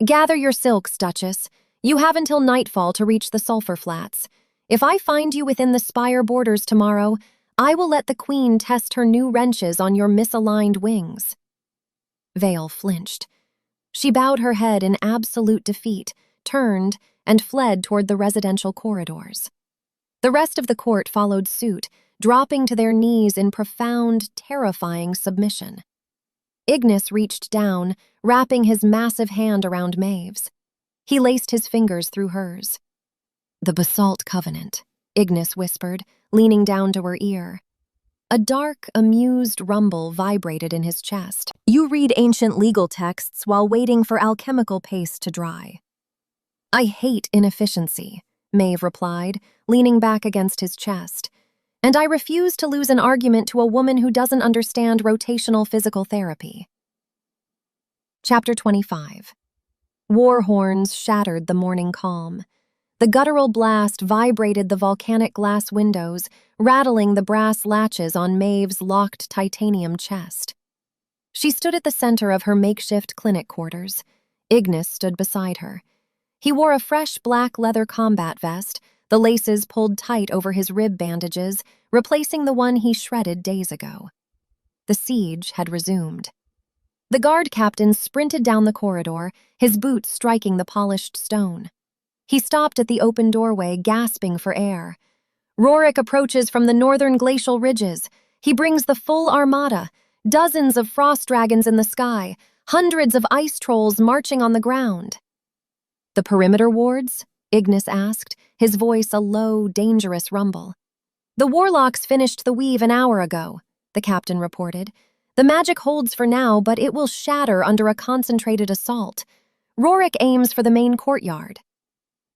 "Gather your silks, Duchess. You have until nightfall to reach the sulfur flats. If I find you within the spire borders tomorrow, I will let the queen test her new wrenches on your misaligned wings." Vale flinched. She bowed her head in absolute defeat, turned, and fled toward the residential corridors. The rest of the court followed suit, dropping to their knees in profound, terrifying submission. Ignis reached down, wrapping his massive hand around Maeve's. He laced his fingers through hers. "The Basalt Covenant," Ignis whispered, leaning down to her ear. A dark, amused rumble vibrated in his chest. "You read ancient legal texts while waiting for alchemical paste to dry." "I hate inefficiency," Maeve replied, leaning back against his chest. "And I refuse to lose an argument to a woman who doesn't understand rotational physical therapy." Chapter 25. War horns shattered the morning calm. The guttural blast vibrated the volcanic glass windows, rattling the brass latches on Maeve's locked titanium chest. She stood at the center of her makeshift clinic quarters. Ignis stood beside her. He wore a fresh black leather combat vest, the laces pulled tight over his rib bandages, replacing the one he shredded days ago. The siege had resumed. The guard captain sprinted down the corridor, his boots striking the polished stone. He stopped at the open doorway, gasping for air. Rorik approaches from the northern glacial ridges. He brings the full armada, dozens of frost dragons in the sky, hundreds of ice trolls marching on the ground. "The perimeter wards?" Ignis asked, his voice a low, dangerous rumble. "The warlocks finished the weave an hour ago," the captain reported. "The magic holds for now, but it will shatter under a concentrated assault. Rorik aims for the main courtyard."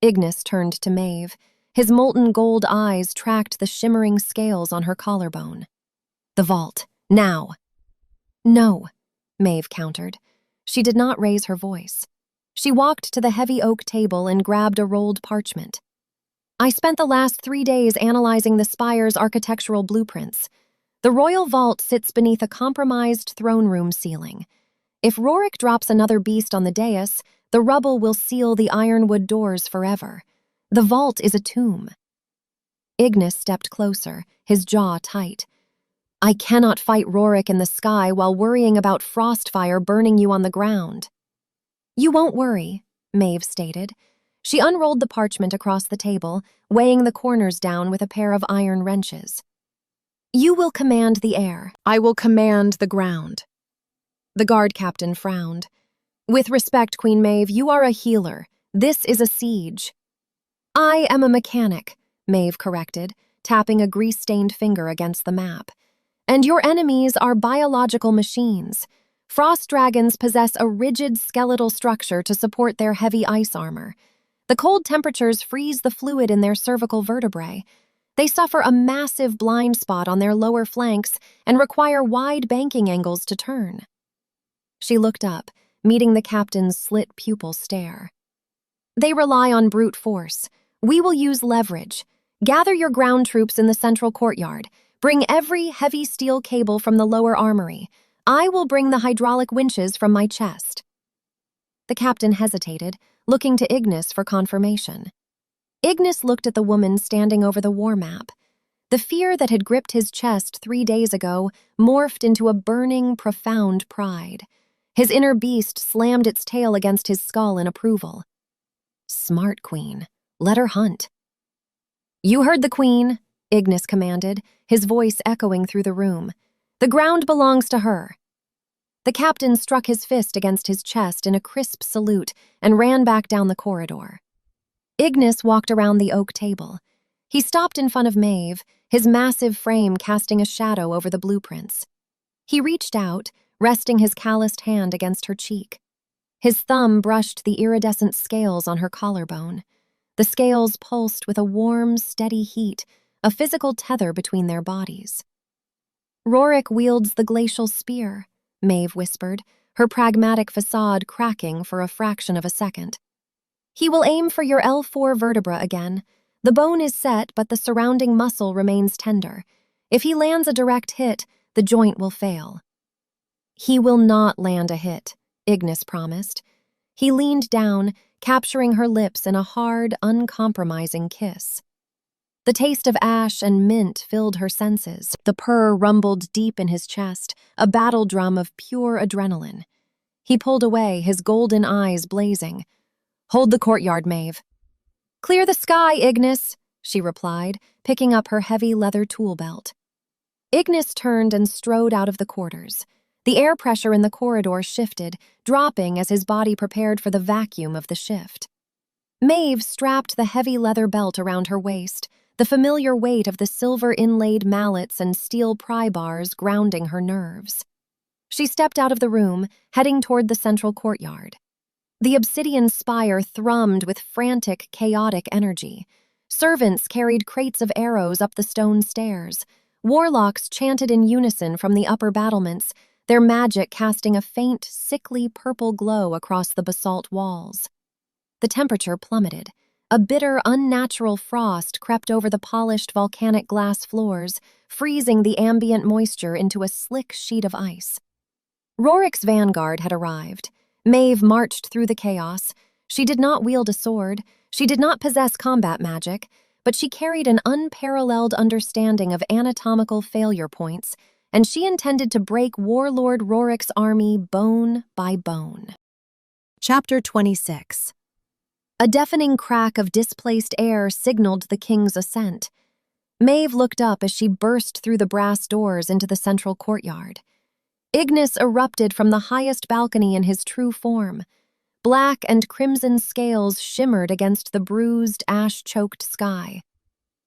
Ignis turned to Maeve. His molten gold eyes tracked the shimmering scales on her collarbone. "The vault, now." "No," Maeve countered. She did not raise her voice. She walked to the heavy oak table and grabbed a rolled parchment. "I spent the last 3 days analyzing the spire's architectural blueprints. The royal vault sits beneath a compromised throne room ceiling. If Rorik drops another beast on the dais, the rubble will seal the ironwood doors forever. The vault is a tomb." Ignis stepped closer, his jaw tight. "I cannot fight Rorik in the sky while worrying about frostfire burning you on the ground." "You won't worry," Maeve stated. She unrolled the parchment across the table, weighing the corners down with a pair of iron wrenches. "You will command the air. I will command the ground." The guard captain frowned. "With respect, Queen Maeve, you are a healer. This is a siege." "I am a mechanic," Maeve corrected, tapping a grease-stained finger against the map. "And your enemies are biological machines. Frost dragons possess a rigid skeletal structure to support their heavy ice armor. The cold temperatures freeze the fluid in their cervical vertebrae. They suffer a massive blind spot on their lower flanks and require wide banking angles to turn." She looked up, meeting the captain's slit pupil stare. "They rely on brute force. We will use leverage. Gather your ground troops in the central courtyard. Bring every heavy steel cable from the lower armory. I will bring the hydraulic winches from my chest." The captain hesitated, looking to Ignis for confirmation. Ignis looked at the woman standing over the war map. The fear that had gripped his chest 3 days ago morphed into a burning, profound pride. His inner beast slammed its tail against his skull in approval. "Smart queen. Let her hunt." "You heard the queen," Ignis commanded, his voice echoing through the room. "The ground belongs to her." The captain struck his fist against his chest in a crisp salute and ran back down the corridor. Ignis walked around the oak table. He stopped in front of Maeve, his massive frame casting a shadow over the blueprints. He reached out, resting his calloused hand against her cheek. His thumb brushed the iridescent scales on her collarbone. The scales pulsed with a warm, steady heat, a physical tether between their bodies. "Rorik wields the glacial spear," Maeve whispered, her pragmatic facade cracking for a fraction of a second. "He will aim for your L4 vertebra again. The bone is set, but the surrounding muscle remains tender. If he lands a direct hit, the joint will fail." "He will not land a hit," Ignis promised. He leaned down, capturing her lips in a hard, uncompromising kiss. The taste of ash and mint filled her senses. The purr rumbled deep in his chest, a battle drum of pure adrenaline. He pulled away, his golden eyes blazing. "Hold the courtyard, Maeve." "Clear the sky, Ignis," she replied, picking up her heavy leather tool belt. Ignis turned and strode out of the quarters. The air pressure in the corridor shifted, dropping as his body prepared for the vacuum of the shift. Maeve strapped the heavy leather belt around her waist, the familiar weight of the silver-inlaid mallets and steel pry bars grounding her nerves. She stepped out of the room, heading toward the central courtyard. The Obsidian Spire thrummed with frantic, chaotic energy. Servants carried crates of arrows up the stone stairs. Warlocks chanted in unison from the upper battlements, their magic casting a faint, sickly purple glow across the basalt walls. The temperature plummeted. A bitter, unnatural frost crept over the polished volcanic glass floors, freezing the ambient moisture into a slick sheet of ice. Rorik's vanguard had arrived. Maeve marched through the chaos. She did not wield a sword, she did not possess combat magic, but she carried an unparalleled understanding of anatomical failure points, and she intended to break Warlord Rorik's army bone by bone. Chapter 26. A deafening crack of displaced air signaled the king's ascent. Maeve looked up as she burst through the brass doors into the central courtyard. Ignis erupted from the highest balcony in his true form. Black and crimson scales shimmered against the bruised, ash-choked sky.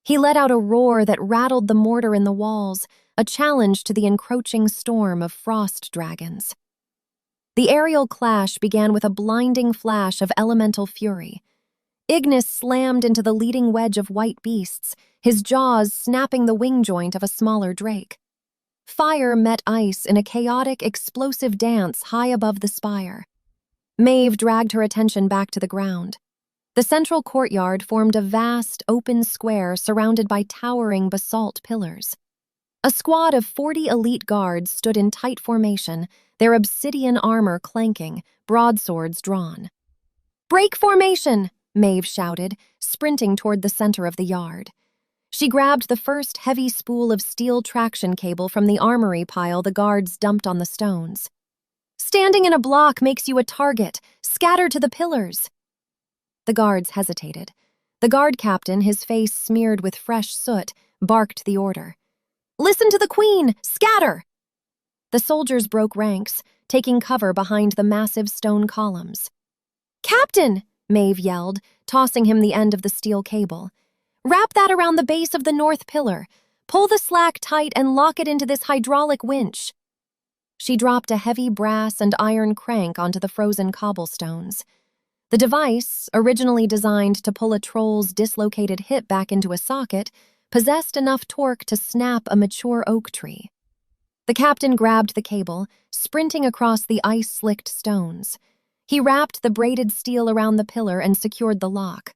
He let out a roar that rattled the mortar in the walls, a challenge to the encroaching storm of frost dragons. The aerial clash began with a blinding flash of elemental fury. Ignis slammed into the leading wedge of white beasts, his jaws snapping the wing joint of a smaller drake. Fire met ice in a chaotic, explosive dance high above the spire. Maeve dragged her attention back to the ground. The central courtyard formed a vast, open square surrounded by towering basalt pillars. A squad of 40 elite guards stood in tight formation, their obsidian armor clanking, broadswords drawn. "Break formation!" Maeve shouted, sprinting toward the center of the yard. She grabbed the first heavy spool of steel traction cable from the armory pile the guards dumped on the stones. "Standing in a block makes you a target. Scatter to the pillars." The guards hesitated. The guard captain, his face smeared with fresh soot, barked the order. "Listen to the queen! Scatter!" The soldiers broke ranks, taking cover behind the massive stone columns. "Captain!" Maeve yelled, tossing him the end of the steel cable. "Wrap that around the base of the north pillar. Pull the slack tight and lock it into this hydraulic winch." She dropped a heavy brass and iron crank onto the frozen cobblestones. The device, originally designed to pull a troll's dislocated hip back into a socket, possessed enough torque to snap a mature oak tree. The captain grabbed the cable, sprinting across the ice-slicked stones. He wrapped the braided steel around the pillar and secured the lock.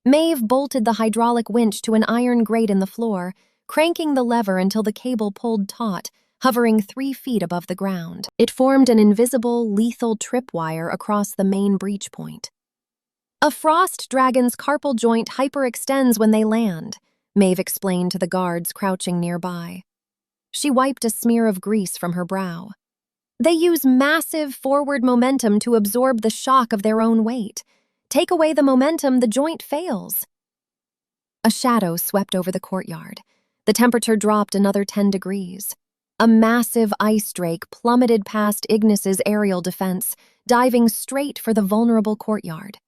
Maeve bolted the hydraulic winch to an iron grate in the floor, cranking the lever until the cable pulled taut, hovering 3 feet above the ground. It formed an invisible, lethal tripwire across the main breach point. "A frost dragon's carpal joint hyperextends when they land," Maeve explained to the guards crouching nearby. She wiped a smear of grease from her brow. "They use massive forward momentum to absorb the shock of their own weight. Take away the momentum, the joint fails." A shadow swept over the courtyard. The temperature dropped another 10 degrees. A massive ice drake plummeted past Ignis's aerial defense, diving straight for the vulnerable courtyard.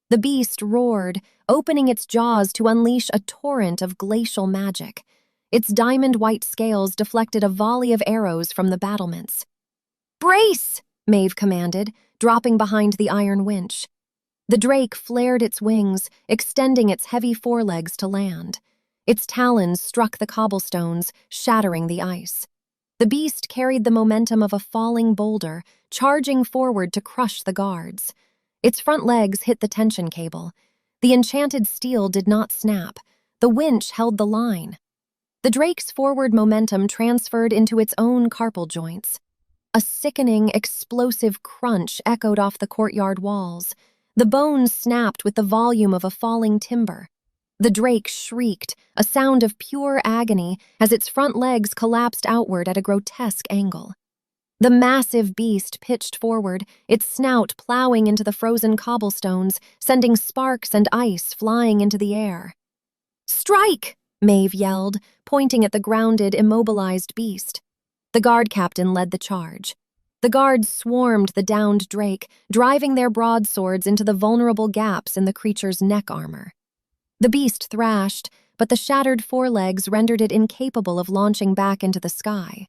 The beast roared, opening its jaws to unleash a torrent of glacial magic. Its diamond-white scales deflected a volley of arrows from the battlements. "Brace!" Maeve commanded, dropping behind the iron winch. The drake flared its wings, extending its heavy forelegs to land. Its talons struck the cobblestones, shattering the ice. The beast carried the momentum of a falling boulder, charging forward to crush the guards. Its front legs hit the tension cable. The enchanted steel did not snap. The winch held the line. The drake's forward momentum transferred into its own carpal joints. A sickening, explosive crunch echoed off the courtyard walls. The bones snapped with the volume of a falling timber. The drake shrieked, a sound of pure agony, as its front legs collapsed outward at a grotesque angle. The massive beast pitched forward, its snout plowing into the frozen cobblestones, sending sparks and ice flying into the air. "Strike!" Maeve yelled, pointing at the grounded, immobilized beast. The guard captain led the charge. The guards swarmed the downed drake, driving their broadswords into the vulnerable gaps in the creature's neck armor. The beast thrashed, but the shattered forelegs rendered it incapable of launching back into the sky.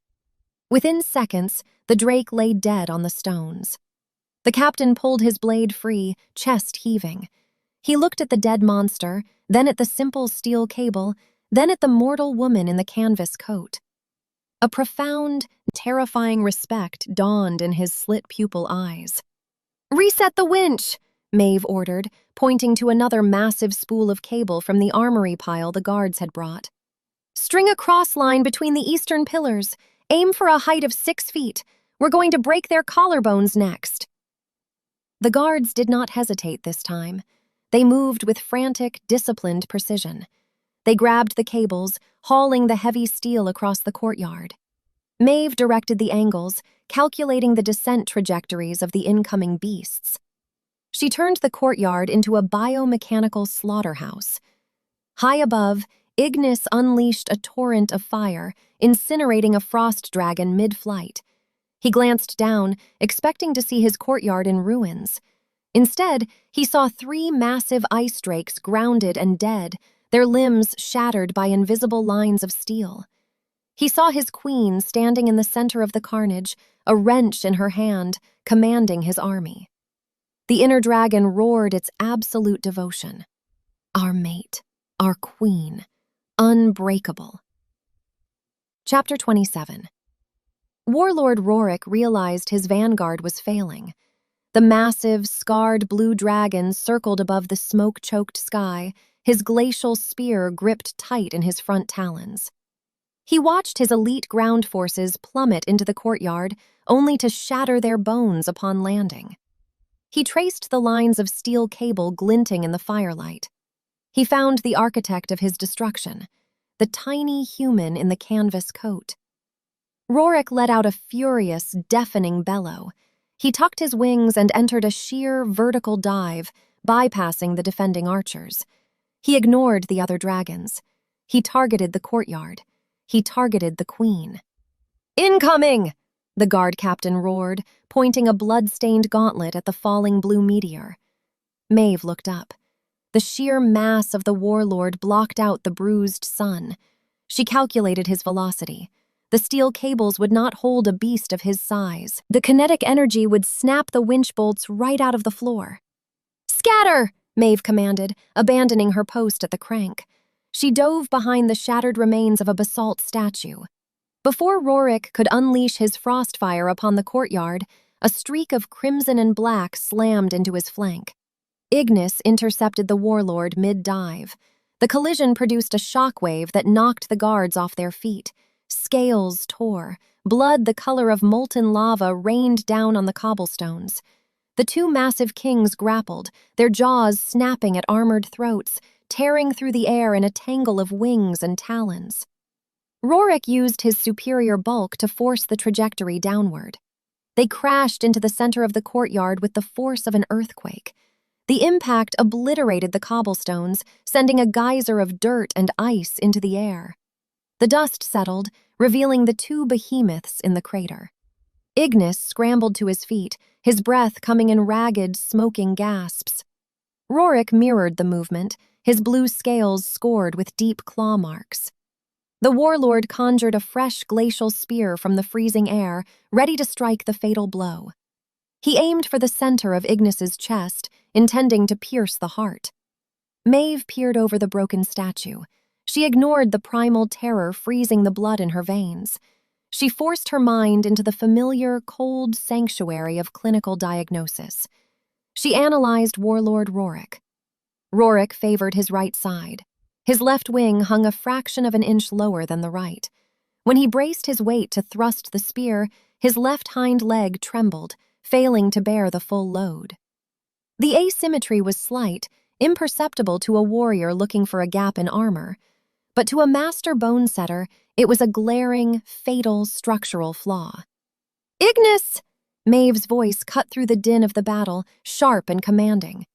Within seconds, the drake lay dead on the stones. The captain pulled his blade free, chest heaving. He looked at the dead monster, then at the simple steel cable, then at the mortal woman in the canvas coat. A profound, terrifying respect dawned in his slit-pupil eyes. "Reset the winch!" Maeve ordered, pointing to another massive spool of cable from the armory pile the guards had brought. "String a cross line between the eastern pillars. Aim for a height of 6 feet. We're going to break their collarbones next." The guards did not hesitate this time. They moved with frantic, disciplined precision. They grabbed the cables, hauling the heavy steel across the courtyard. Maeve directed the angles, calculating the descent trajectories of the incoming beasts. She turned the courtyard into a biomechanical slaughterhouse. High above, Ignis unleashed a torrent of fire, incinerating a frost dragon mid-flight. He glanced down, expecting to see his courtyard in ruins. Instead, he saw 3 massive ice drakes grounded and dead, their limbs shattered by invisible lines of steel. He saw his queen standing in the center of the carnage, a wrench in her hand, commanding his army. The inner dragon roared its absolute devotion. Our mate, our queen, unbreakable. Chapter 27. Warlord Rorik realized his vanguard was failing. The massive, scarred blue dragon circled above the smoke-choked sky, his glacial spear gripped tight in his front talons. He watched his elite ground forces plummet into the courtyard, only to shatter their bones upon landing. He traced the lines of steel cable glinting in the firelight. He found the architect of his destruction, the tiny human in the canvas coat. Rorik let out a furious, deafening bellow. He tucked his wings and entered a sheer, vertical dive, bypassing the defending archers. He ignored the other dragons. He targeted the courtyard. He targeted the queen. "Incoming!" the guard captain roared, pointing a blood-stained gauntlet at the falling blue meteor. Maeve looked up. The sheer mass of the warlord blocked out the bruised sun. She calculated his velocity. The steel cables would not hold a beast of his size. The kinetic energy would snap the winch bolts right out of the floor. "Scatter!" Maeve commanded, abandoning her post at the crank. She dove behind the shattered remains of a basalt statue. Before Rorik could unleash his frostfire upon the courtyard, a streak of crimson and black slammed into his flank. Ignis intercepted the warlord mid-dive. The collision produced a shockwave that knocked the guards off their feet. Scales tore. Blood the color of molten lava rained down on the cobblestones. The 2 massive kings grappled, their jaws snapping at armored throats, tearing through the air in a tangle of wings and talons. Rorik used his superior bulk to force the trajectory downward. They crashed into the center of the courtyard with the force of an earthquake. The impact obliterated the cobblestones, sending a geyser of dirt and ice into the air. The dust settled, revealing the 2 behemoths in the crater. Ignis scrambled to his feet, his breath coming in ragged, smoking gasps. Rorik mirrored the movement, his blue scales scored with deep claw marks. The warlord conjured a fresh glacial spear from the freezing air, ready to strike the fatal blow. He aimed for the center of Ignis's chest, intending to pierce the heart. Maeve peered over the broken statue. She ignored the primal terror freezing the blood in her veins. She forced her mind into the familiar, cold sanctuary of clinical diagnosis. She analyzed Warlord Rorik. Rorik favored his right side. His left wing hung a fraction of an inch lower than the right. When he braced his weight to thrust the spear, his left hind leg trembled, failing to bear the full load. The asymmetry was slight, imperceptible to a warrior looking for a gap in armor, but to a master bone-setter, it was a glaring, fatal structural flaw. "Ignis!" Maeve's voice cut through the din of the battle, sharp and commanding.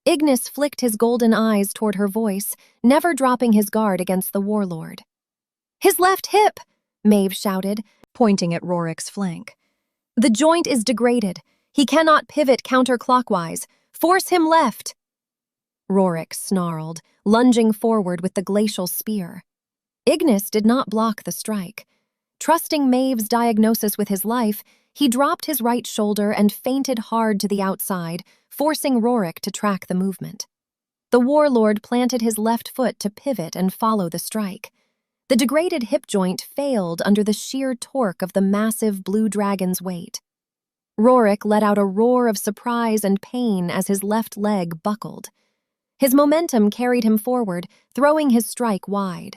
Ignis flicked his golden eyes toward her voice, never dropping his guard against the warlord. "His left hip!" Maeve shouted, pointing at Rorik's flank. "The joint is degraded. He cannot pivot counterclockwise. Force him left!" Rorik snarled, lunging forward with the glacial spear. Ignis did not block the strike. Trusting Maeve's diagnosis with his life, he dropped his right shoulder and feinted hard to the outside, forcing Rorik to track the movement. The warlord planted his left foot to pivot and follow the strike. The degraded hip joint failed under the sheer torque of the massive blue dragon's weight. Rorik let out a roar of surprise and pain as his left leg buckled. His momentum carried him forward, throwing his strike wide.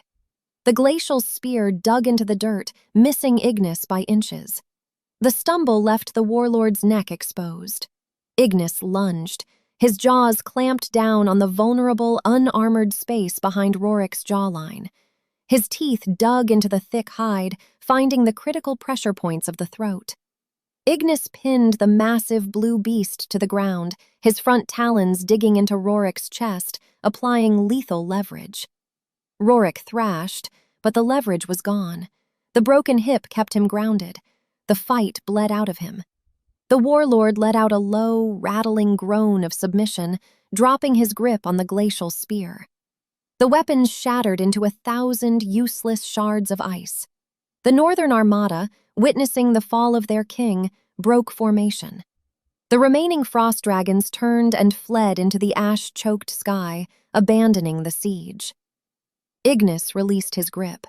The glacial spear dug into the dirt, missing Ignis by inches. The stumble left the warlord's neck exposed. Ignis lunged, his jaws clamped down on the vulnerable, unarmored space behind Rorik's jawline. His teeth dug into the thick hide, finding the critical pressure points of the throat. Ignis pinned the massive blue beast to the ground, his front talons digging into Rorik's chest, applying lethal leverage. Rorik thrashed, but the leverage was gone. The broken hip kept him grounded. The fight bled out of him. The warlord let out a low, rattling groan of submission, dropping his grip on the glacial spear. The weapons shattered into 1,000 useless shards of ice. The Northern Armada, witnessing the fall of their king, broke formation. The remaining frost dragons turned and fled into the ash-choked sky, abandoning the siege. Ignis released his grip.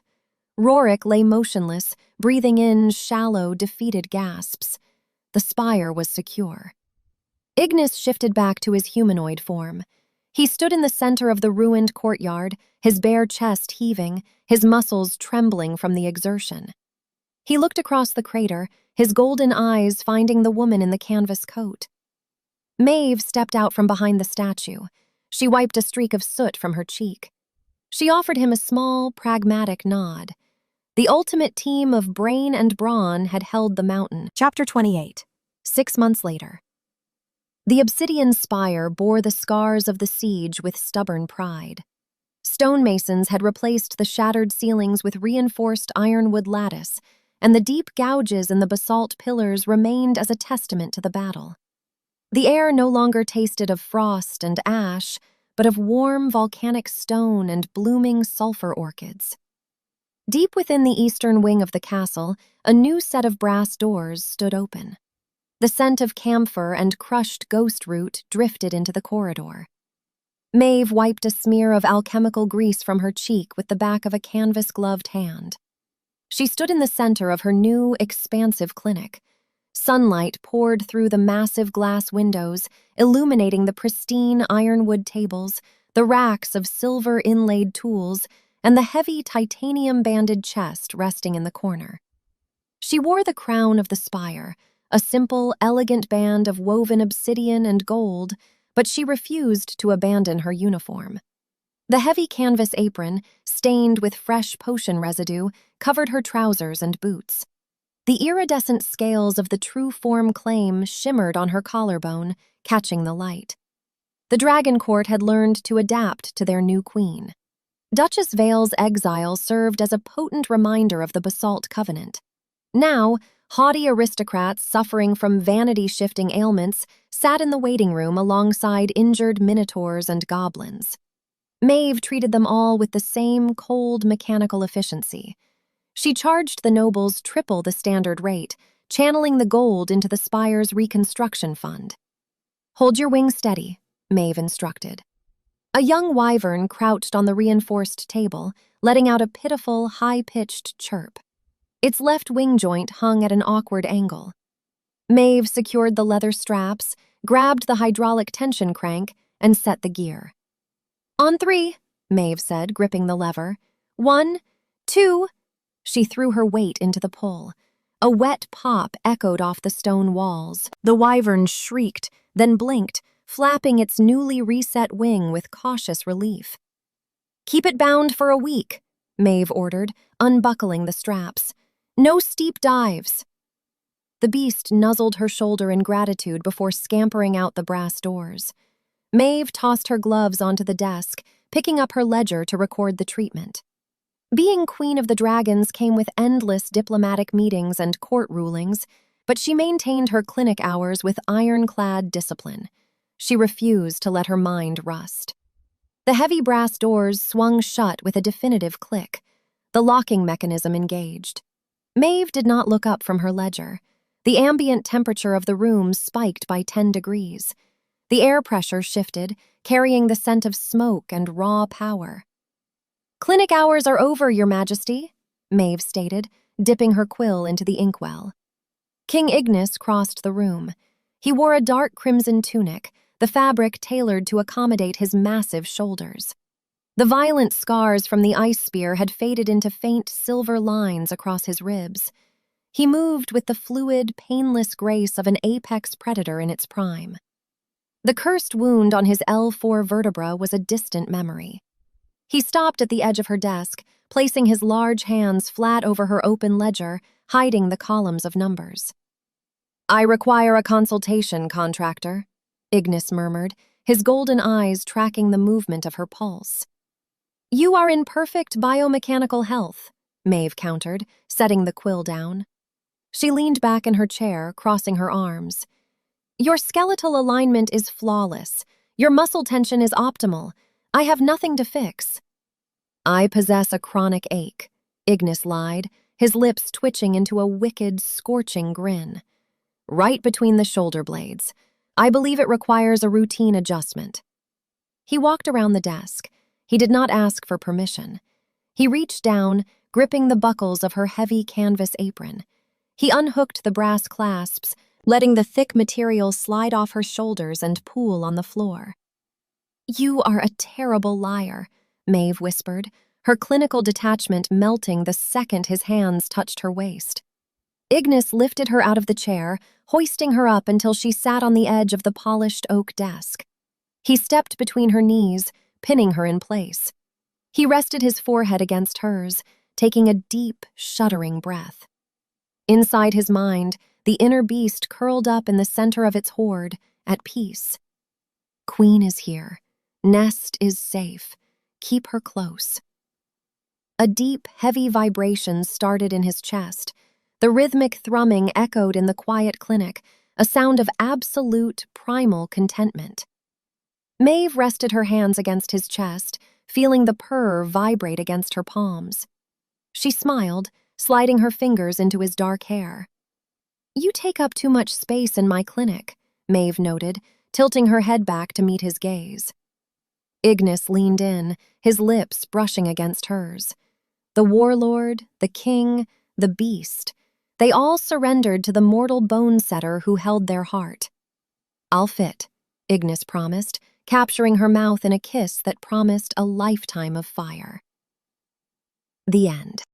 Rorik lay motionless, breathing in shallow, defeated gasps. The spire was secure. Ignis shifted back to his humanoid form. He stood in the center of the ruined courtyard, his bare chest heaving, his muscles trembling from the exertion. He looked across the crater, his golden eyes finding the woman in the canvas coat. Maeve stepped out from behind the statue. She wiped a streak of soot from her cheek. She offered him a small, pragmatic nod. The ultimate team of brain and brawn had held the mountain. Chapter 28. 6 months later. The Obsidian Spire bore the scars of the siege with stubborn pride. Stonemasons had replaced the shattered ceilings with reinforced ironwood lattice, and the deep gouges in the basalt pillars remained as a testament to the battle. The air no longer tasted of frost and ash, but of warm volcanic stone and blooming sulfur orchids. Deep within the eastern wing of the castle, a new set of brass doors stood open. The scent of camphor and crushed ghost root drifted into the corridor. Maeve wiped a smear of alchemical grease from her cheek with the back of a canvas-gloved hand. She stood in the center of her new, expansive clinic. Sunlight poured through the massive glass windows, illuminating the pristine ironwood tables, the racks of silver-inlaid tools, and the heavy titanium-banded chest resting in the corner. She wore the crown of the spire, a simple, elegant band of woven obsidian and gold, but she refused to abandon her uniform. The heavy canvas apron, stained with fresh potion residue, covered her trousers and boots. The iridescent scales of the true form claim shimmered on her collarbone, catching the light. The Dragon Court had learned to adapt to their new queen. Duchess Vale's exile served as a potent reminder of the Basalt Covenant. Now, haughty aristocrats suffering from vanity-shifting ailments sat in the waiting room alongside injured minotaurs and goblins. Maeve treated them all with the same cold, mechanical efficiency. She charged the nobles triple the standard rate, channeling the gold into the spire's reconstruction fund. "Hold your wings steady," Maeve instructed. A young wyvern crouched on the reinforced table, letting out a pitiful, high-pitched chirp. Its left wing joint hung at an awkward angle. Maeve secured the leather straps, grabbed the hydraulic tension crank, and set the gear. "On 3, Maeve said, gripping the lever. 1, 2, She threw her weight into the pull. A wet pop echoed off the stone walls. The wyvern shrieked, then blinked, flapping its newly reset wing with cautious relief. "Keep it bound for a week," Maeve ordered, unbuckling the straps. "No steep dives." The beast nuzzled her shoulder in gratitude before scampering out the brass doors. Maeve tossed her gloves onto the desk, picking up her ledger to record the treatment. Being Queen of the Dragons came with endless diplomatic meetings and court rulings, but she maintained her clinic hours with ironclad discipline. She refused to let her mind rust. The heavy brass doors swung shut with a definitive click. The locking mechanism engaged. Maeve did not look up from her ledger. The ambient temperature of the room spiked by 10 degrees. The air pressure shifted, carrying the scent of smoke and raw power. "Clinic hours are over, Your Majesty," Maeve stated, dipping her quill into the inkwell. King Ignis crossed the room. He wore a dark crimson tunic, the fabric tailored to accommodate his massive shoulders. The violent scars from the ice spear had faded into faint silver lines across his ribs. He moved with the fluid, painless grace of an apex predator in its prime. The cursed wound on his L4 vertebra was a distant memory. He stopped at the edge of her desk, placing his large hands flat over her open ledger, hiding the columns of numbers. "I require a consultation, contractor," Ignis murmured, his golden eyes tracking the movement of her pulse. "You are in perfect biomechanical health," Maeve countered, setting the quill down. She leaned back in her chair, crossing her arms. "Your skeletal alignment is flawless. Your muscle tension is optimal. I have nothing to fix." "I possess a chronic ache," Ignis lied, his lips twitching into a wicked, scorching grin. "Right between the shoulder blades. I believe it requires a routine adjustment." He walked around the desk. He did not ask for permission. He reached down, gripping the buckles of her heavy canvas apron. He unhooked the brass clasps, letting the thick material slide off her shoulders and pool on the floor. "You are a terrible liar," Maeve whispered, her clinical detachment melting the second his hands touched her waist. Ignis lifted her out of the chair, hoisting her up until she sat on the edge of the polished oak desk. He stepped between her knees, pinning her in place. He rested his forehead against hers, taking a deep, shuddering breath. Inside his mind, the inner beast curled up in the center of its hoard, at peace. "Queen is here. Nest is safe. Keep her close." A deep, heavy vibration started in his chest. The rhythmic thrumming echoed in the quiet clinic, a sound of absolute, primal contentment. Maeve rested her hands against his chest, feeling the purr vibrate against her palms. She smiled, sliding her fingers into his dark hair. "You take up too much space in my clinic," Maeve noted, tilting her head back to meet his gaze. Ignis leaned in, his lips brushing against hers. The warlord, the king, the beast, they all surrendered to the mortal bone-setter who held their heart. "I'll fit," Ignis promised, capturing her mouth in a kiss that promised a lifetime of fire. The end.